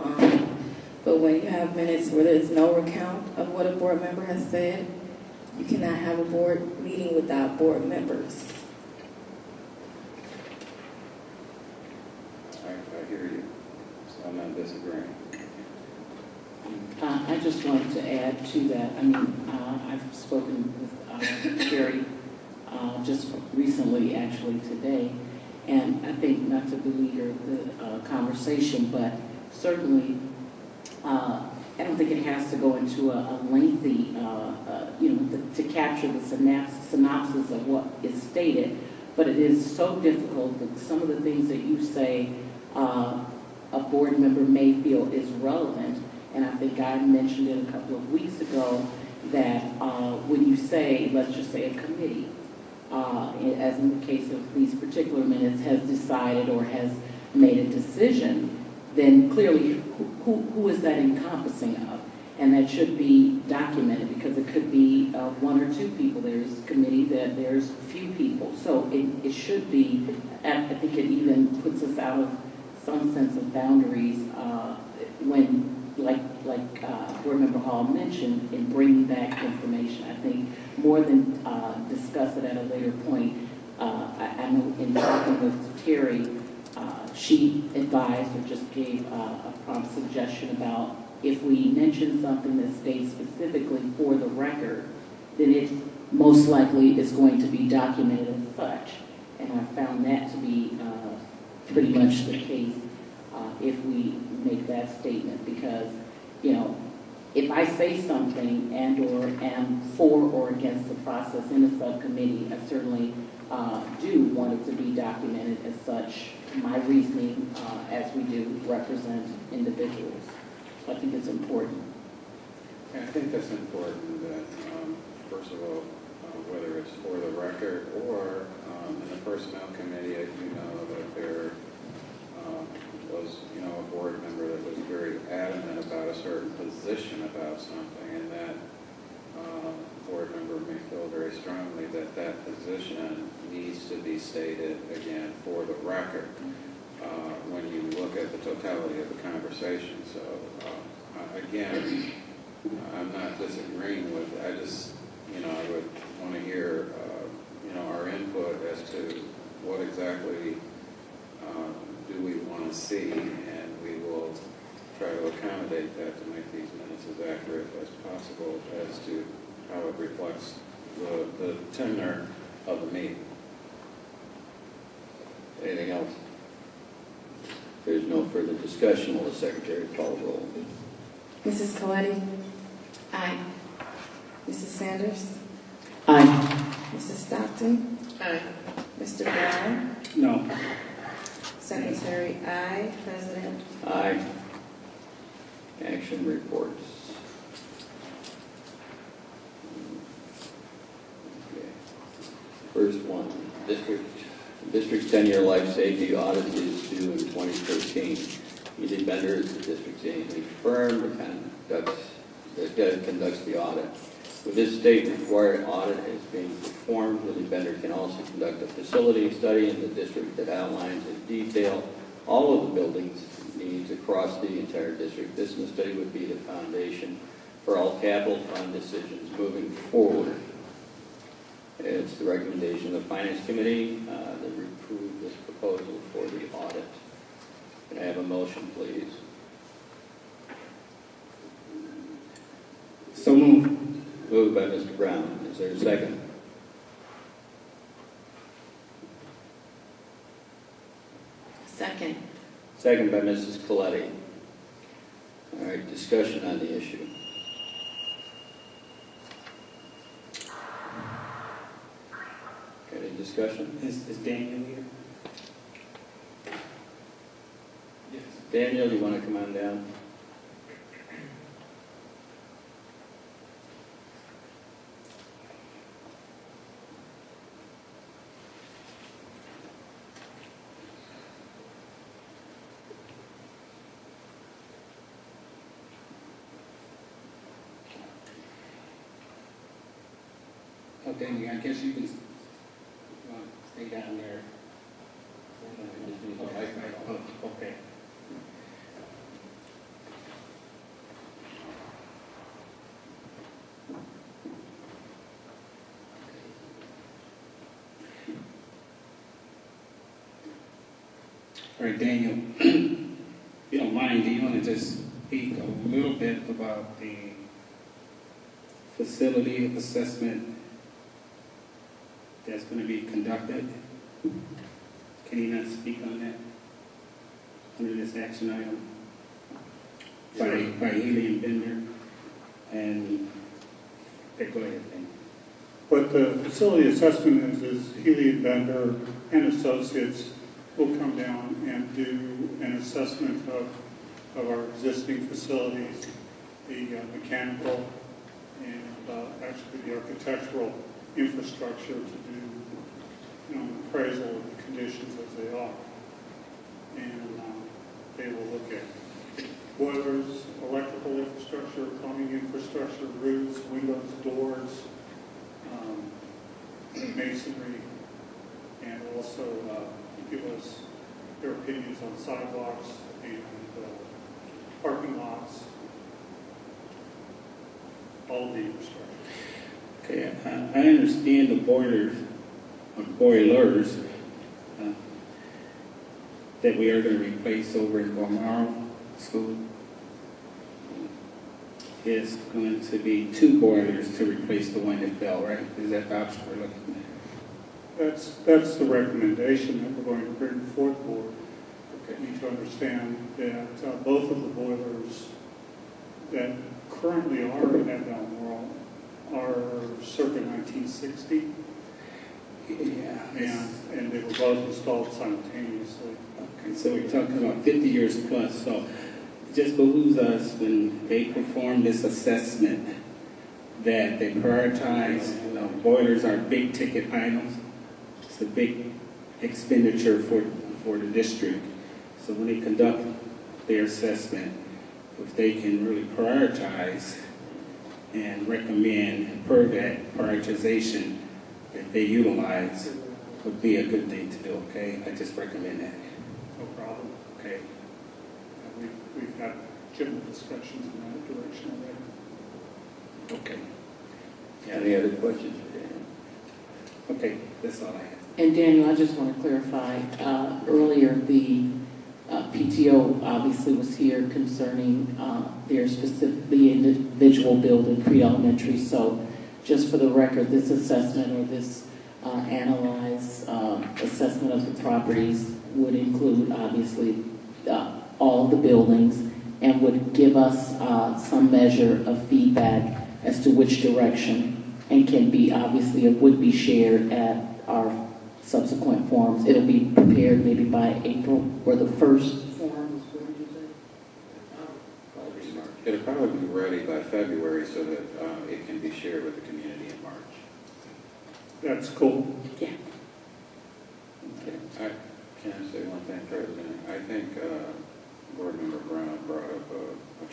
but when you have minutes where there's no recount of what a board member has said, you cannot have a board meeting without board members. I hear you, so I'm not disagreeing. I just wanted to add to that. I mean, I've spoken with Carrie just recently, actually today, and I think not to beleaguer the conversation, but certainly I don't think it has to go into a lengthy, to capture the synopsis of what is stated, but it is so difficult that some of the things that you say a board member may feel is relevant. And I think I mentioned it a couple of weeks ago that when you say, let's just say a committee, as in the case of these particular minutes, has decided or has made a decision, then clearly who is that encompassing of? And that should be documented because it could be 1 or 2 people. There's a committee that there's a few people. So it should be, I think it even puts us out of some sense of boundaries when like Board Member Hall mentioned, in bringing back information. I think more than discuss it at a later point. I know in talking with Terry, she advised or just gave a prompt suggestion about if we mention something that states specifically for the record, then it most likely is going to be documented as such. And I found that to be pretty much the case if we make that statement, because, if I say something and or am for or against the process in a subcommittee, I certainly do want it to be documented as such. My reasoning, as we do, represent individuals. So I think it's important. I think that's important that, first of all, whether it's for the record or in the Personnel Committee, as you know, that there was, a board member that was very adamant about a certain position about something, and that board member may feel very strongly that that position needs to be stated, again, for the record when you look at the totality of the conversation. So, again, I'm not disagreeing with it. I just, I would want to hear, our input as to what exactly do we want to see, and we will try to accommodate that to make these minutes as accurate as possible as to how it reflects the tenor of the meeting. Anything else? If there's no further discussion, will the Secretary call the roll? Mrs. Coletti? Aye. Mrs. Sanders? Aye. Mrs. Stockton? Aye. Mr. Brown? No. Secretary, aye. President? Aye. Action reports. First one, district's 10-year life safety audit is due in 2013. Healy Bender is the district's A&E firm that conducts the audit. With this state-required audit as being performed, Healy Bender can also conduct a facility study in the district that outlines in detail all of the buildings needs across the entire district. This study would be the foundation for all capital fund decisions moving forward. It's the recommendation of the Finance Committee that we approve this proposal for the audit. Can I have a motion, please? So moved. Moved by Mr. Brown. Is there a second? Second. Second by Mrs. Coletti. All right, discussion on the issue. Any discussion? Is Daniel here? Yes. Daniel, you want to come on down? Okay, I guess you can stay down there. Okay. All right, Daniel, if you don't mind, do you want to just speak a little bit about the facility assessment that's going to be conducted? Can you not speak on that under this action item by Healy and Bender? And okay, go ahead, thank you. What the facility assessment is Healy and Bender and Associates will come down and do an assessment of our existing facilities, the mechanical and actually the architectural infrastructure to do an appraisal of the conditions as they are. And they will look at boilers, electrical infrastructure, plumbing infrastructure, roofs, windows, doors, masonry, and also give us their opinions on sidewalks and parking lots, all of the infrastructure. Okay, I understand the boilers that we are going to replace over in Gormaro School. It's going to be 2 boilers to replace the one that fell, right? Is that the option we're looking at? That's the recommendation that we're going to bring before the board. Okay. You need to understand that both of the boilers that currently are at Balmoral are circa 1960. Yeah. And they were both installed simultaneously. Okay, so we're talking about 50 years plus. So it just behooves us when they perform this assessment that they prioritize. Boilers are big ticket items. It's a big expenditure for the district. So when they conduct their assessment, if they can really prioritize and recommend per that prioritization that they utilize, would be a good thing to do, okay? I just recommend that. No problem. Okay. We've had general discussions in that direction already. Okay. Any other questions for Daniel? Okay, that's all I have. And Daniel, I just want to clarify, earlier the PTO obviously was here concerning their specific, the individual building, Crete Elementary. So just for the record, this assessment or this analyzed assessment of the properties would include obviously all the buildings and would give us some measure of feedback as to which direction, and can be obviously, it would be shared at our subsequent forums. It'll be prepared maybe by April or the first forums. What did you say? It'll probably be ready by February so that it can be shared with the community in March. That's cool. Yeah.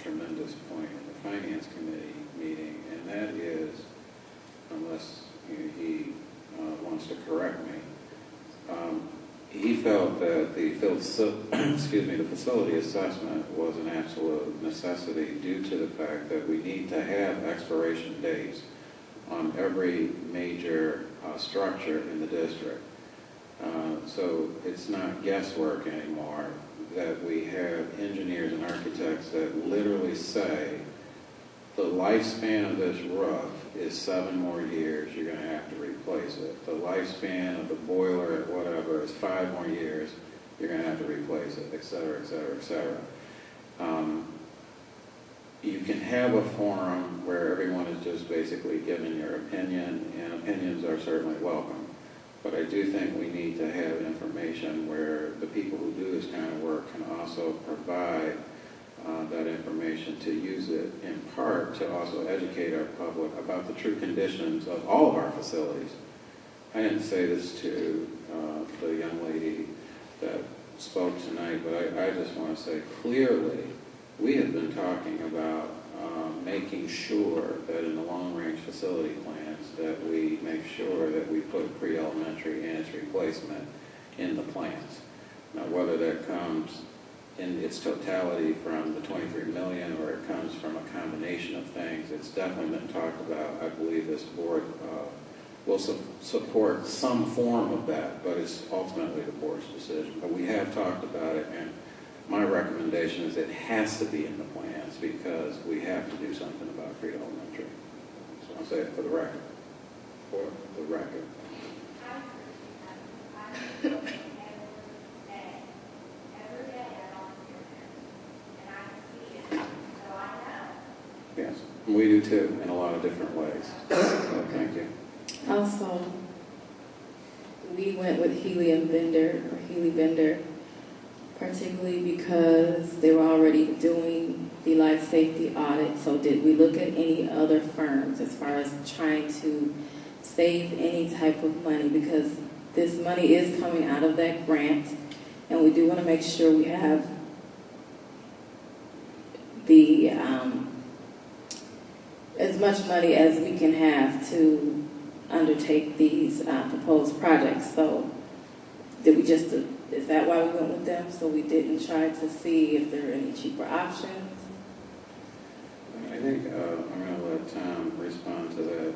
tremendous point in the Finance Committee meeting, and that is, unless he wants to correct me, he felt that the facility assessment was an absolute necessity due to the fact that we need to have expiration dates on every major structure in the district. So it's not guesswork anymore that we have engineers and architects that literally say the lifespan of this roof is 7 more years, you're going to have to replace it. The lifespan of the boiler at whatever is 5 more years, you're going to have to replace it, et cetera, et cetera, et cetera. You can have a forum where everyone is just basically giving your opinion, and opinions are certainly welcome. But I do think we need to have information where the people who do this kind of work can also provide that information to use it in part to also educate our public about the true conditions of all of our facilities. I didn't say this to the young lady that spoke tonight, but I just want to say clearly we have been talking about making sure that in the long-range facility plans that we make sure that we put pre-elementary and its replacement in the plans. Now, whether that comes in its totality from the 23 million or it comes from a combination of things, it's definitely been talked about. I believe this board will support some form of that, but it's ultimately the board's decision. But we have talked about it, and my recommendation is it has to be in the plans because we have to do something about Crete Elementary. So I'll say it for the record. For the record. Yes, we do too in a lot of different ways. So thank you. Also, we went with Healy Bender, particularly because they were already doing the life safety audit. So did we look at any other firms as far as trying to save any type of money? Because this money is coming out of that grant, and we do want to make sure we have the as much money as we can have to undertake these proposed projects. So did we just, is that why we went with them? So we didn't try to see if there are any cheaper options? I think I'm going to let Tom respond to that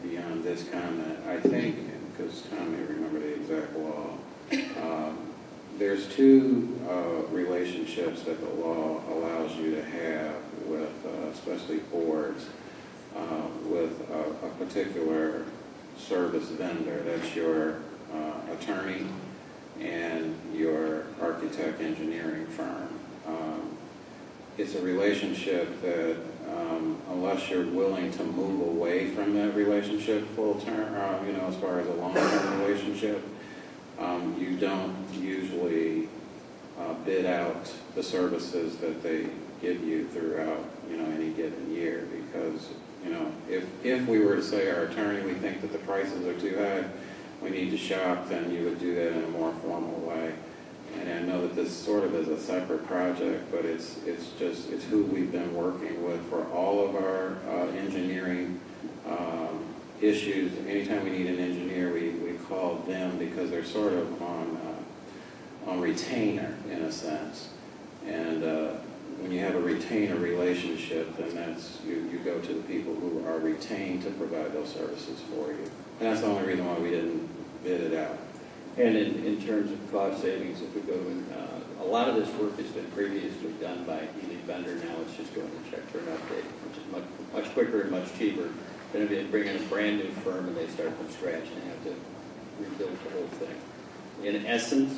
beyond this comment. I think, because Tom may remember the exact law, there's two relationships that the law allows you to have with, especially boards, with a particular service vendor. That's your attorney and your architect engineering firm. It's a relationship that unless you're willing to move away from that relationship full term, as far as a long-term relationship, you don't usually bid out the services that they give you throughout, any given year. Because, if we were to say our attorney, we think that the prices are too high, we need to shop, then you would do that in a more formal way. And I know that this sort of is a separate project, but it's who we've been working with for all of our engineering issues. Anytime we need an engineer, we call them because they're sort of on retainer in a sense. And when you have a retainer relationship, then that's you go to the people who are retained to provide those services for you. And that's the only reason why we didn't bid it out. And in terms of cost savings, if we go to, a lot of this work has been previously done by Healy Bender. Now it's just going to check for an update, which is much quicker and much cheaper than if you bring in a brand new firm and they start from scratch and have to rebuild the whole thing. In essence,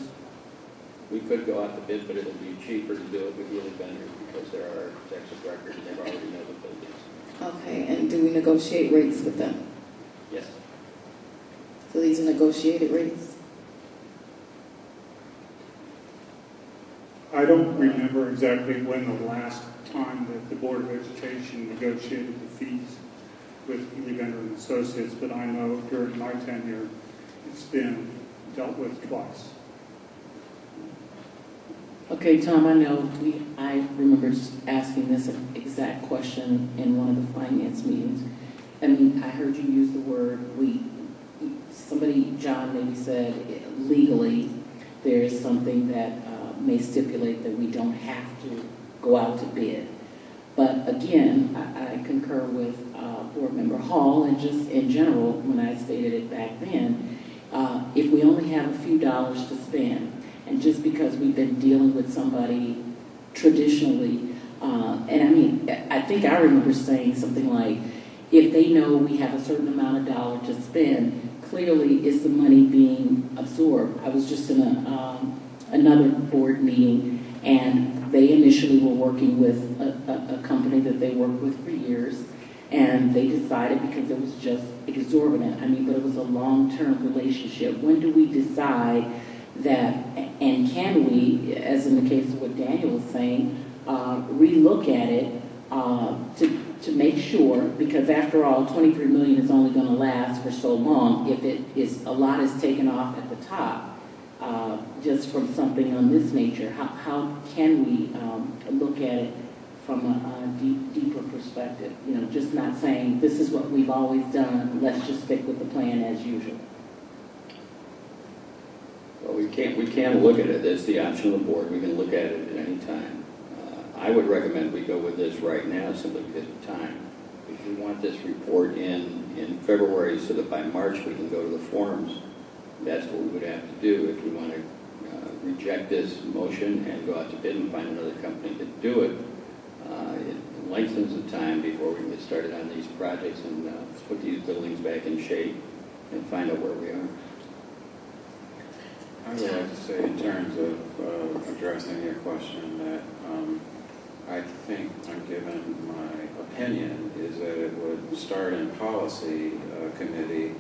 we could go out to bid, but it'll be cheaper to do it with Healy Bender because there are architects of record and they already know the buildings. Okay, and do we negotiate rates with them? Yes. So these are negotiated rates? I don't remember exactly when the last time that the Board of Education negotiated the fees with Healy Bender and Associates, but I know during my tenure it's been dealt with twice. Okay, Tom, I know I I remember asking this exact question in one of the finance meetings. I mean, I heard you use the word John maybe said legally there is something that may stipulate that we don't have to go out to bid. But again, I concur with Board Member Hall, and just in general, when I stated it back then, if we only have a few dollars to spend, and just because we've been dealing with somebody traditionally, and I mean, I think I remember saying something like, if they know we have a certain amount of dollar to spend, clearly is the money being absorbed. I was just in another board meeting, and they initially were working with a company that they worked with for years, and they decided because it was just exorbitant. I mean, but it was a long-term relationship. When do we decide that, and can we, as in the case of what Daniel was saying, relook at it to make sure, because after all, $23 million is only going to last for so long. If a lot is taken off at the top, just from something on this nature, how can we look at it from a deeper perspective? You know, just not saying this is what we've always done. Let's just stick with the plan as usual. Well, we can look at it. That's the option of the board. We can look at it at any time. I would recommend we go with this right now simply because of time. If we want this report in February so that by March we can go to the forums, that's what we would have to do if we want to reject this motion and go out to bid and find another company to do it. It lengthens the time before we can get started on these projects and put these buildings back in shape and find out where we are. I would like to say in terms of addressing your question that I think, given my opinion, is that it would start in policy committee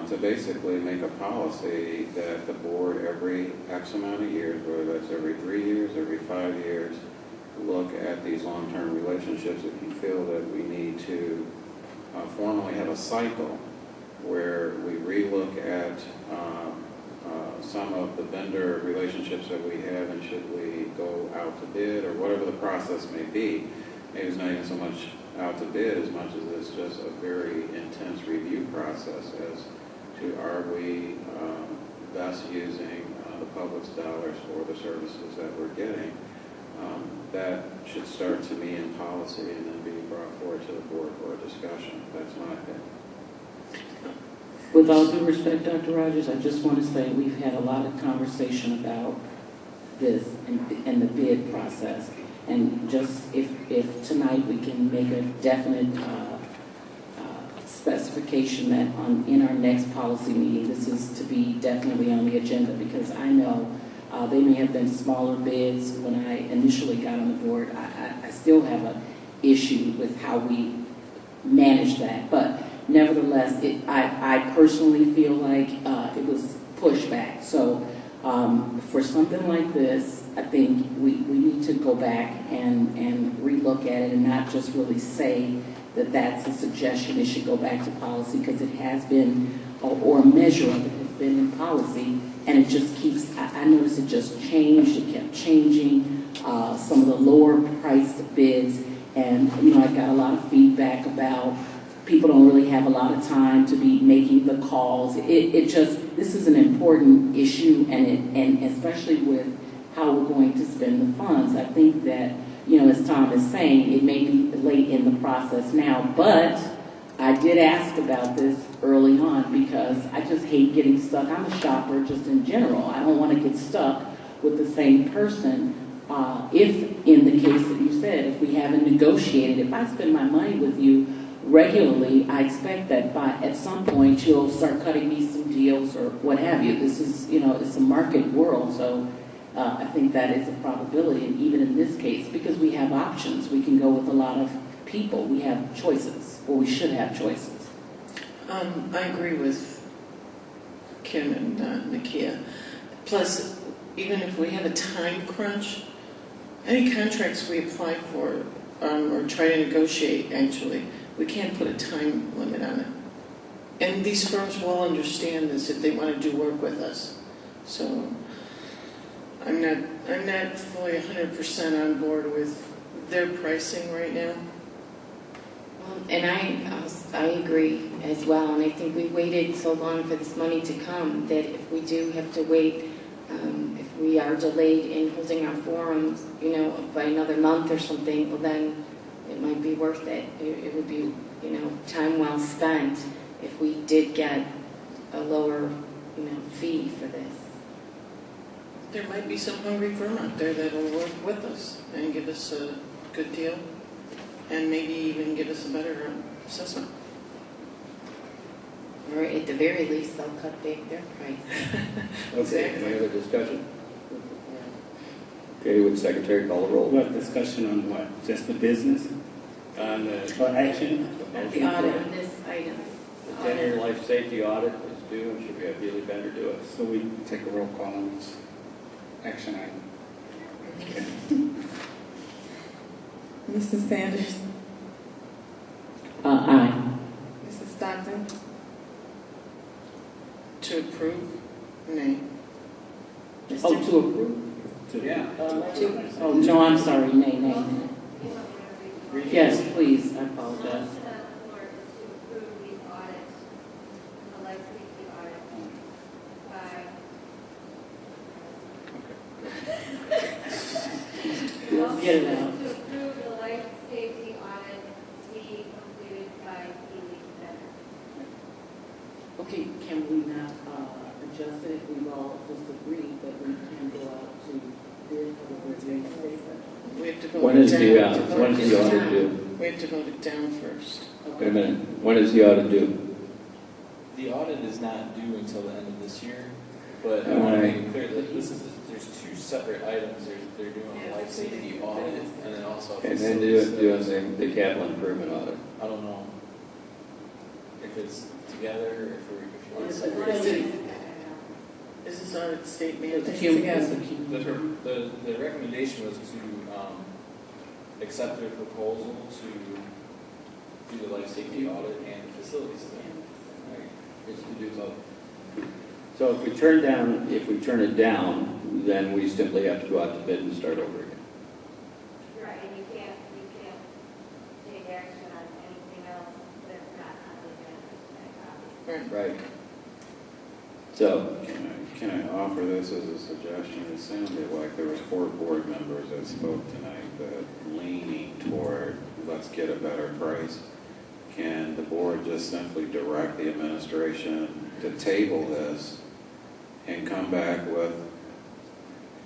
to basically make a policy that the board every X amount of years, whether that's every 3 years, every 5 years, look at these long-term relationships. If you feel that we need to formally have a cycle where we relook at some of the vendor relationships that we have, and should we go out to bid, or whatever the process may be. Maybe it's not even so much out to bid as much as it's just a very intense review process as to are we best using the public's dollars for the services that we're getting. That should start to me in policy and then be brought forward to the board for a discussion. That's my opinion. With all due respect, Dr. Rogers, I just want to say we've had a lot of conversation about this and the bid process. And just if tonight we can make a definite specification that in our next policy meeting, this is to be definitely on the agenda, because I know they may have been smaller bids when I initially got on the board. I still have an issue with how we manage that. But nevertheless, I personally feel like it was pushback. So for something like this, I think we need to go back and relook at it and not just really say that that's a suggestion. It should go back to policy, because it has been, or a measure of it has been in policy, and it just keeps, I noticed it just changed, it kept changing, some of the lower priced bids, and I got a lot of feedback about people don't really have a lot of time to be making the calls. This is an important issue, and especially with how we're going to spend the funds. I think that, as Tom is saying, it may be late in the process now, but I did ask about this early on because I just hate getting stuck. I'm a shopper just in general. I don't want to get stuck with the same person. If, in the case that you said, if we haven't negotiated, if I spend my money with you regularly, I expect that at some point you'll start cutting me some deals or what have you. This is, it's a market world, so I think that is a probability. And even in this case, because we have options, we can go with a lot of people. We have choices, or we should have choices. I agree with Kim and Nakia. Plus, even if we have a time crunch, any contracts we apply for or try to negotiate, actually, we can't put a time limit on it. And these firms will understand this if they want to do work with us. So I'm not I'm not fully 100% on board with their pricing right now. And I agree as well, and I think we waited so long for this money to come that if we do have to wait, if we are delayed in holding our forums, by another month or something, well then it might be worth it. It would be, time well spent if we did get a lower, fee for this. There might be some hungry firm out there that will work with us and give us a good deal and maybe even give us a better assessment. Or at the very least, they'll cut back their price. Okay, any other discussion? Okay, would Secretary call the roll? What discussion on what? Just the business? On the action? The audit on this item. The 10-year life safety audit is due, and should we have Healy Bender do it? So we take a roll call on this action item. Okay. Mrs. Sanders? Aye. Mrs. Stockton? To approve? Nay. Oh, to approve? Yeah. Oh, no, I'm sorry, nay. Yes, please, I apologize. Get it out. To approve the life safety audit be completed by Healy Center. Okay, can we not adjust it if we all just agree that we can go out to bid for the review statement? We have to vote When it is down. the audit due? We have to vote it down first. Wait a minute. When is the audit due? The audit is not due until the end of this year, but I want to make it clear that there's two separate items. They're doing a life safety audit and then also a And then doing the capital improvement audit. I don't know if it's together, if you want to Is separate. Is this audit state mandated? The recommendation was to accept their proposal to do the life safety audit and the facilities thing. Right. It's to do both. So if we turn it down, then we simply have to go out to bid and start over again. Right, and you can't take action on anything else that's not on the agenda tonight, obviously. Right. So, Can I offer this as a suggestion? It sounded like there was 4 board members that spoke tonight that leaning toward let's get a better price. Can the board just simply direct the administration to table this and come back with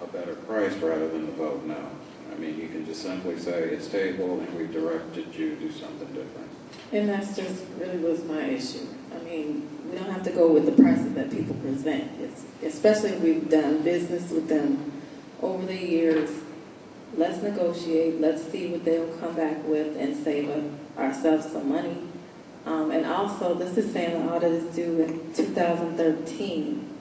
a better price rather than to vote no? I mean, you can just simply say it's tabled and we've directed you to do something different. And that's just really was my issue. I mean, we don't have to go with the prices that people present. Especially if we've done business with them over the years. Let's negotiate. Let's see what they'll come back with and save ourselves some money. And also, this is saying the audit is due in 2013.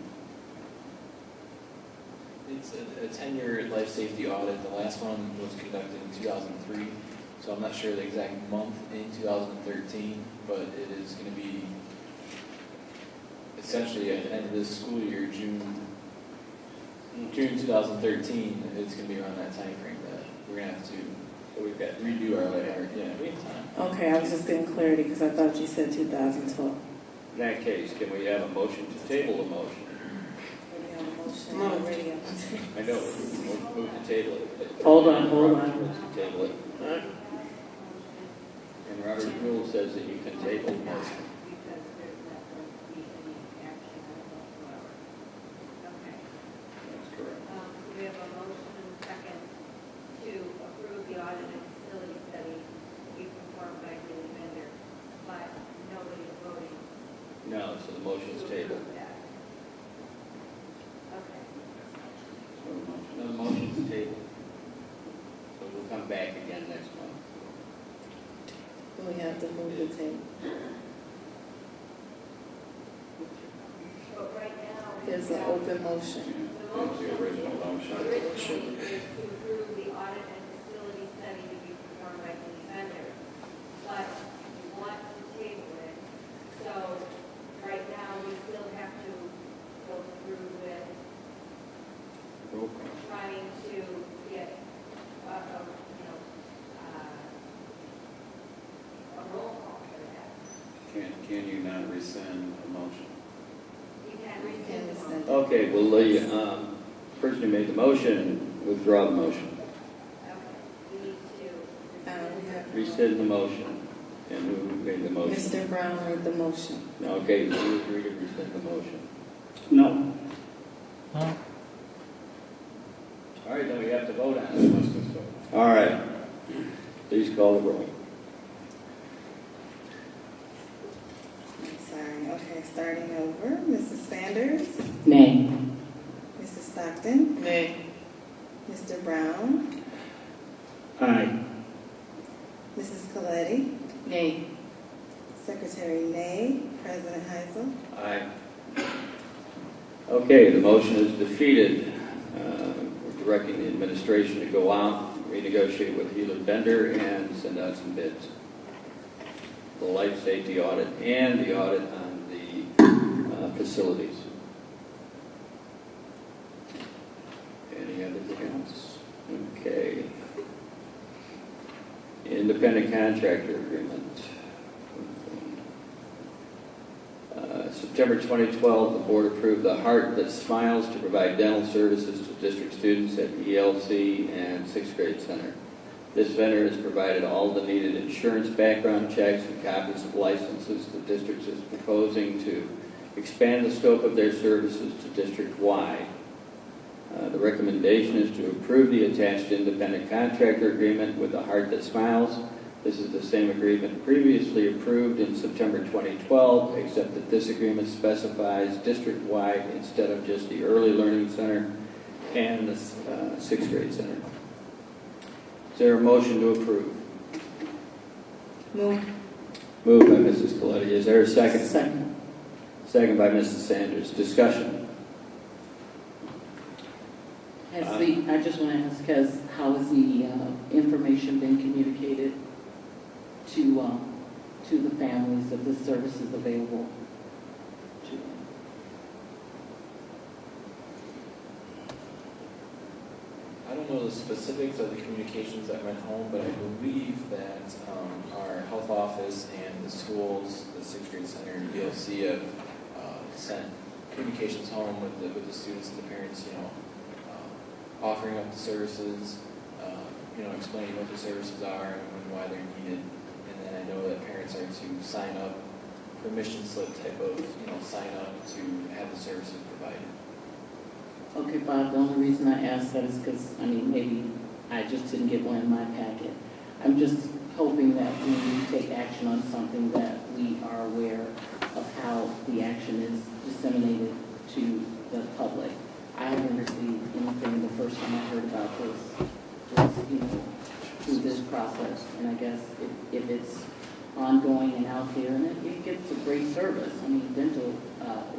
It's a 10-year life safety audit. The last one was conducted in 2003, so I'm not sure the exact month in 2013, but it is going to be essentially at the end of this school year, June 2013. It's going to be around that time frame that we're going to have to. So we've got to redo our we have time. Okay, I was just getting clarity because I thought you said 2012. in that case, can we have a motion to table the motion? I know, move to table it. Hold on. Moves to table it. And Robert's rule says that you can table the motion. That's correct. We have a motion and a second to approve the audit and facility study to be performed by Healy Bender, but nobody's voting. No, so the motion is tabled. Okay. No, the motion is tabled. So we'll come back again next month. We have to move the table. But right now, There's an open motion. That's the original motion. originally is to approve the audit and facility study to be performed by Healy Bender, but we want to table it. So right now, we still have to go through with trying to can you not rescind a motion? You can rescind. Okay, will the person who made the motion withdraw the motion? You need to. Rescind the motion. And who made the motion? Mr. Brown made the motion. Okay, do you agree to rescind the motion? No. All right, then we have to vote on it. All right. Please call the roll. Sorry, okay, starting over. Mrs. Sanders? Nay. Mrs. Stockton? Nay. Mr. Brown? Aye. Mrs. Coletti? Nay. Secretary Nay. President Heisel? Aye. Okay, the motion is defeated. We're directing the administration to go out, renegotiate with Hewlett Bender, and send out some bids. The life safety audit and the audit on the facilities. Any other else? Okay. Independent contractor agreement. September 2012, the board approved the Heart That Smiles to provide dental services to district students at ELC and 6th grade center. This vendor has provided all the needed insurance background checks and copies of licenses. The district is proposing to expand the scope of their services to district-wide. The recommendation is to approve the attached independent contractor agreement with the Heart That Smiles. This is the same agreement previously approved in September 2012, except that this agreement specifies district-wide instead of just the Early Learning Center and the 6th grade center. Is there a motion to approve? Move. Moved by Mrs. Coletti. Is there a second? Second. Second by Mrs. Sanders. Discussion. I just want to ask, how has the information been communicated to the families that this service is available to them? I don't know the specifics of the communications that went home, but I believe that our health office and the schools, the 6th grade center and ELC have sent communications home with the students and the parents, offering up the services, explaining what the services are and why they're needed. And then I know that parents are to sign up, permission slip type of, sign up to have the services provided. Okay, Bob, the only reason I asked that is because, maybe I just didn't get one in my packet. I'm just hoping that when we take action on something that we are aware of how the action is disseminated to the public. I haven't received anything. The first time I heard about this was, through this process. And I guess if it's ongoing and out there, and it gets a great service. Dental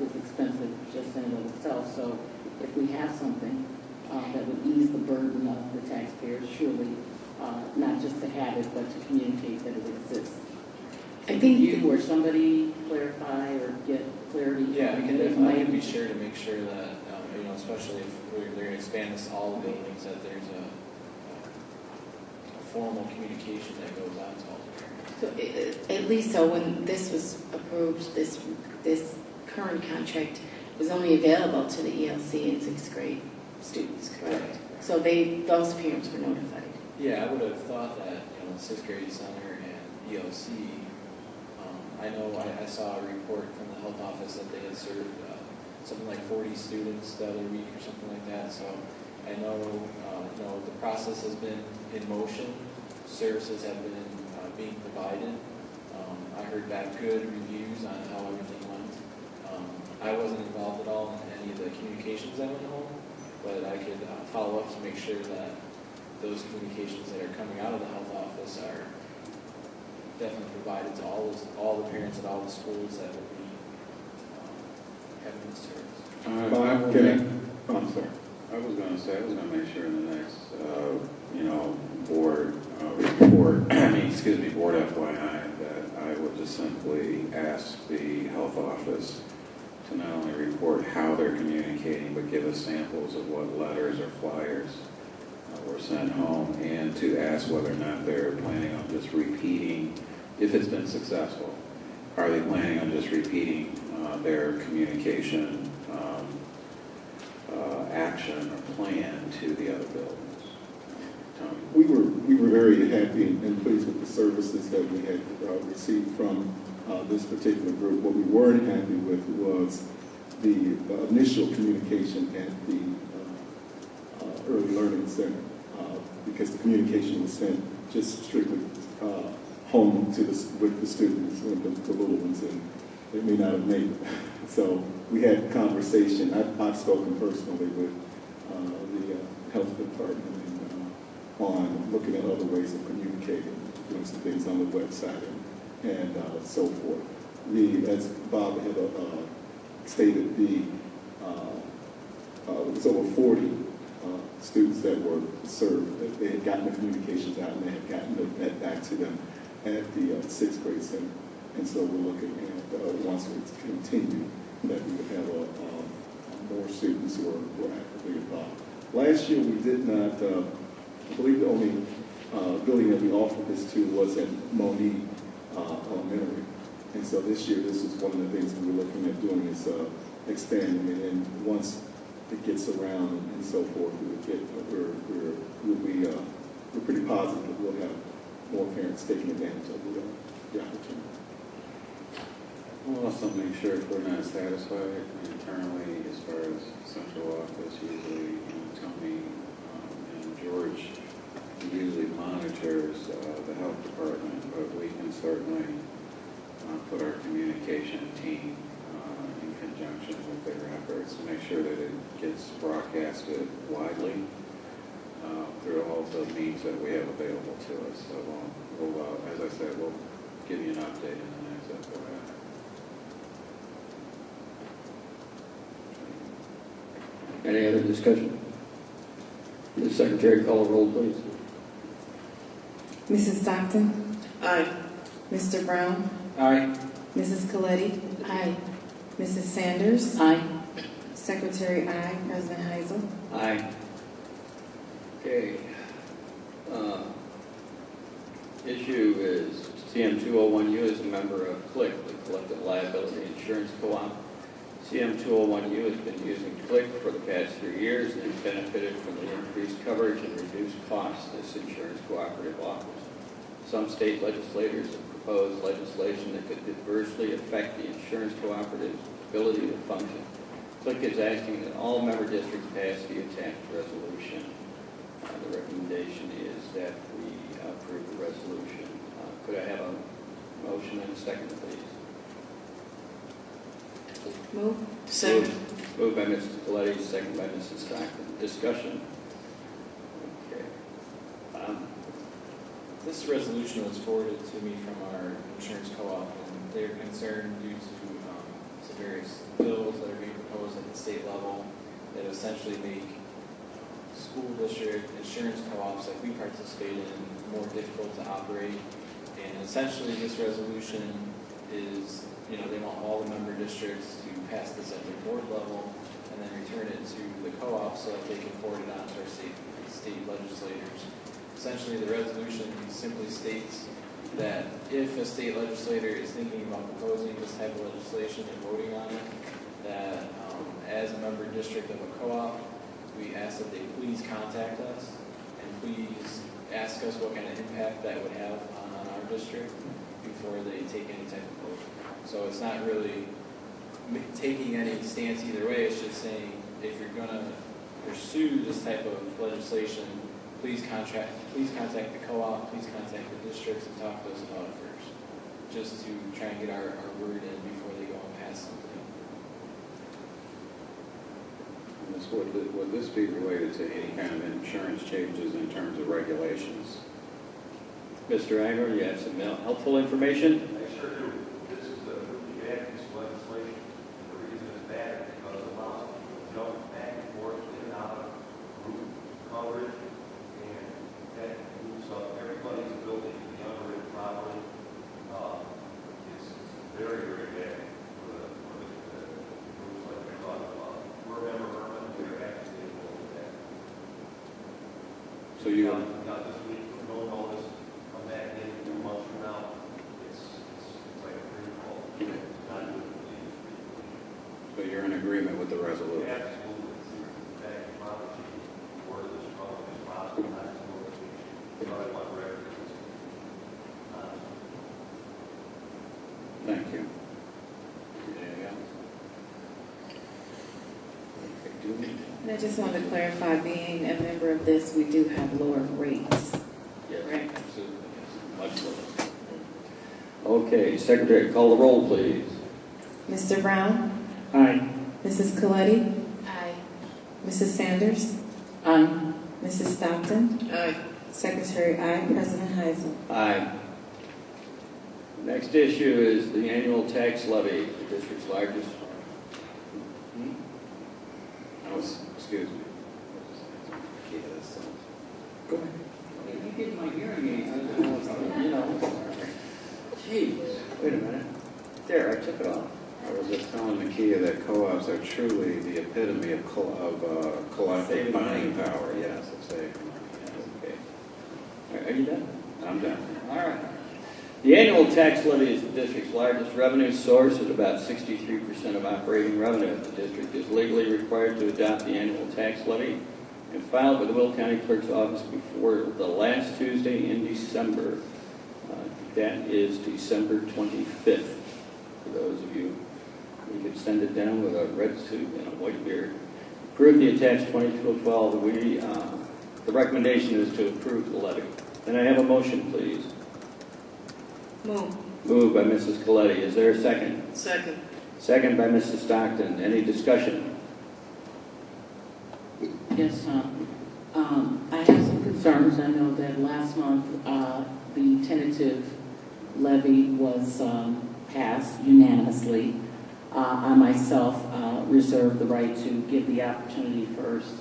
is expensive just in and of itself. So if we have something that would ease the burden of the taxpayers, surely not just to have it, but to communicate that it exists. I think you or somebody clarify or get clarity. Yeah, I can be sure to make sure that, especially if they're going to expand this to all the buildings, that there's a formal communication that goes on to all the parents. So, at least so when this was approved, this current contract was only available to the ELC and 6th grade students, correct? So those parents were notified. Yeah, I would have thought that, 6th grade center and ELC, I know I saw a report from the health office that they had served something like 40 students the other week or something like that. So I know, the process has been in motion. Services have been being provided. I heard back good reviews on how everything went. I wasn't involved at all in any of the communications that went home, but I could follow up to make sure that those communications that are coming out of the health office are definitely provided to all the parents at all the schools that will be having this service. Bob, I'm sorry. I was going to make sure in the next, board report, board FYI, that I would just simply ask the health office to not only report how they're communicating, but give us samples of what letters or flyers were sent home, and to ask whether or not they're planning on just repeating, if it's been successful, are they planning on just repeating their communication action or plan to the other buildings? Tony? We were very happy and pleased with the services that we had received from this particular group. What we weren't happy with was the initial communication at the Early Learning Center, because the communication was sent just strictly home to with the students, with the little ones, and they may not have made it. So we had a conversation. I've spoken personally with the health department and, on looking at other ways of communicating, doing some things on the website and so forth. As Bob had stated, it was over 40 students that were served. That they had gotten the communications out and they had gotten that back to them at the 6th grade center. And so we're looking at, once it's continued, that we would have more students who are actively involved. Last year we did not, I believe the only building that we offered this to was at Monee Elementary. And so this year, this is one of the things that we're looking at doing is expanding it. And once it gets around and so forth, we're pretty positive that we'll have more parents taking advantage of the opportunity. We'll also make sure if we're not satisfied internally as far as central office, usually Tony and George usually monitors the health department, but we can certainly put our communication team in conjunction with their efforts to make sure that it gets broadcasted widely through all the means that we have available to us. So we'll, as I said, we'll give you an update in the next FOI. Any other discussion? Ms. Secretary, call the roll, please. Mrs. Stockton? Aye. Mr. Brown? Aye. Mrs. Coletti? Aye. Mrs. Sanders? Aye. Secretary, aye. President Heisel? Aye. Okay. Issue is CM201U is a member of CLIC, the Collective Liability Insurance Co-op. CM201U has been using CLIC for the past 3 years and has benefited from the increased coverage and reduced costs this insurance cooperative offers. Some state legislators have proposed legislation that could adversely affect the insurance cooperative's ability to function. CLIC is asking that all member districts pass the attached resolution. The recommendation is that we approve the resolution. Could I have a motion and a second, please? Move. Second. Moved by Mrs. Coletti, second by Mrs. Stockton. Discussion. Okay. This resolution was forwarded to me from our insurance co-op, and they're concerned due to some various bills that are being proposed at the state level that essentially make school district insurance co-ops like we participate in more difficult to operate. And essentially this resolution is, they want all the member districts to pass this at their board level and then return it to the co-op so that they can forward it on to our state legislators. Essentially, the resolution simply states that if a state legislator is thinking about proposing this type of legislation and voting on it, that as a member district of a co-op, we ask that they please contact us and please ask us what kind of impact that would have on our district before they take any type of vote. So it's not really taking any stance either way. It's just saying if you're going to pursue this type of legislation, please contact the co-op, please contact the districts and talk to us about it first, just to try and get our word in before they go and pass something. Would this be related to any kind of insurance changes in terms of regulations? Mr. Agnew, you have some helpful information? I sure do. This is a really bad piece of legislation. The reason it's bad is because it allows people to jump back and forth in and out of group coverage, and that moves up everybody's ability to be underwritten properly. It's very, very bad for the groups like we're talking about. We're a member of Urban, we're actually involved with that. So you got this week, no notice, come back in 2 months from now, it's like a free fall. on record. Thank you. Anything else? And I just wanted to clarify, being a member of this, we do have lower rates. Yes, Right. absolutely. Yes, much lower. Okay, Secretary, call the roll, please. Mr. Brown? Aye. Mrs. Coletti? Aye. Mrs. Sanders? Aye. Mrs. Stockton? Aye. Secretary, aye. President Heisel. Aye. Next issue is the annual tax levy, the district's largest. Oh, excuse me. Go ahead. You get my hearing aids, you know. Jeez, wait a minute. There, I took it off. I was just telling Makia that co-ops are truly the epitome of collective buying power. Yes, it's Okay. Are you done? I'm done. All right. The annual tax levy is the district's largest revenue source at about 63% of operating revenue. The district is legally required to adopt the annual tax levy and file it with the Will County Clerk's office before the last Tuesday in December. That is December 25th. For those of you who could send it down with a red suit and a white beard. Approve the attached 2212. The recommendation is to approve the levy. Can I have a motion, please? Move. Moved by Mrs. Coletti. Is there a second? Second. Second by Mrs. Stockton. Any discussion? Yes, I have some concerns. I know that last month the tentative levy was passed unanimously. I myself reserve the right to give the opportunity first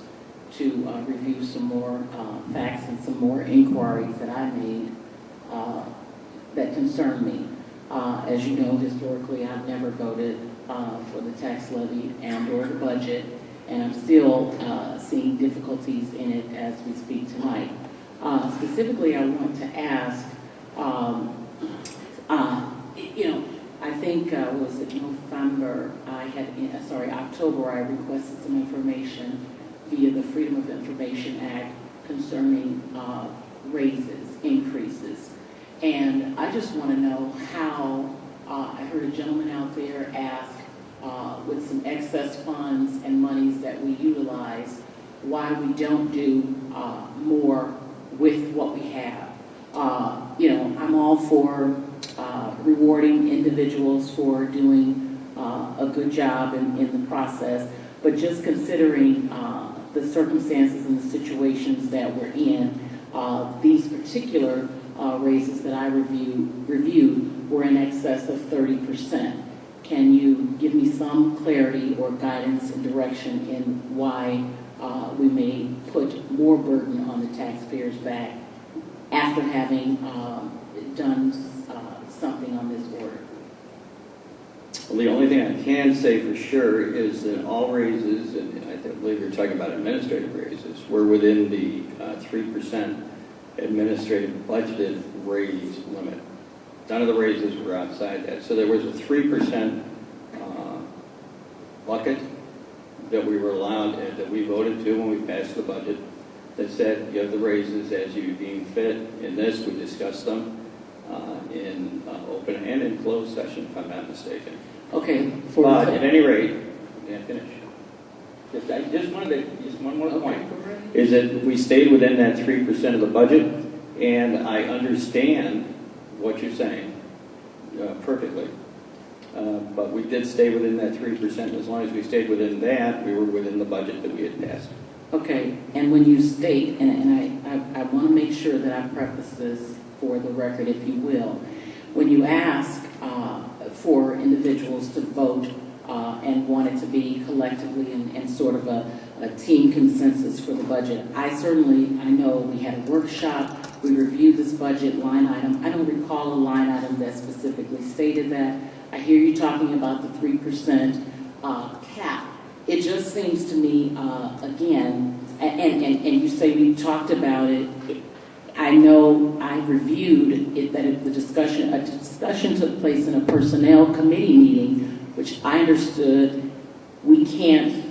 to review some more facts and some more inquiries that I made that concern me. As you know, historically, I've never voted for the tax levy and or the budget, and I'm still seeing difficulties in it as we speak tonight. Specifically, I want to ask, I think, was it November, October, I requested some information via the Freedom of Information Act concerning raises, increases. And I just want to know how, I heard a gentleman out there ask, with some excess funds and monies that we utilize, why we don't do more with what we have. I'm all for rewarding individuals for doing a good job in the process, but just considering the circumstances and the situations that we're in, these particular raises that I reviewed were in excess of 30%. Can you give me some clarity or guidance and direction in why we may put more burden on the taxpayers' back after having done something on this order? Well, the only thing I can say for sure is that all raises, and I believe you're talking about administrative raises, were within the 3% administrative budgeted raise limit. None of the raises were outside that. So there was a 3% bucket that we were allowed, that we voted to when we passed the budget, that said you have the raises as you deem fit. In this, we discussed them in open and in closed session, if I'm not mistaken. Okay. But at any rate, finish. Just one more point, is that we stayed within that 3% of the budget, and I understand what you're saying perfectly. But we did stay within that 3%. As long as we stayed within that, we were within the budget that we had passed. Okay, and when you state, and I want to make sure that I preface this for the record, if you will, when you ask for individuals to vote and want it to be collectively and sort of a team consensus for the budget, I know we had a workshop, we reviewed this budget line item. I don't recall a line item that specifically stated that. I hear you talking about the 3% cap. It just seems to me, again, and you say we talked about it. I know I reviewed it, that a discussion took place in a personnel committee meeting, which I understood we can't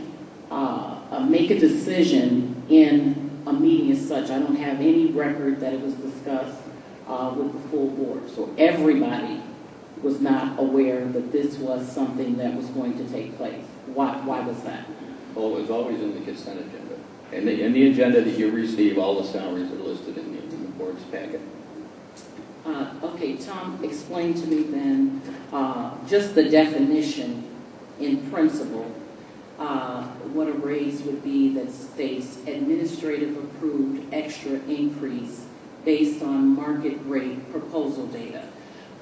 make a decision in a meeting, as such, I don't have any record that it was discussed with the full board. So everybody was not aware that this was something that was going to take place. Why was that? Well, it was always in the consent agenda. And in the agenda that you receive, all the salaries are listed in the board's packet. Okay, Tom, explain to me then just the definition in principle, what a raise would be that states administrative approved extra increase based on market rate proposal data.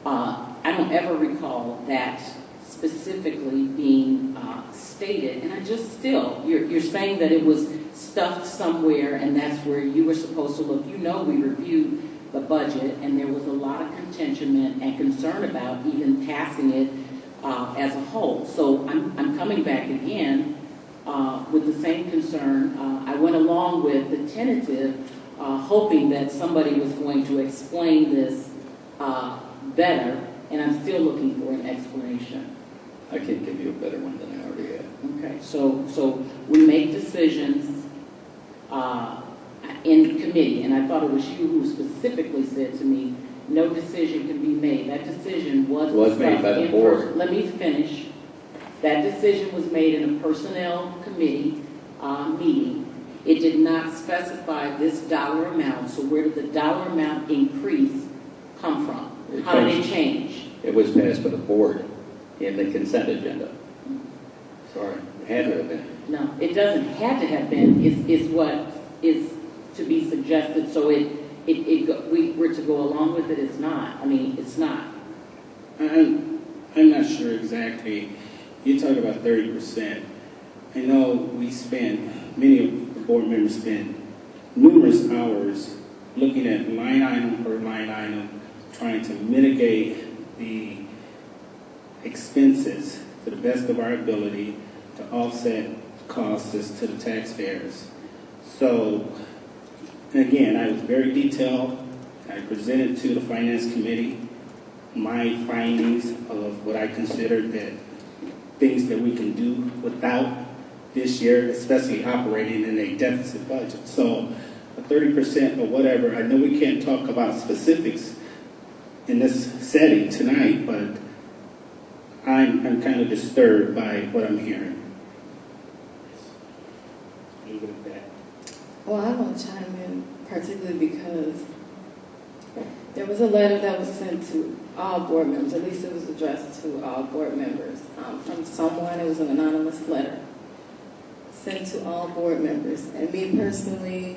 I don't ever recall that specifically being stated, and I just still, you're saying that it was stuffed somewhere and that's where you were supposed to look. You know, we reviewed the budget and there was a lot of contention and concern about even passing it as a whole. So I'm coming back again with the same concern. I went along with the tentative, hoping that somebody was going to explain this better, and I'm still looking for an explanation. I can't give you a better one than I already had. Okay, so we make decisions in committee, and I thought it was you who specifically said to me, no decision can be made. That decision was made by the board. Let me finish. That decision was made in a personnel committee meeting. It did not specify this dollar amount, so where did the dollar amount increase come from? How did it change? It was passed by the board in the consent agenda. Sorry, it had to have been. No, it doesn't have to have been, is what is to be suggested, so we were to go along with it, it's not. I mean, it's not. I'm not sure exactly. You talk about 30%. I know many of the board members spend numerous hours looking at line item per line item, trying to mitigate the expenses to the best of our ability to offset costs to the taxpayers. So, again, I was very detailed. I presented to the Finance Committee my findings of what I considered that things that we can do without this year, especially operating in a deficit budget. So, a 30% or whatever, I know we can't talk about specifics in this setting tonight, but I'm kind of disturbed by what I'm hearing. Leave it at that. Well, I want to chime in particularly because there was a letter that was sent to all board members, at least it was addressed to all board members, from someone. It was an anonymous letter sent to all board members. And me personally,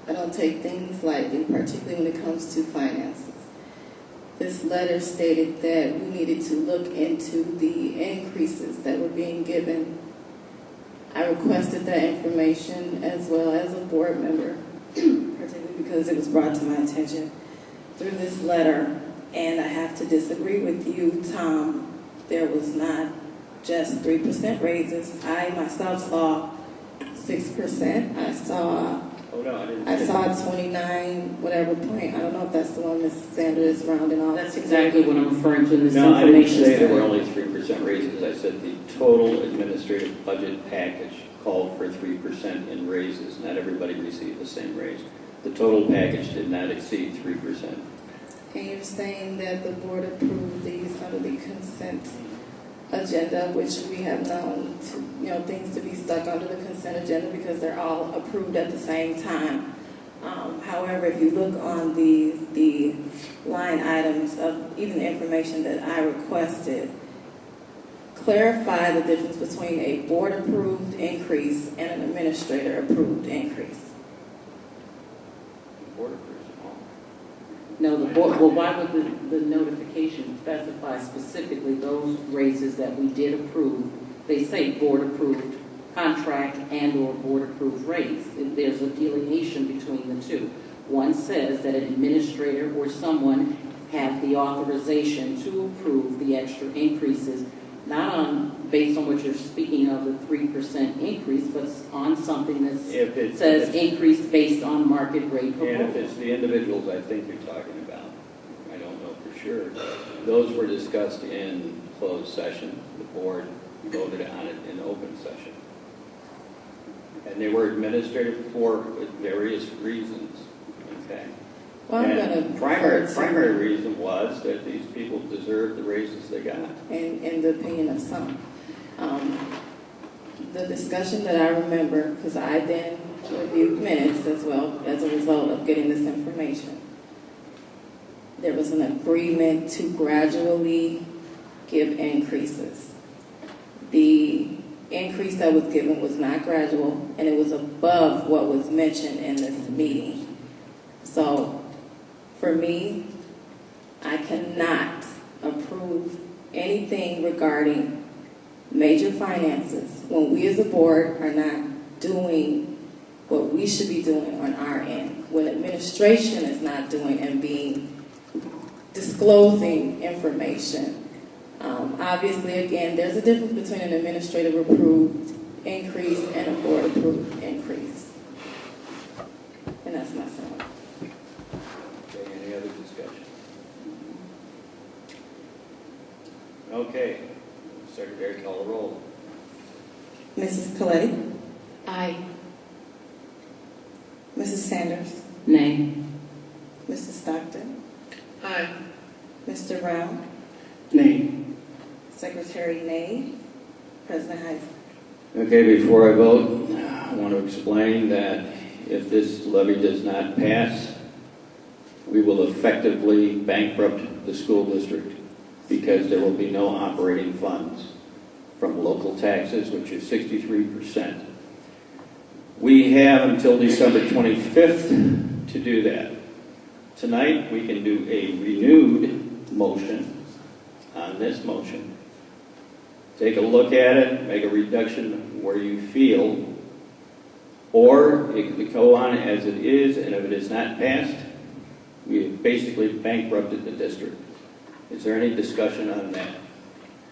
I don't take things lightly, particularly when it comes to finances. This letter stated that we needed to look into the increases that were being given. I requested that information as well as a board member, particularly because it was brought to my attention through this letter. And I have to disagree with you, Tom. There was not just 3% raises. I myself saw 6%. I saw 29, whatever point. I don't know if that's the one Ms. Sanders is rounding off. That's exactly what I'm referring to in this No, I didn't information. say there were only 3% raises. I said the total administrative budget package called for 3% in raises. Not everybody received the same raise. The total package did not exceed 3%. And you're saying that the board approved these under the consent agenda, which we have known to, things to be stuck under the consent agenda because they're all approved at the same time. However, if you look on the line items of even the information that I requested, clarify the difference between a board-approved increase and an administrator-approved increase. Board approves them all. No, the board, well, why would the notification specify specifically those raises that we did approve? They say board-approved contract and or board-approved raise. There's a delineation between the two. One says that an administrator or someone have the authorization to approve the extra increases, not based on what you're speaking of, the 3% increase, but on something that says increase based on market rate proposal. And if it's the individuals I think you're talking about, I don't know for sure. Those were discussed in closed session. The board voted on it in open session. And they were administrative for various reasons, okay? Well, I'm And gonna primary reason was that these people deserved the raises they got. in the opinion of some. The discussion that I remember, because I then reviewed minutes as well as a result of getting this information, there was an agreement to gradually give increases. The increase that was given was not gradual, and it was above what was mentioned in this meeting. So, for me, I cannot approve anything regarding major finances when we as a board are not doing what we should be doing on our end, when administration is not doing and disclosing information. Obviously, again, there's a difference between an administrative approved increase and a board approved increase. And that's my summary. Okay, any other discussion? Okay, Secretary, call the roll. Mrs. Clay? Aye. Mrs. Sanders? Nay. Mrs. Stockton? Aye. Mr. Brown? Nay. Secretary Nay. President Heisler. Okay, before I vote, I want to explain that if this levy does not pass, we will effectively bankrupt the school district because there will be no operating funds from local taxes, which is 63%. We have until December 25th to do that. Tonight, we can do a renewed motion on this motion. Take a look at it, make a reduction where you feel, or it could go on as it is, and if it is not passed, we have basically bankrupted the district. Is there any discussion on that?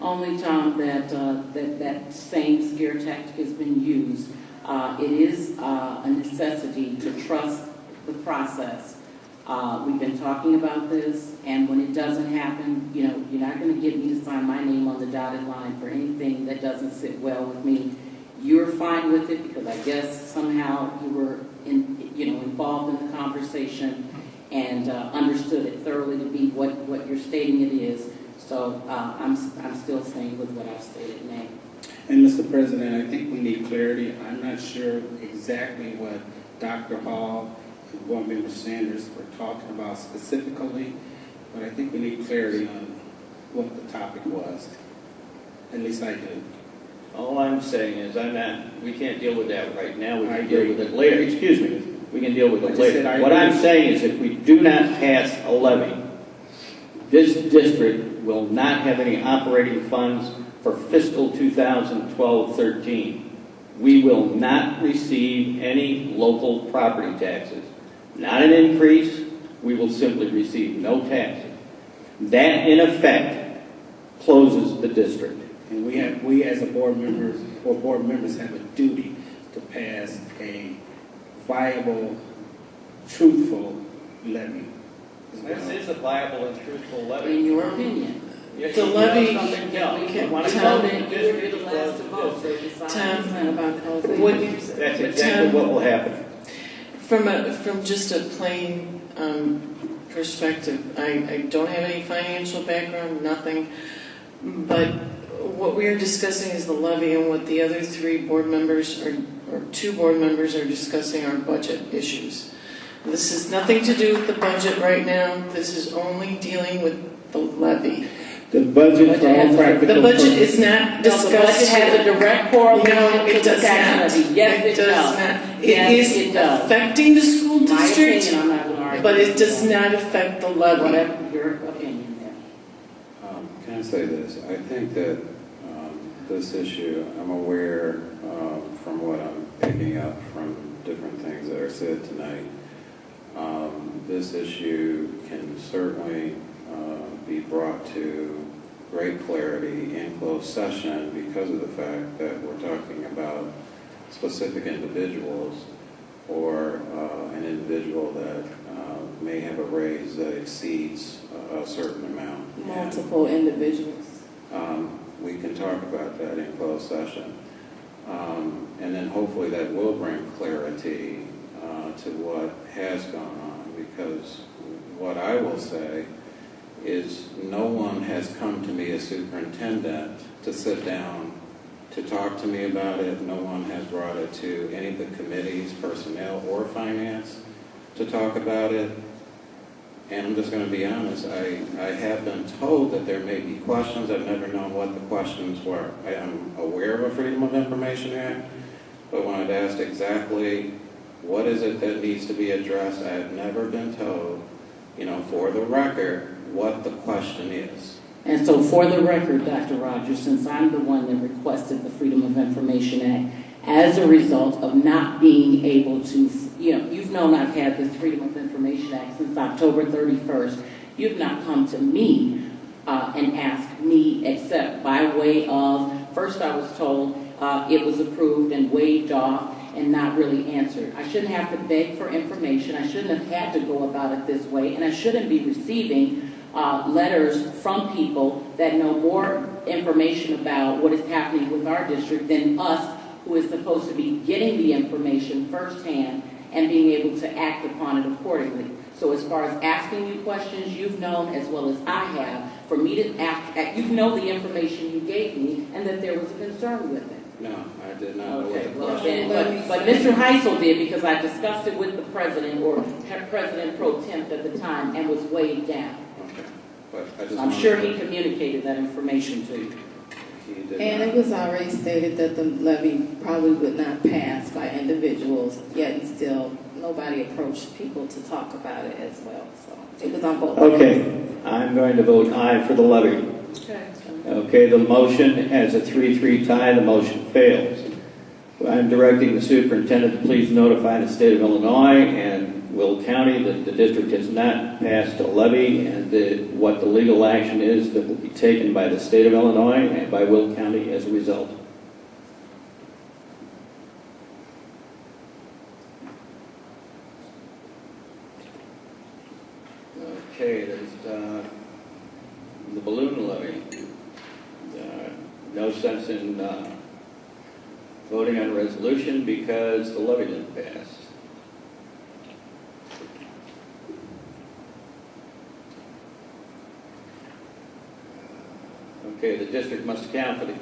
Only, Tom, that same scare tactic has been used. It is a necessity to trust the process. We've been talking about this, and when it doesn't happen, you're not going to get me to sign my name on the dotted line for anything that doesn't sit well with me. You're fine with it because I guess somehow you were involved in the conversation and understood it thoroughly to be what you're stating it is. So I'm still staying with what I've stated now. And Mr. President, I think we need clarity. I'm not sure exactly what Dr. Hall and Board Member Sanders were talking about specifically, but I think we need clarity on what the topic was. At least I do. All I'm saying is we can't deal with that right now. We I can deal agree. with it later. Excuse me. We can deal with I it just later. said I What agree. I'm saying is if we do not pass a levy, this district will not have any operating funds for fiscal 2012-13. We will not receive any local property taxes. Not an increase. We will simply receive no taxes. That, in effect, closes the district. And we as a board members have a duty to pass a viable, truthful levy. This is a viable and truthful levy. In your opinion. Yes, The you levy- know something else. You want to Tom- close the district, you close the district. That's exactly what will happen. From just a plain perspective, I don't have any financial background, nothing, but what we are discussing is the levy, and what the other three board members or two board members are discussing are budget issues. This has nothing to do with the budget right now. This is only dealing with the levy. The budget for all practical The budget purposes. is not No, discussed. the budget has a direct correlation No, it to the does tax not. levy. Yes, it does. not. Yes, It is it does. affecting the school My district, opinion, I'm not going to argue. but it does not affect the levy. Whatever your opinion there. Can I say this? I think that this issue, I'm aware from what I'm picking up from different things that are said tonight, this issue can certainly be brought to great clarity in closed session because of the fact that we're talking about specific individuals or an individual that may have a raise that exceeds a certain amount. Multiple individuals. We can talk about that in closed session. And then hopefully that will bring clarity to what has gone on, because what I will say is no one has come to me as superintendent to sit down to talk to me about it. No one has brought it to any of the committees, personnel or finance, to talk about it. And I'm just going to be honest, I have been told that there may be questions. I've never known what the questions were. I am aware of a Freedom of Information Act, but when I've asked exactly what is it that needs to be addressed, I have never been told, for the record, what the question is. And so for the record, Dr. Rogers, since I'm the one that requested the Freedom of Information Act, as a result of not being able to, you've known I've had this Freedom of Information Act since October 31st. You've not come to me and asked me, except by way of, first I was told it was approved and waived off and not really answered. I shouldn't have to beg for information. I shouldn't have had to go about it this way, and I shouldn't be receiving letters from people that know more information about what is happening with our district than us, who is supposed to be getting the information firsthand and being able to act upon it accordingly. So as far as asking you questions, you've known as well as I have, for me to ask, you know the information you gave me and that there was a concern with it. No, I did not know Okay, what the well, question then, but Mr. Heisel did, because I discussed it with the president, or President Pro Temp at the time, and was weighed down. Okay, but I just I'm wanted sure to- he communicated that information to you. He did And not. it was already stated that the levy probably would not pass by individuals, yet and still nobody approached people to talk about it as well. So it was on both. Okay, I'm going to vote aye for the levy. Okay. Okay, the motion has a 3-3 tie. The motion fails. I'm directing the superintendent to please notify the state of Illinois and Will County that the district has not passed a levy, and what the legal action is that will be taken by the state of Illinois and by Will County as a result. Okay, there's the balloon levy. No sense in voting on a resolution because the levy didn't pass. Okay, the district must account for the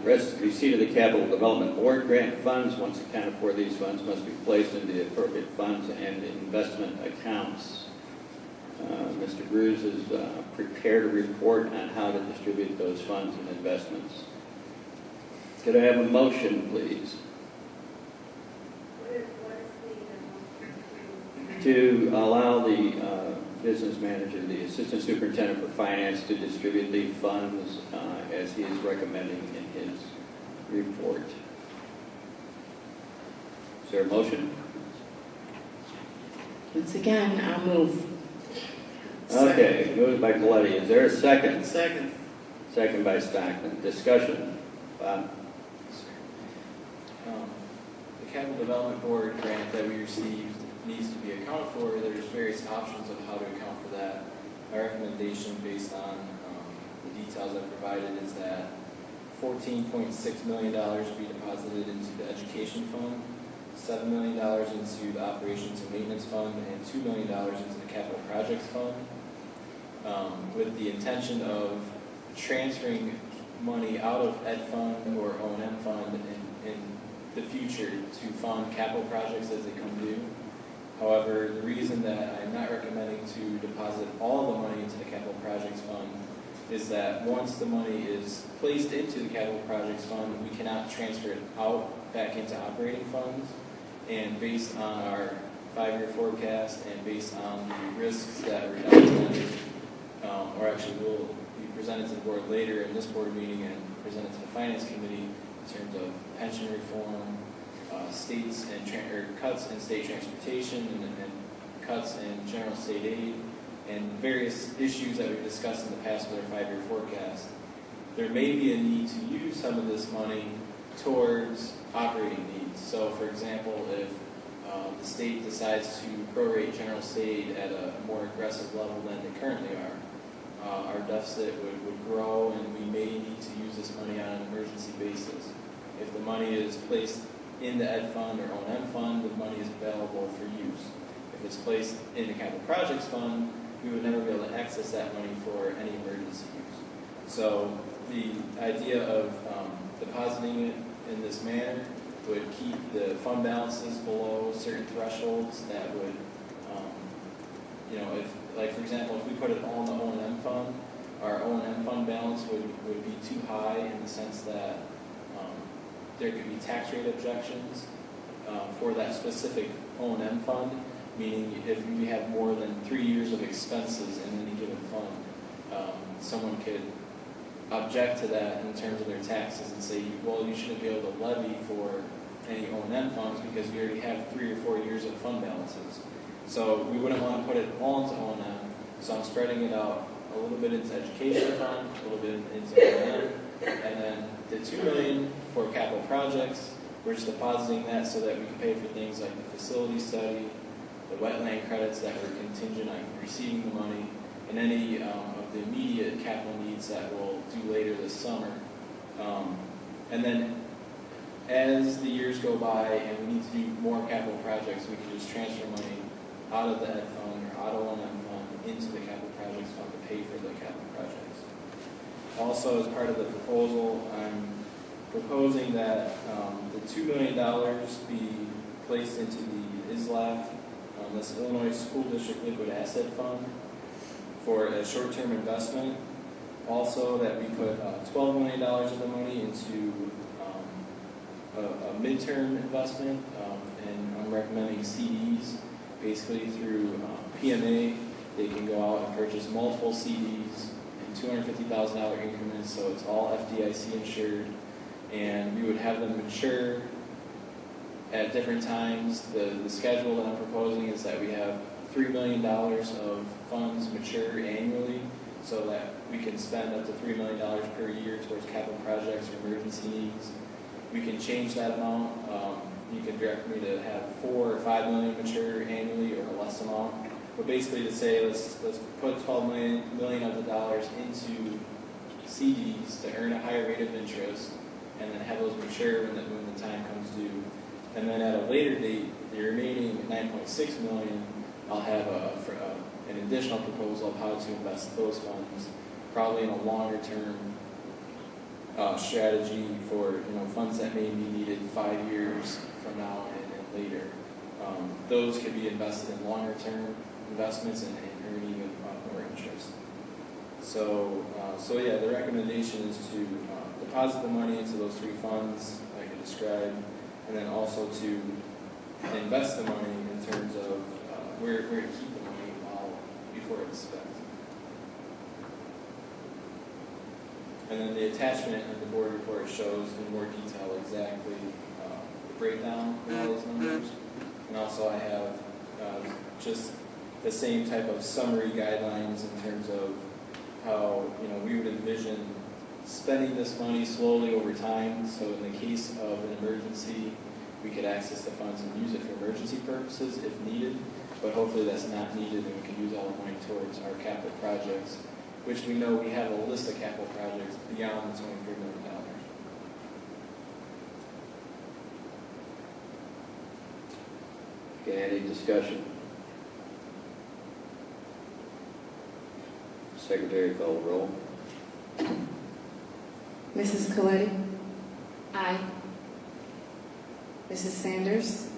receipt of the Capital Development Board grant funds. Once accounted for, these funds must be placed into the appropriate funds and investment accounts. Mr. Cruz has prepared a report on how to distribute those funds and investments. Could I have a motion, please? To allow the business manager, the assistant superintendent for finance, to distribute the funds as he is recommending in his report. Is there a motion? Once again, I'll move. Okay, moved by Coletti. Is there a second? Second. Second by Stockman. Discussion. Bob? The Capital Development Board grant that we received needs to be accounted for. There's various options of how to account for that. My recommendation, based on the details I provided, is that $14.6 million be deposited into the education fund, $7 million into the operations and maintenance fund, and $2 million into the capital projects fund, with the intention of transferring money out of ed fund or O&M fund in the future to fund capital projects as they come due. However, the reason that I'm not recommending to deposit all the money into the capital projects fund is that once the money is placed into the capital projects fund, we cannot transfer it out back into operating funds. And based on our 5-year forecast and based on the risks that were documented, or actually will be presented to the board later in this board meeting and presented to the finance committee in terms of pension reform, states and cuts in state transportation and cuts in general state aid, and various issues that we've discussed in the past with our 5-year forecast, there may be a need to use some of this money towards operating needs. So, for example, if the state decides to prorate general state aid at a more aggressive level than they currently are, our deficit would grow, and we may need to use this money on an emergency basis. If the money is placed in the ed fund or O&M fund, the money is available for use. If it's placed in the capital projects fund, we would never be able to access that money for any emergency use. So the idea of depositing it in this manner would keep the fund balances below certain thresholds that would, if, like for example, if we put it all in the O&M fund, our O&M fund balance would be too high in the sense that there could be tax rate objections for that specific O&M fund, meaning if we have more than 3 years of expenses in any given fund, someone could object to that in terms of their taxes and say, well, you shouldn't be able to levy for any O&M funds because we already have 3 or 4 years of fund balances. So we wouldn't want to put it all into O&M, so I'm spreading it out a little bit into education fund, a little bit into O&M, and then the $2 million for capital projects, we're just depositing that so that we can pay for things like the facility study, the wetland credits that were contingent on receiving the money, and any of the immediate capital needs that we'll do later this summer. And then as the years go by and we need to do more capital projects, we can just transfer money out of the ed fund or out of O&M fund into the capital projects fund to pay for the capital projects. Also, as part of the proposal, I'm proposing that the $2 million be placed into the ISLAF, that's Illinois School District Liquid Asset Fund, for a short-term investment. Also, that we put $12 million of the money into a midterm investment, and I'm recommending CDs. Basically, through PMA, they can go out and purchase multiple CDs in $250,000 increments, so it's all FDIC insured, and we would have them mature at different times. The schedule that I'm proposing is that we have $3 million of funds mature annually, so that we can spend up to $3 million per year towards capital projects or emergency needs. We can change that amount. You can direct me to have $4 or $5 million mature annually or a less amount. But basically to say, let's put $12 million of the dollars into CDs to earn a higher rate of interest, and then have those mature when the time comes due. And then at a later date, the remaining $9.6 million, I'll have an additional proposal of how to invest those funds, probably in a longer term strategy for funds that may be needed 5 years from now and later. Those could be invested in longer term investments and earn even more interest. So yeah, the recommendation is to deposit the money into those 3 funds like I described, and then also to invest the money in terms of where to keep the money before it's spent. And then the attachment of the board report shows in more detail exactly the breakdown of all those numbers. And also I have just the same type of summary guidelines in terms of how we would envision spending this money slowly over time. So in the case of an emergency, we could access the funds and use it for emergency purposes if needed. But hopefully that's not needed, and we can use all the money towards our capital projects, which we know we have a list of capital projects beyond the $23 million. Okay, any discussion? Secretary, call the roll. Mrs. Coletti? Aye. Mrs. Sanders?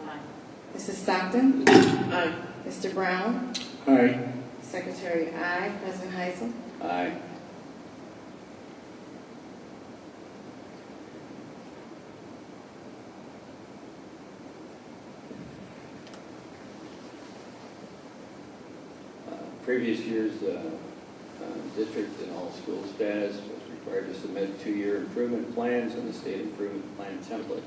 Aye. Mrs. Stockton? Aye. Mr. Brown? Aye. Secretary, aye. President Heisel? Aye. Previous years, district and all school status was required to submit 2-year improvement plans and the state improvement plan template.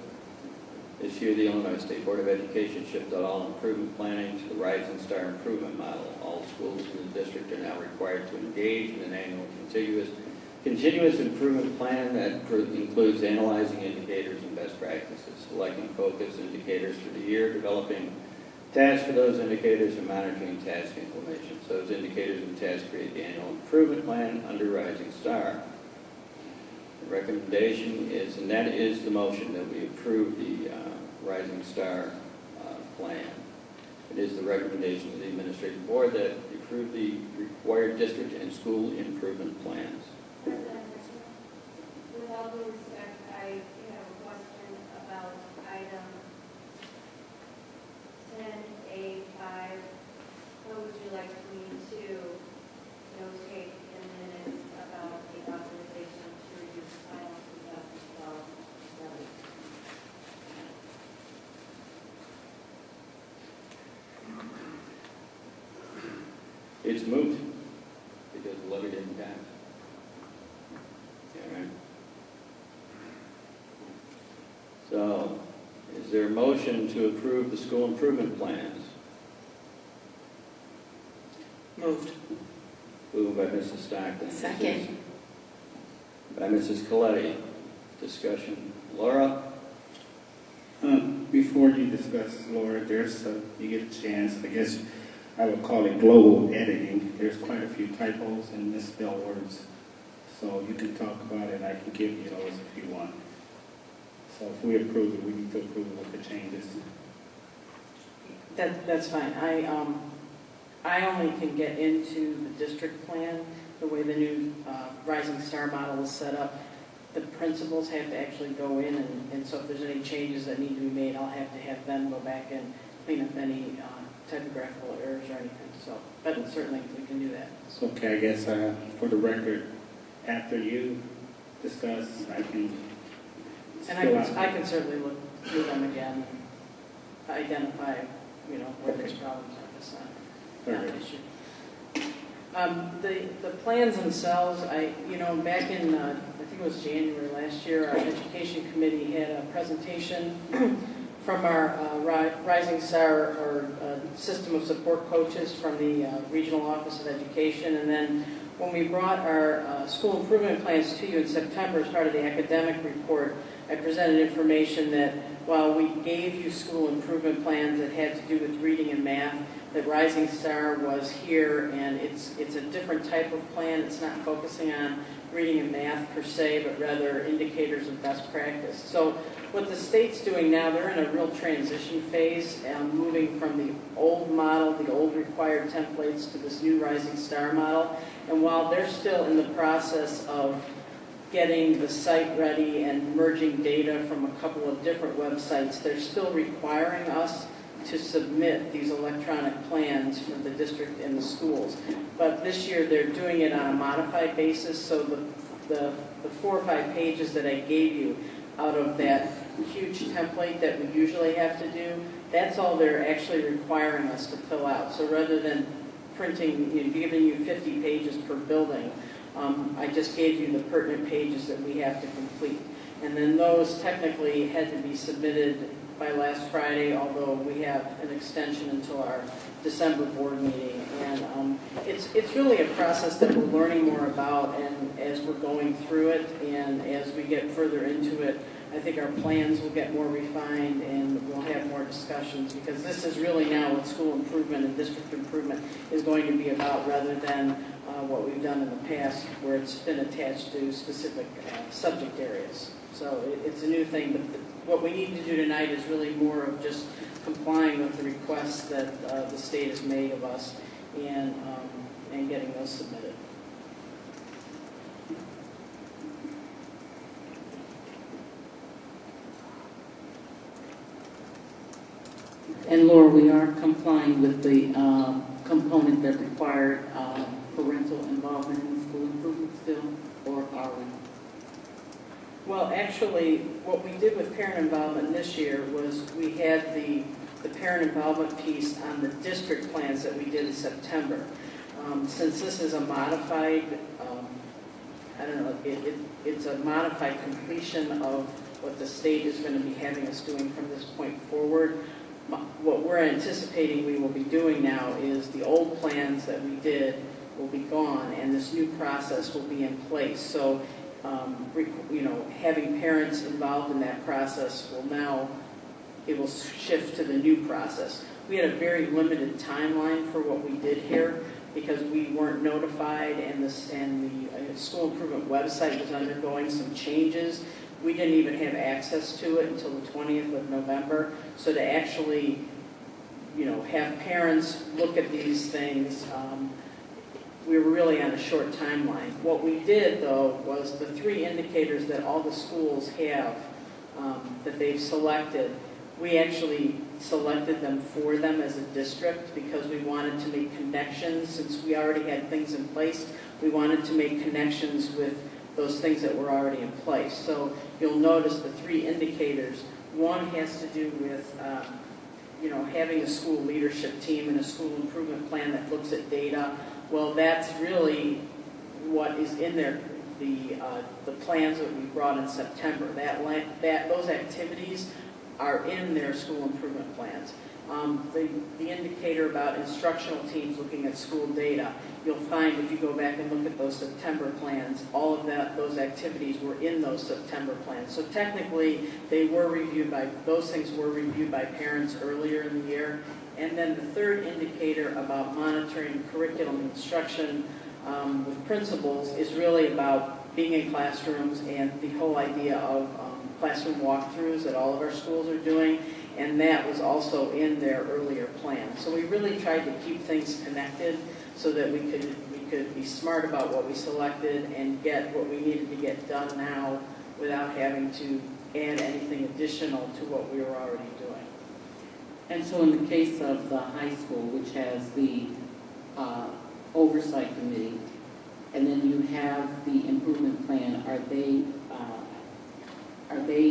This year, the Illinois State Board of Education shifted all improvement planning to the Rising Star Improvement Model. All schools in the district are now required to engage in an annual continuous improvement plan that includes analyzing indicators and best practices, selecting focus indicators for the year, developing tasks for those indicators, and monitoring task implementation. So those indicators and tasks create the annual improvement plan under Rising Star. The recommendation is, and that is the motion, that we approve the Rising Star plan. It is the recommendation of the administrative board that we approve the required district and school improvement plans. With all due respect, I have a question about item 10A5. What would you like me to notate in minutes about the authorization to reduce final 2012 levy? It's moot because the levy didn't pass. Yeah, right. So, is there a motion to approve the school improvement plans? Moved. Moved by Mrs. Stockton. Second. By Mrs. Coletti. Discussion. Laura? Before you discuss, Laura, you get a chance, I guess I would call it global editing. There's quite a few typos and misspelled words. So you can talk about it, I can give you those if you want. So if we approve it, we need to approve it with the changes. That's fine. I only can get into the district plan, the way the new Rising Star model is set up. The principals have to actually go in, and so if there's any changes that need to be made, I'll have to have them go back and clean up any typographical errors or anything. So, but certainly we can do that. So, okay, I guess for the record, after you discuss, I can. And I can certainly look through them again and identify, where there's problems. I guess not an issue. The plans themselves, back in, I think it was January last year, our education committee had a presentation from our Rising Star, or system of support coaches from the Regional Office of Education. And then when we brought our school improvement plans to you in September as part of the academic report, I presented information that while we gave you school improvement plans that had to do with reading and math, that Rising Star was here, and it's a different type of plan. It's not focusing on reading and math per se, but rather indicators of best practice. So what the state's doing now, they're in a real transition phase, moving from the old model, the old required templates, to this new Rising Star model. And while they're still in the process of getting the site ready and merging data from a couple of different websites, they're still requiring us to submit these electronic plans for the district and the schools. But this year they're doing it on a modified basis, so the 4 or 5 pages that I gave you out of that huge template that we usually have to do, that's all they're actually requiring us to fill out. So rather than printing, giving you 50 pages per building, I just gave you the pertinent pages that we have to complete. And then those technically had to be submitted by last Friday, although we have an extension until our December board meeting. And it's really a process that we're learning more about, and as we're going through it and as we get further into it, I think our plans will get more refined and we'll have more discussions, because this is really now what school improvement and district improvement is going to be about, rather than what we've done in the past where it's been attached to specific subject areas. So it's a new thing, but what we need to do tonight is really more of just complying with the requests that the state has made of us, and getting those submitted. And Laura, we are complying with the component that required parental involvement in school improvement still, or are we? Well, actually, what we did with parent involvement this year was we had the parent involvement piece on the district plans that we did in September. Since this is a modified, it's a modified completion of what the state is going to be having us doing from this point forward. What we're anticipating we will be doing now is the old plans that we did will be gone, and this new process will be in place. So, having parents involved in that process it will shift to the new process. We had a very limited timeline for what we did here, because we weren't notified, and the school improvement website was undergoing some changes. We didn't even have access to it until the 20th of November. So to actually, have parents look at these things, we were really on a short timeline. What we did, though, was the 3 indicators that all the schools have that they've selected, we actually selected them for them as a district because we wanted to make connections. Since we already had things in place, we wanted to make connections with those things that were already in place. So you'll notice the 3 indicators. One has to do with having a school leadership team and a school improvement plan that looks at data. Well, that's really what is in there, the plans that we brought in September. Those activities are in their school improvement plans. The indicator about instructional teams looking at school data, you'll find if you go back and look at those September plans, all of those activities were in those September plans. So technically, those things were reviewed by parents earlier in the year. And then the third indicator about monitoring curriculum instruction with principals is really about being in classrooms and the whole idea of classroom walkthroughs that all of our schools are doing, and that was also in their earlier plan. So we really tried to keep things connected so that we could be smart about what we selected and get what we needed to get done now without having to add anything additional to what we were already doing. And so in the case of the high school, which has the oversight committee, and then you have the improvement plan, are they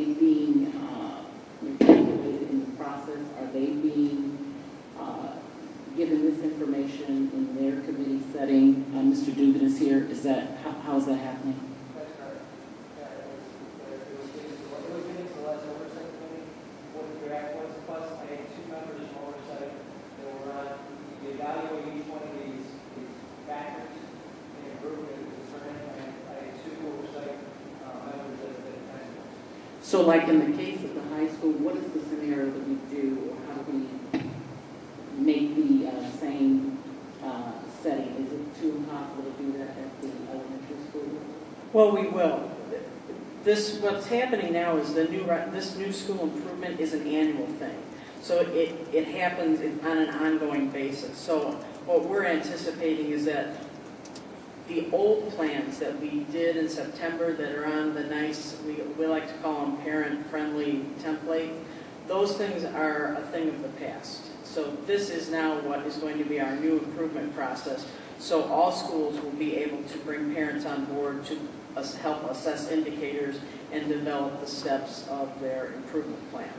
being evaluated in the process? Are they being given this information in their committee setting? Mr. Dugan is here. How is that happening? That's correct. It was getting to the last oversight committee. What the draft was, plus I had 2 members from oversight that were on. We evaluate each one of these factors and improve it concerning. I had 2 oversight members at the time. So like in the case of the high school, what is the scenario that we do, or how do we make the same setting? Is it too impossible to do that at the elementary school? Well, we will. What's happening now is this new school improvement is an annual thing. So it happens on an ongoing basis. So what we're anticipating is that the old plans that we did in September that are on the nice, we like to call them parent-friendly template, those things are a thing of the past. So this is now what is going to be our new improvement process. So all schools will be able to bring parents on board to help assess indicators and develop the steps of their improvement plan.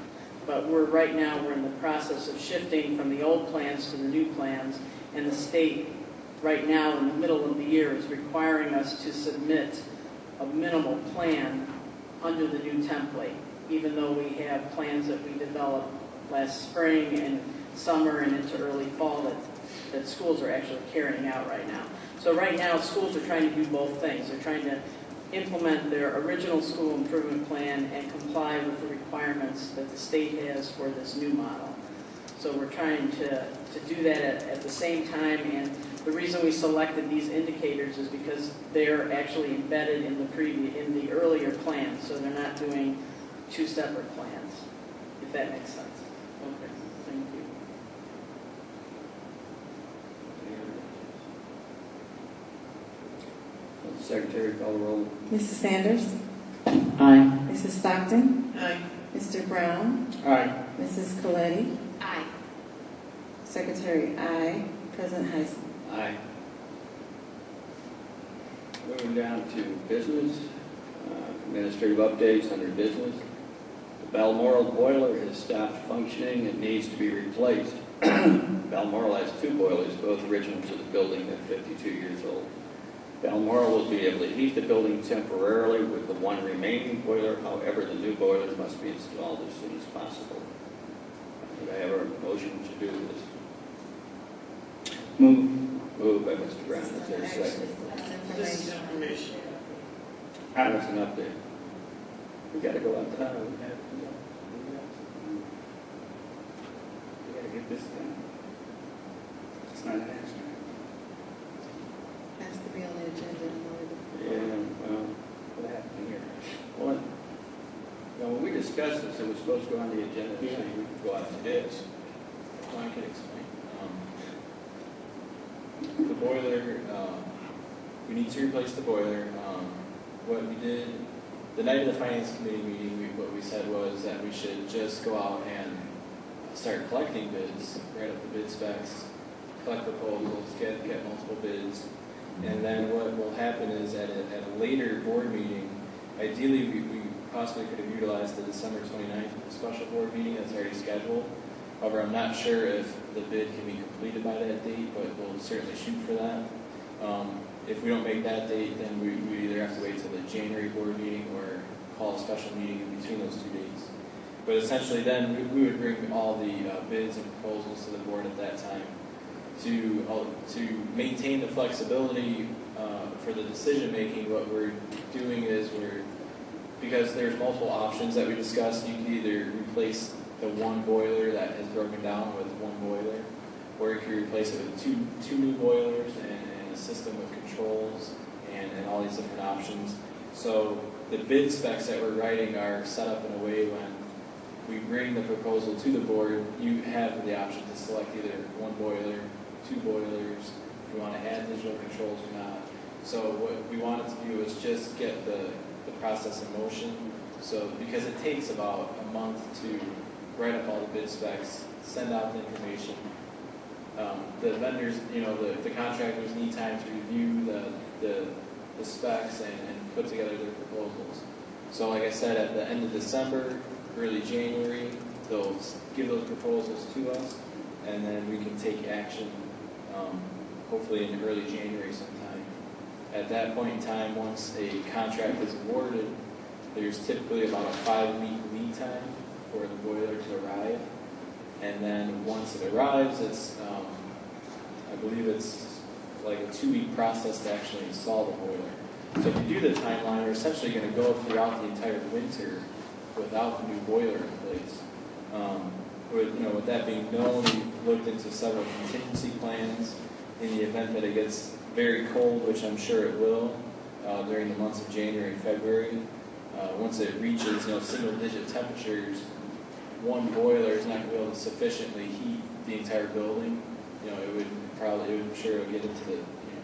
But right now we're in the process of shifting from the old plans to the new plans, and the state right now in the middle of the year is requiring us to submit a minimal plan under the new template, even though we have plans that we developed last spring and summer and into early fall that schools are actually carrying out right now. So right now schools are trying to do both things. They're trying to implement their original school improvement plan and comply with the requirements that the state has for this new model. So we're trying to do that at the same time, and the reason we selected these indicators is because they're actually embedded in the earlier plan, so they're not doing 2 separate plans, if that makes sense. Okay, thank you. Secretary, call the roll. Mrs. Sanders? Aye. Mrs. Stockton? Aye. Mr. Brown? Aye. Mrs. Coletti? Aye. Secretary, aye. President Heisel? Aye. Moving down to business, administrative updates under business. The Balmoral boiler has stopped functioning and needs to be replaced. Balmoral has 2 boilers, both original to the building at 52 years old. Balmoral will be able to heat the building temporarily with the 1 remaining boiler. However, the new boiler must be installed as soon as possible. Do I have a motion to do this? Moved by Mr. Brown. Is there a second? This is information. That's an update. We got to go out there. We got to get this done. It's not an action. discussed this, it was supposed to go on the agenda, so we could go out to bids. Well, I can explain. The boiler, we need to replace the boiler. What we did, the night of the finance committee meeting, what we said was that we should just go out and start collecting bids, write up the bid specs, collect proposals, get multiple bids, and then what will happen is at a later board meeting, ideally we possibly could have utilized the December 29th special board meeting that's already scheduled. However, I'm not sure if the bid can be completed by that date, but we'll certainly shoot for that. If we don't make that date, then we either have to wait till the January board meeting or call a special meeting in between those two dates. But essentially then we would bring all the bids and proposals to the board at that time to maintain the flexibility for the decision making. What we're doing is because there's multiple options that we discussed, you can either replace the one boiler that has broken down with one boiler, or you can replace it with two new boilers and a system with controls and all these different options. So the bid specs that we're writing are set up in a way when we bring the proposal to the board, you have the option to select either one boiler, two boilers, if you want to add digital controls or not. So what we wanted to do is just get the process in motion. So because it takes about a month to write up all the bid specs, send out the information. The vendors, the contractors need time to review the specs and put together their proposals. So like I said, at the end of December, early January, they'll give those proposals to us, and then we can take action, hopefully in early January sometime. At that point in time, once a contract is awarded, there's typically about a 5-week lead time for the boiler to arrive. And then once it arrives, it's, I believe it's like a 2-week process to actually install the boiler. So if you do the timeline, we're essentially going to go throughout the entire winter without the new boiler in place. With that being known, we've looked into several contingency plans in the event that it gets very cold, which I'm sure it will, during the months of January and February. Once it reaches, single-digit temperatures, one boiler is not going to be able to sufficiently heat the entire building. I'm sure it would get into the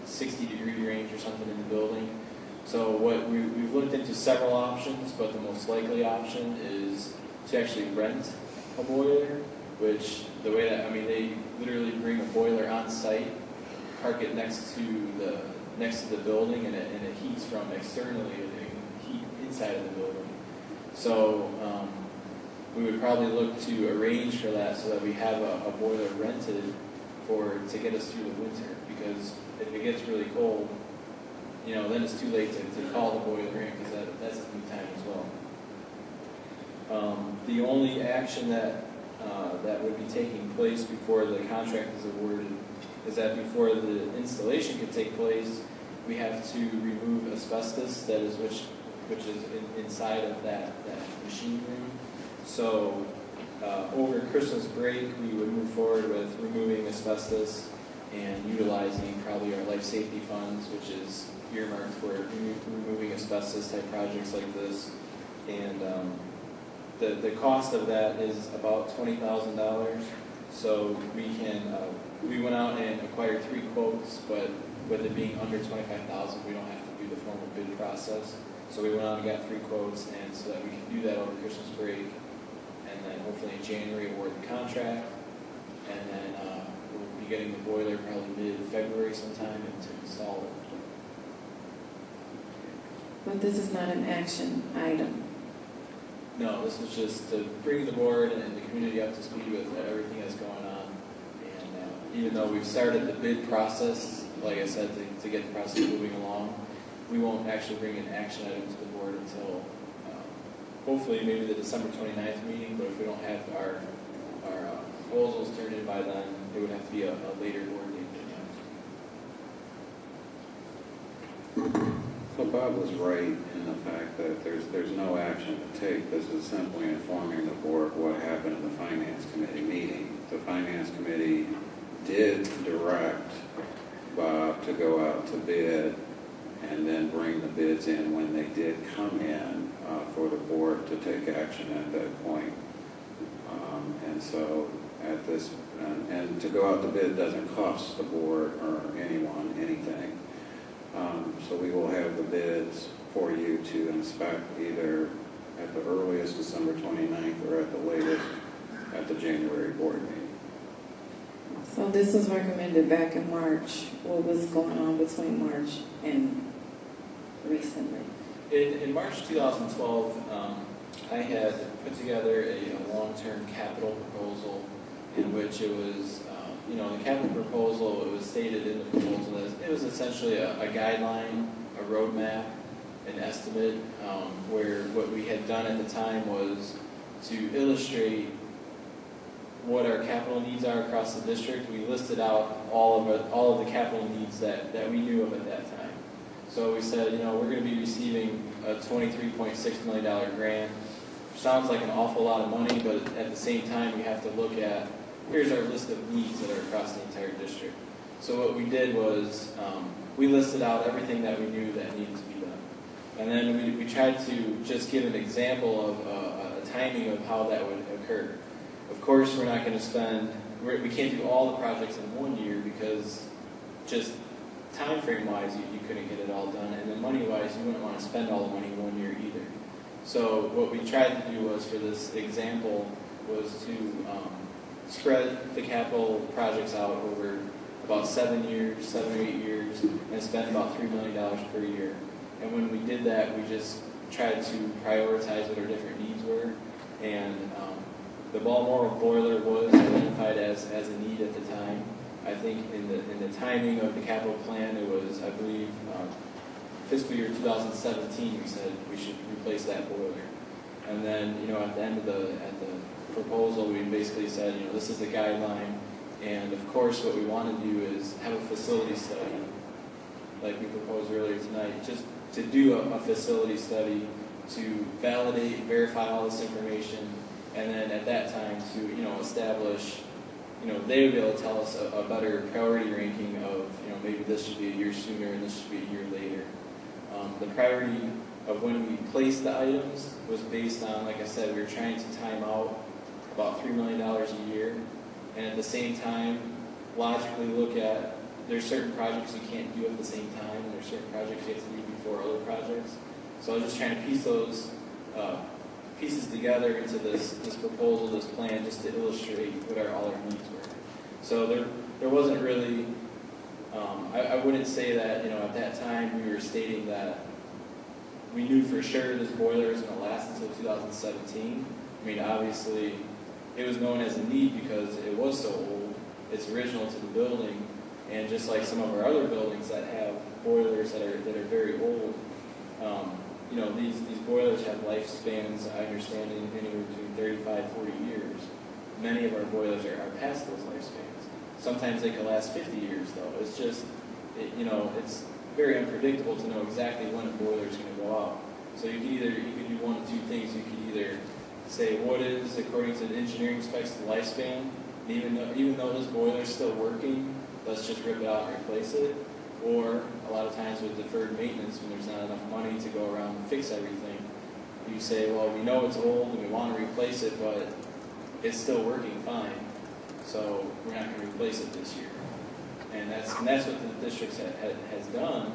60-degree range or something in the building. So we've looked into several options, but the most likely option is to actually rent a boiler, which they literally bring a boiler on site, park it next to the building, and it heats from externally, and it can heat inside of the building. So we would probably look to arrange for that so that we have a boiler rented to get us through the winter, because if it gets really cold, then it's too late to call the boiler in, because that's a new time as well. The only action that would be taking place before the contract is awarded is that before the installation can take place, we have to remove asbestos which is inside of that machine room. So over Christmas break, we would move forward with removing asbestos and utilizing probably our life safety funds, which is earmarked for removing asbestos type projects like this. And the cost of that is about $20,000. So we went out and acquired 3 quotes, but with it being under $25,000, we don't have to do the formal bid process. So we went out and got 3 quotes, and so that we can do that over Christmas break, and then hopefully in January award the contract, and then we'll be getting the boiler probably mid-February sometime to install it. But this is not an action item. No, this was just to bring the board and the community up to speed with everything that's going on. And even though we've started the bid process, like I said, to get the process moving along, we won't actually bring an action item to the board until hopefully maybe the December 29th meeting. But if we don't have our proposals turned in by then, it would have to be a later board date. So Bob was right in the fact that there's no action to take. This is simply informing the board what happened in the Finance Committee meeting. The Finance Committee did direct Bob to go out to bid and then bring the bids in when they did come in for the board to take action at that point. And so at this, and to go out to bid doesn't cost the board or anyone anything. So we will have the bids for you to inspect either at the earliest December 29th or at the latest at the January board meeting. So this was recommended back in March. What was going on between March and recently? In March 2012, I had put together a long-term capital proposal in which it was, the capital proposal, it was stated in the proposal that it was essentially a guideline, a roadmap, an estimate, where what we had done at the time was to illustrate what our capital needs are across the district. We listed out all of the capital needs that we knew of at that time. So we said, we're going to be receiving a $23.6 million grant. Sounds like an awful lot of money, but at the same time, we have to look at, here's our list of needs that are across the entire district. So what we did was, we listed out everything that we knew that needed to be done. And then we tried to just give an example of a timing of how that would occur. Of course, we're not going to we can't do all the projects in 1 year because just time frame wise, you couldn't get it all done. And then money wise, you wouldn't want to spend all the money in 1 year either. So what we tried to do was, for this example, was to spread the capital projects out over about 7 or 8 years, and spend about $3 million per year. And when we did that, we just tried to prioritize what our different needs were. And the Balmoral boiler was identified as a need at the time. I think in the timing of the capital plan, it was, I believe, fiscal year 2017. We said we should replace that boiler. And then, at the end of the proposal, we basically said, this is the guideline. And of course, what we want to do is have a facility study, like we proposed earlier tonight, just to do a facility study to validate, verify all this information, and then at that time to establish, they would be able to tell us a better priority ranking of, maybe this should be a year sooner and this should be a year later. The priority of when we placed the items was based on, like I said, we were trying to time out about $3 million a year, and at the same time, logically look at, there's certain projects you can't do at the same time, and there's certain projects you have to do before other projects. So I was just trying to piece those pieces together into this proposal, this plan, just to illustrate what all our needs were. So there wasn't really, I wouldn't say that, at that time we were stating that we knew for sure this boiler is going to last until 2017. I mean, obviously, it was known as a need because it was so old. It's original to the building, and just like some of our other buildings that have boilers that are very old, these boilers have lifespans, I understand, anywhere between 35, 40 years. Many of our boilers are past those lifespans. Sometimes they can last 50 years, though. It's just, it's very unpredictable to know exactly when a boiler is going to go out. So you could do one of two things. You could either say what is, according to the engineering specs, the lifespan, and even though this boiler is still working, let's just rip it out and replace it. Or a lot of times with deferred maintenance, when there's not enough money to go around and fix everything, you say, well, we know it's old and we want to replace it, but it's still working fine, so we're not going to replace it this year. And that's what the district has done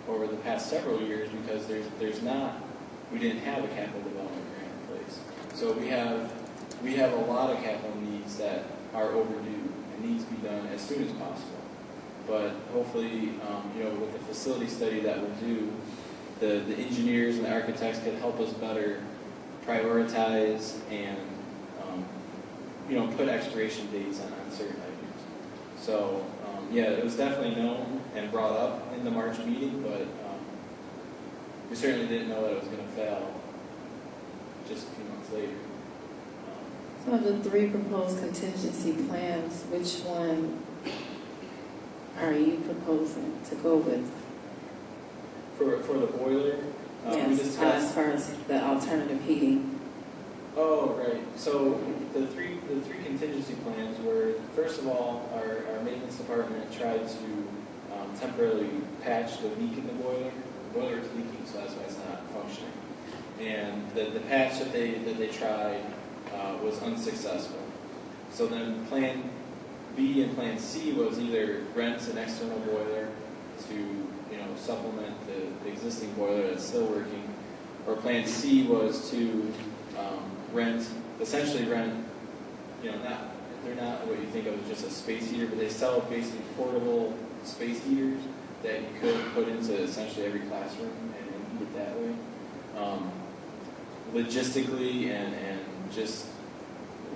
over the past several years, because we didn't have a capital development grant in place. So we have a lot of capital needs that are overdue and need to be done as soon as possible. But hopefully, with the facility study that we'll do, the engineers and the architects can help us better prioritize and, put expiration dates on certain items. So, it was definitely known and brought up in the March meeting, but we certainly didn't know that it was going to fail just a few months later. So of the 3 proposed contingency plans, which one are you proposing to go with? For the boiler? Yes, as far as the alternative heating. Oh, right. So the three contingency plans were, first of all, our maintenance department tried to temporarily patch the leak in the boiler. boiler is leaking, so that's why it's not functioning. And the patch that they tried was unsuccessful. So then Plan B and Plan C was either rent an external boiler to supplement the existing boiler that's still working, or Plan C was to essentially rent, they're not what you think of as just a space heater, but they sell basically portable space heaters that you could put into essentially every classroom and heat it that way. Logistically and just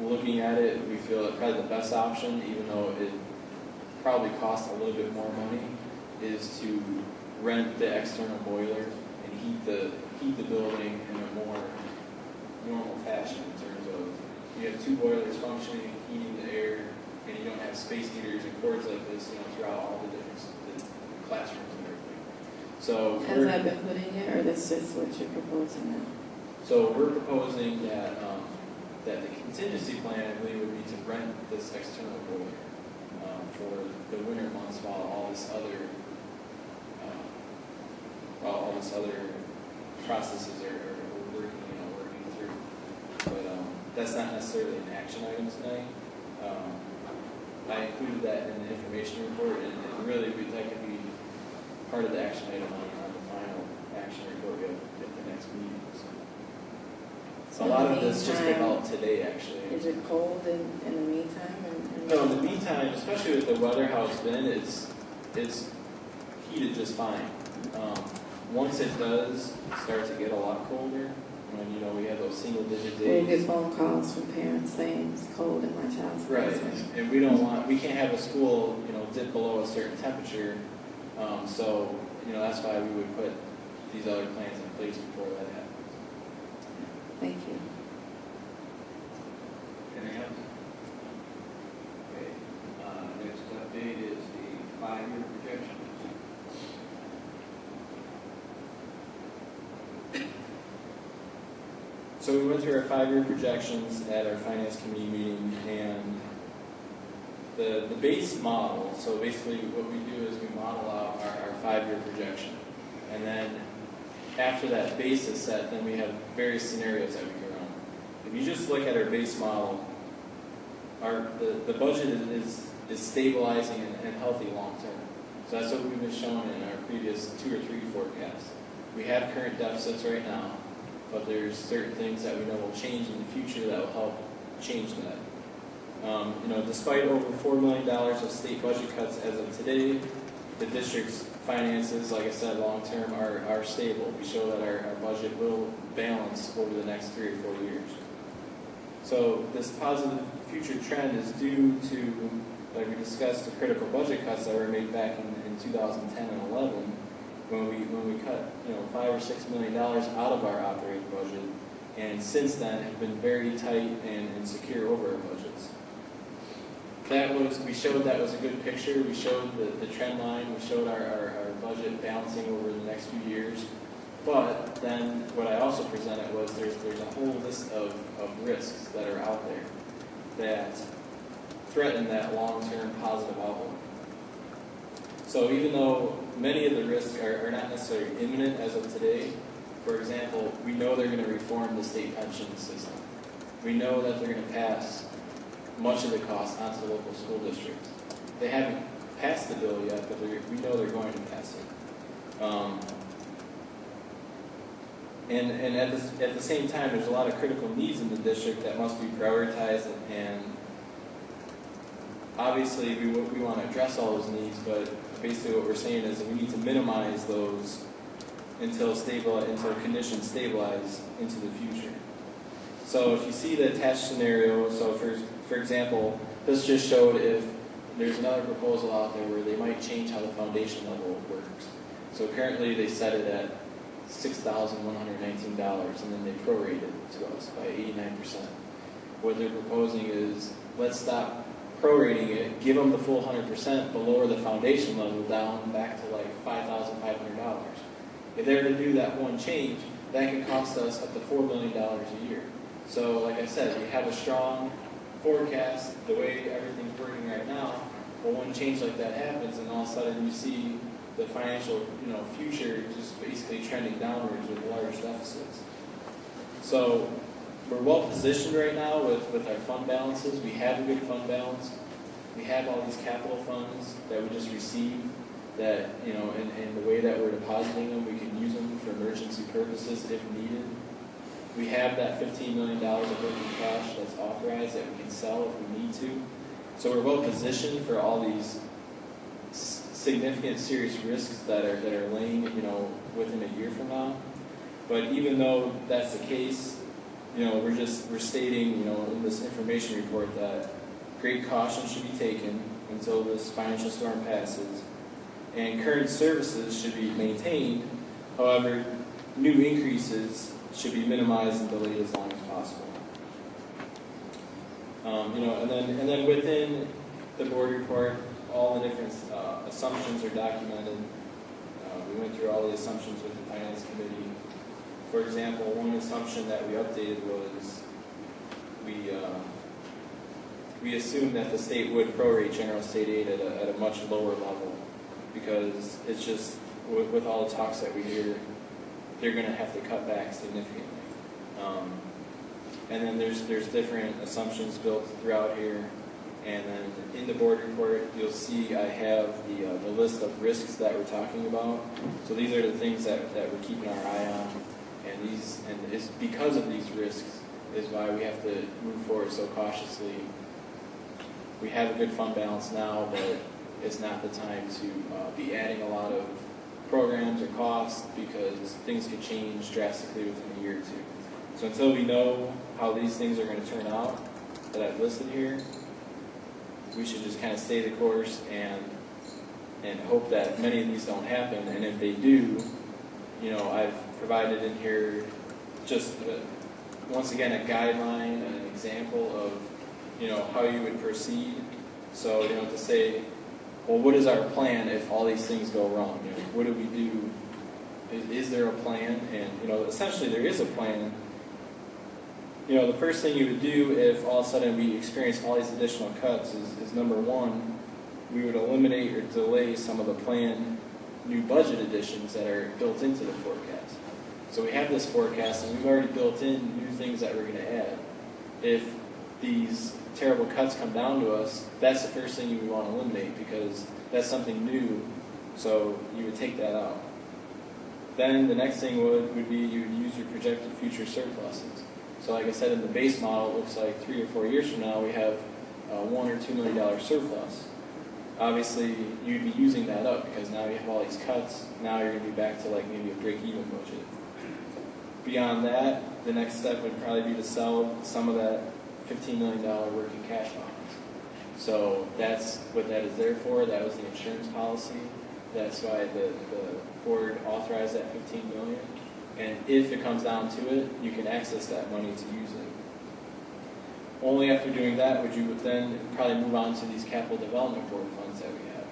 looking at it, we feel that probably the best option, even though it probably costs a little bit more money, is to rent the external boiler and heat the building in a more normal fashion in terms of you have two boilers functioning, heating the air, and you don't have space heaters and cords like this, throughout all the different classrooms and everything. So has that been put in yet, or that's just what you're proposing now? So we're proposing that that the contingency plan, I believe, would be to rent this external boiler for the winter months while all this other processes are working through. But that's not necessarily an action item tonight. I included that in the information report, and really that could be part of the action item on the final action report we have at the next meeting. So a lot of this just developed today, actually. Is it cold in the meantime? No, in the meantime, especially with the weather how it's been, it's heated just fine. Once it does start to get a lot colder, when we have those single-digit days. We'll get phone calls from parents saying it's cold in my child's classroom. Right, and we can't have a school, dip below a certain temperature. So, that's why we would put these other plans in place before that happens. Thank you. Anything else? Okay. Next update is the 5-year projection. So we went through our 5-year projections at our finance committee meeting, and the base model, so basically what we do is we model out our 5-year projection. And then after that base is set, then we have various scenarios that we can run. If you just look at our base model, the budget is stabilizing and healthy long term. So that's what we've been showing in our previous 2 or 3 forecasts. We have current deficits right now, but there's certain things that we know will change in the future that will help change that. Despite over $4 million of state budget cuts as of today, the district's finances, like I said, long term are stable. We show that our budget will balance over the next 3 or 4 years. So this positive future trend is due to, like we discussed, the critical budget cuts that were made back in 2010 and 11, when we cut $5 or $6 million out of our operating budget, and since then have been very tight and secure over our budgets. We showed that was a good picture. We showed the trend line. We showed our budget balancing over the next few years. But then what I also presented was there's a whole list of risks that are out there that threaten that long-term positive outlook. So even though many of the risks are not necessarily imminent as of today, for example, we know they're going to reform the state pension system. We know that they're going to pass much of the cost onto the local school districts. They haven't passed the bill yet, but we know they're going to pass it. And at the same time, there's a lot of critical needs in the district that must be prioritized, and obviously we want to address all those needs, but basically what we're saying is that we need to minimize those until conditions stabilize into the future. So if you see the attached scenario, so for example, this just showed if there's another proposal out there where they might change how the foundation level works. So currently they set it at $6,119, and then they prorate it to us by 89%. What they're proposing is, let's stop prorating it, give them the full 100%, but lower the foundation level down back to like $5,500. If they're to do that one change, that could cost us up to $4 million a year. So like I said, we have a strong forecast the way everything's working right now, but one change like that happens, and all of a sudden you see the financial, future just basically trending downwards with large deficits. So we're well positioned right now with our fund balances. We have a good fund balance. We have all these capital funds that we just received that, in the way that we're depositing them, we can use them for emergency purposes if needed. We have that $15 million of working cash that's authorized that we can sell if we need to. So we're well positioned for all these significant, serious risks that are laying, within a year from now. But even though that's the case, we're stating, in this information report that great caution should be taken until this financial storm passes, and current services should be maintained. However, new increases should be minimized and delayed as long as possible. And then within the board report, all the different assumptions are documented. We went through all the assumptions with the finance committee. For example, one assumption that we updated was we assumed that the state would prorate general state aid at a much lower level, because it's just with all the talks that we hear, they're going to have to cut back significantly. And then there's different assumptions built throughout here. And then in the board report, you'll see I have the list of risks that we're talking about. So these are the things that we're keeping our eye on. And it's because of these risks is why we have to move forward so cautiously. We have a good fund balance now, but it's not the time to be adding a lot of programs or costs, because things could change drastically within a year or two. So until we know how these things are going to turn out that I've listed here, we should just kind of stay the course and hope that many of these don't happen. And if they do, I've provided in here just once again a guideline and an example of how you would proceed. So to say, well, what is our plan if all these things go wrong? What do we do? Is there a plan? And essentially there is a plan. The first thing you would do if all of a sudden we experience all these additional cuts is number one, we would eliminate or delay some of the planned new budget additions that are built into the forecast. So we have this forecast and we've already built in new things that we're going to add. If these terrible cuts come down to us, that's the first thing you would want to eliminate, because that's something new, so you would take that out. Then the next thing would be you would use your projected future surpluses. So like I said, in the base model, it looks like 3 or 4 years from now we have $1 or $2 million surplus. Obviously, you'd be using that up because now you have all these cuts. Now you're going to be back to like maybe a break-even budget. Beyond that, the next step would probably be to sell some of that $15 million working cash bonds. So that's what that is there for. That was the insurance policy. That's why the board authorized that $15 million. And if it comes down to it, you can access that money to use it. Only after doing that would you then probably move on to these capital development board funds that we have.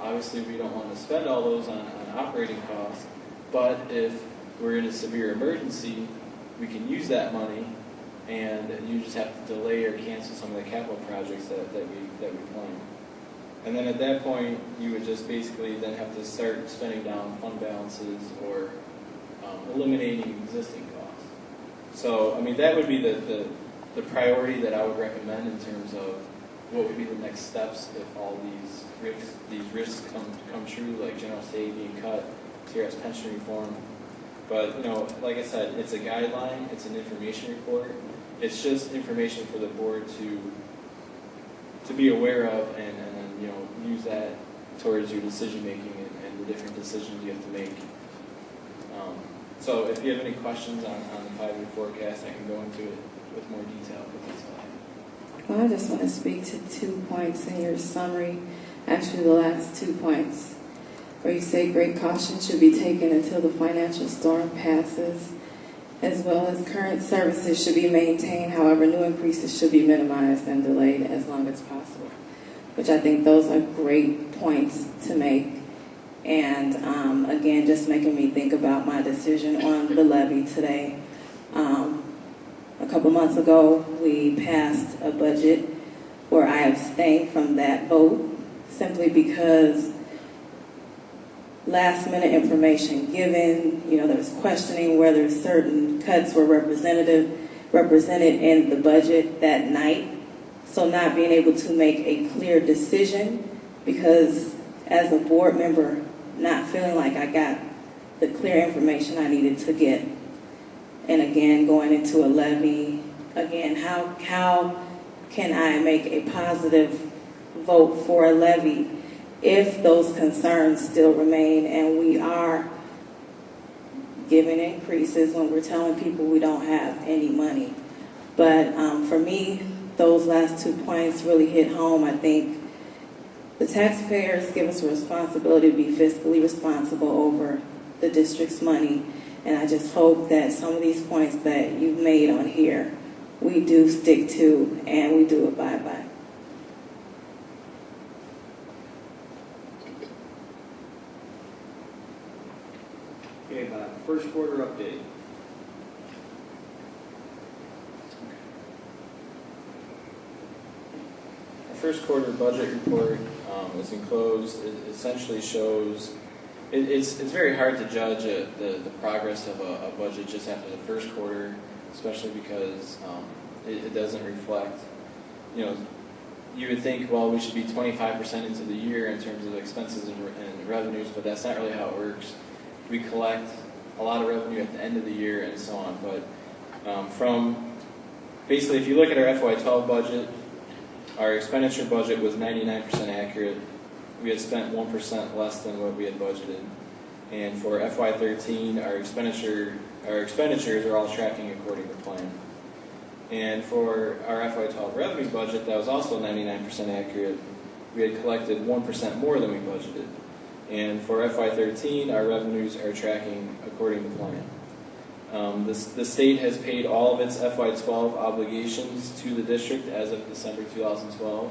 Obviously, we don't want to spend all those on operating costs, but if we're in a severe emergency, we can use that money, and you just have to delay or cancel some of the capital projects that we plan. And then at that point, you would just basically then have to start spending down fund balances or eliminating existing costs. So, that would be the priority that I would recommend in terms of what would be the next steps if all these risks come true, like general state being cut, TRS pension reform. But, like I said, it's a guideline, it's an information report. It's just information for the board to be aware of and then, use that towards your decision making and the different decisions you have to make. So if you have any questions on the 5-year forecast, I can go into it with more detail. Well, I just want to speak to 2 points in your summary, actually the last 2 points, where you say great caution should be taken until the financial storm passes, as well as current services should be maintained, however, new increases should be minimized and delayed as long as possible, which I think those are great points to make. And again, just making me think about my decision on the levy today. A couple months ago, we passed a budget where I abstained from that vote simply because last minute information given. There was questioning whether certain cuts were represented in the budget that night. So not being able to make a clear decision because as a board member, not feeling like I got the clear information I needed to get. And again, going into a levy, again, how can I make a positive vote for a levy if those concerns still remain and we are giving increases when we're telling people we don't have any money? But for me, those last 2 points really hit home. I think the taxpayers give us a responsibility to be fiscally responsible over the district's money. And I just hope that some of these points that you've made on here, we do stick to and we do abide by. Okay, Bob, first quarter update. Our first quarter budget report is enclosed. It essentially shows, it's very hard to judge the progress of a budget just after the first quarter, especially because it doesn't reflect, you would think, well, we should be 25% into the year in terms of expenses and revenues, but that's not really how it works. We collect a lot of revenue at the end of the year and so on, but basically, if you look at our FY12 budget, our expenditure budget was 99% accurate. We had spent 1% less than what we had budgeted. And for FY13, our expenditures are all tracking according to plan. And for our FY12 revenue budget, that was also 99% accurate. We had collected 1% more than we budgeted. And for FY13, our revenues are tracking according to plan. The state has paid all of its FY12 obligations to the district as of December 2012.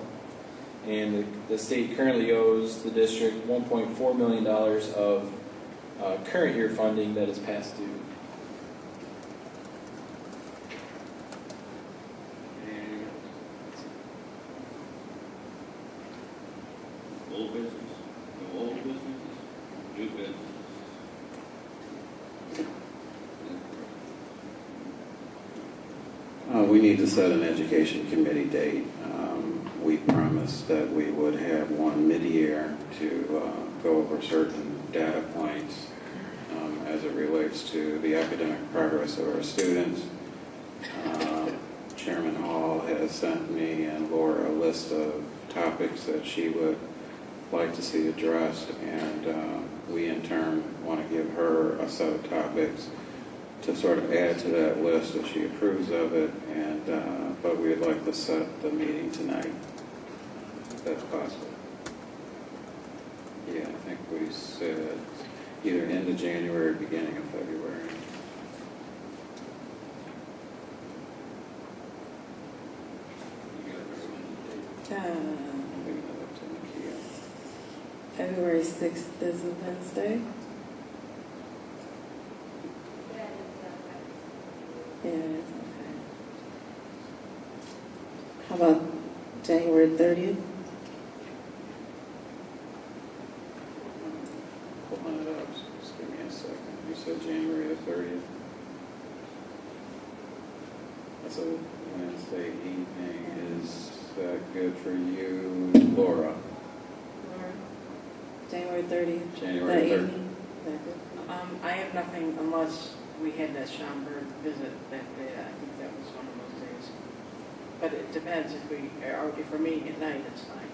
And the state currently owes the district $1.4 million of current year funding that is past due. Old business, no old business, new business. We need to set an education committee date. We promised that we would have one mid-year to go over certain data points as it relates to the academic progress of our students. Chairman Hall has sent me and Laura a list of topics that she would like to see addressed, and we in turn want to give her a set of topics to sort of add to that list if she approves of it, but we'd like to set the meeting tonight, if that's possible. Yeah, I think we said either end of January or beginning of February. February 6th is a Wednesday. Yeah, it is, okay. How about January 30th? Pulling it up, just give me a second. You said January the 30th? That's a Wednesday evening. Is that good for you, Laura? January 30th. January 30th. I have nothing unless we had that Schaumburg visit that day. I think that was one of those days. But it depends if we're meeting at night, it's fine.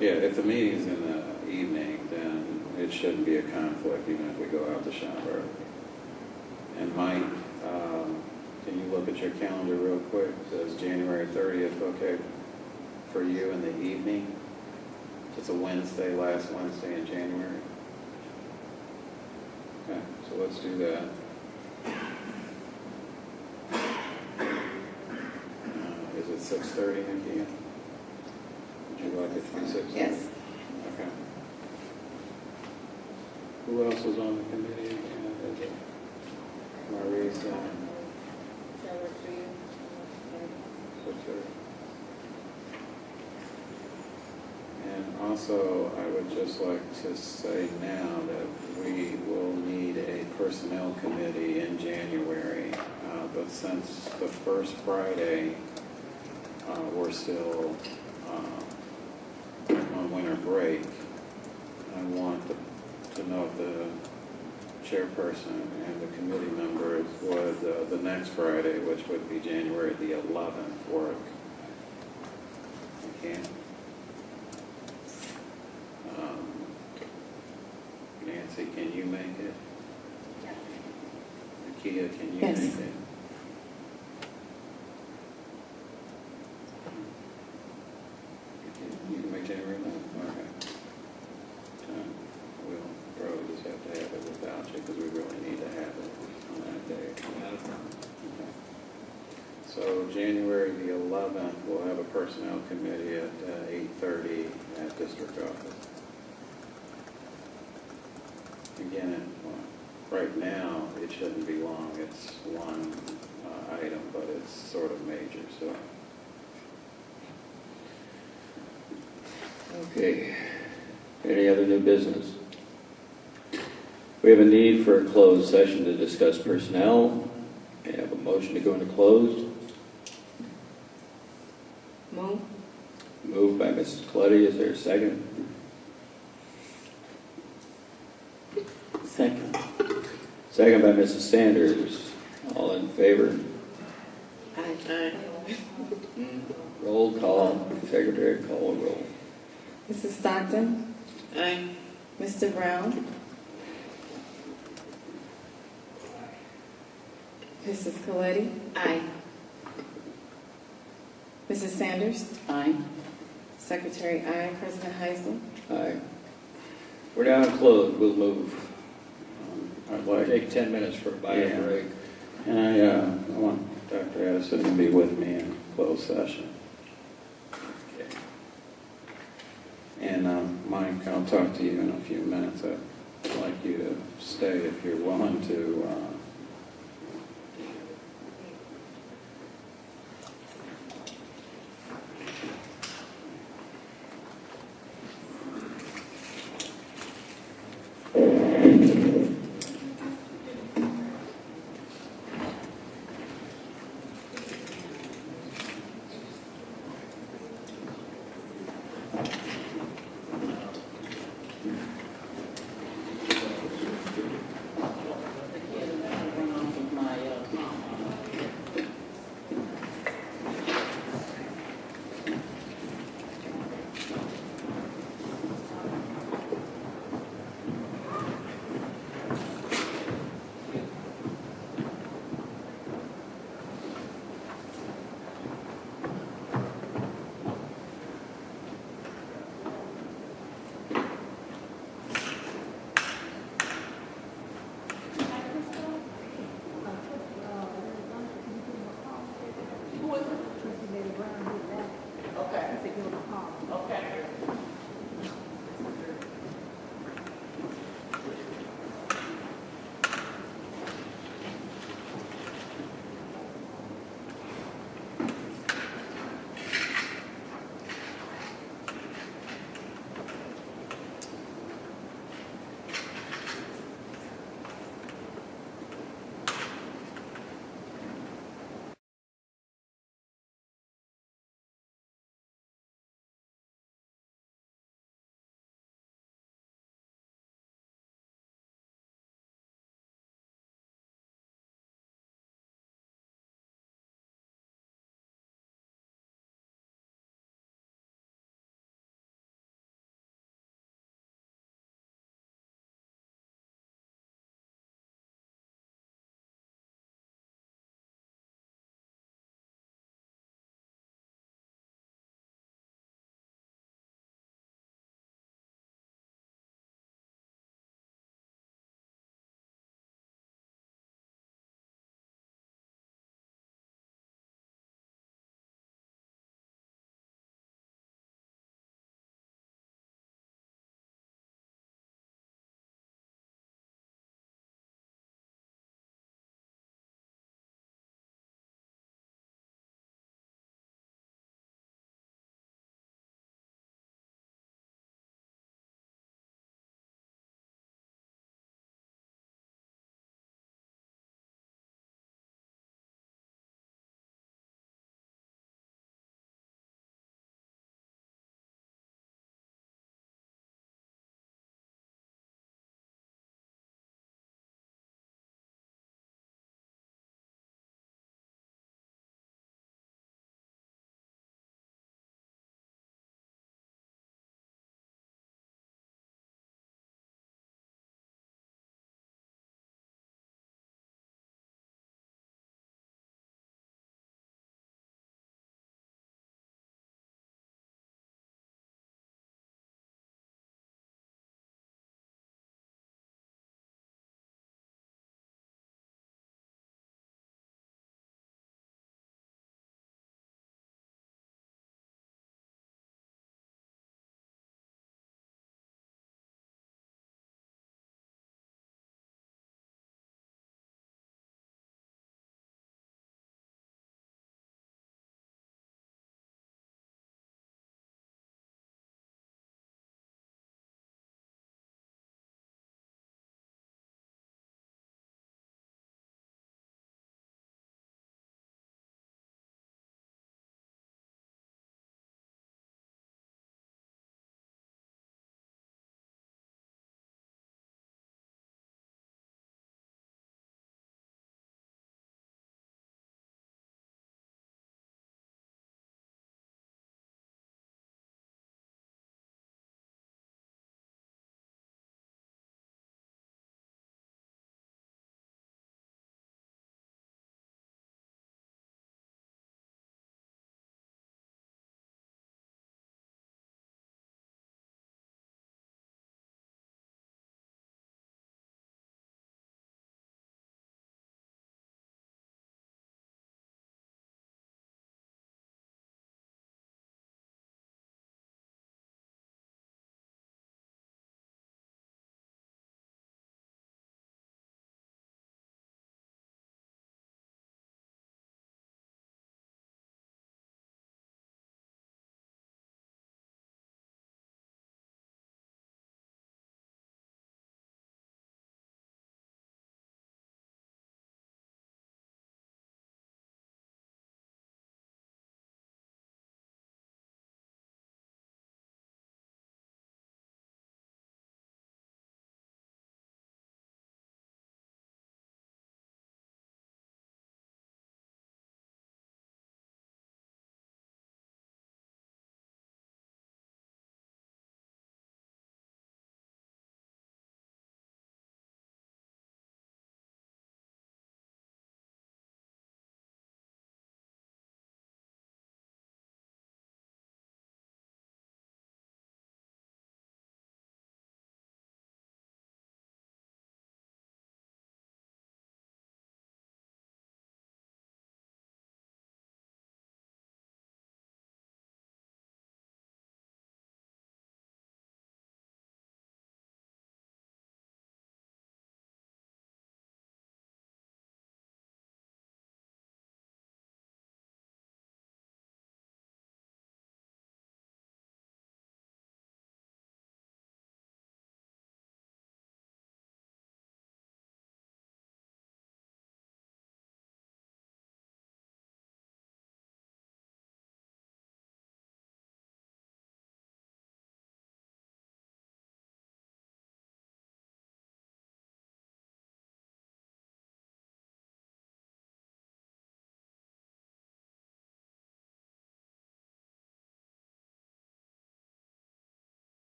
Yeah, if the meeting's in the evening, then it shouldn't be a conflict, even if we go out to Schaumburg. And Mike, can you look at your calendar real quick? Says January 30th, okay, for you in the evening? It's a Wednesday, last Wednesday in January. Okay, so let's do that. Is it 6:30, Nikki? Would you like it to be 6:30? Yes. Okay. Who else was on the committee? Maurice. That work for you? 6:30. And on also, I would just like to say now that we will need a personnel committee in January. But since the first Friday, we're still on winter break, I want to know if the chairperson and the committee members would, the next Friday, which would be January the 11th, work. Okay. Nancy, can you make it? Nakia, can you Yes. make it? You can make January 11th? Okay. We'll probably just have to have it without you because we really need to have it on that day. Okay. So January the 11th, we'll have a personnel committee at 8:30 at district office. Again, right now, it shouldn't be long. It's one item, but it's sort of major, so. Okay. Any other new business? We have a need for a closed session to discuss personnel. We have a motion to go into closed. Move. Moved by Mrs. Colletti. Is there a second? Second. Second by Mrs. Sanders. All in favor? Aye. Roll call. Secretary, call a roll. Mrs. Stockton? Aye. Mr. Brown? Mrs. Coletti? Aye. Mrs. Sanders? Aye. Secretary, aye. President Heisel? Aye. We're now closed. We'll move. I'd like Take 10 minutes for a bio break. And I want Dr. Addison to be with me in closed session. Okay. And Mike, I'll talk to you in a few minutes. I'd like you to stay if you're willing to.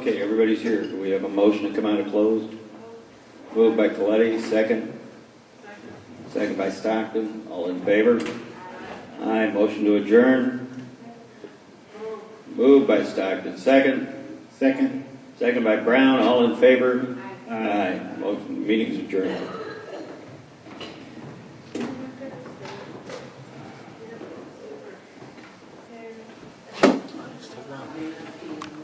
Okay, everybody's here. Do we have a motion to come out of closed? Moved by Coletti, second. Second by Stockton. All in favor? Aye. Motion to adjourn. Moved by Stockton, second. Second. Second by Brown. All in favor? Aye. Motion, meeting's adjourned.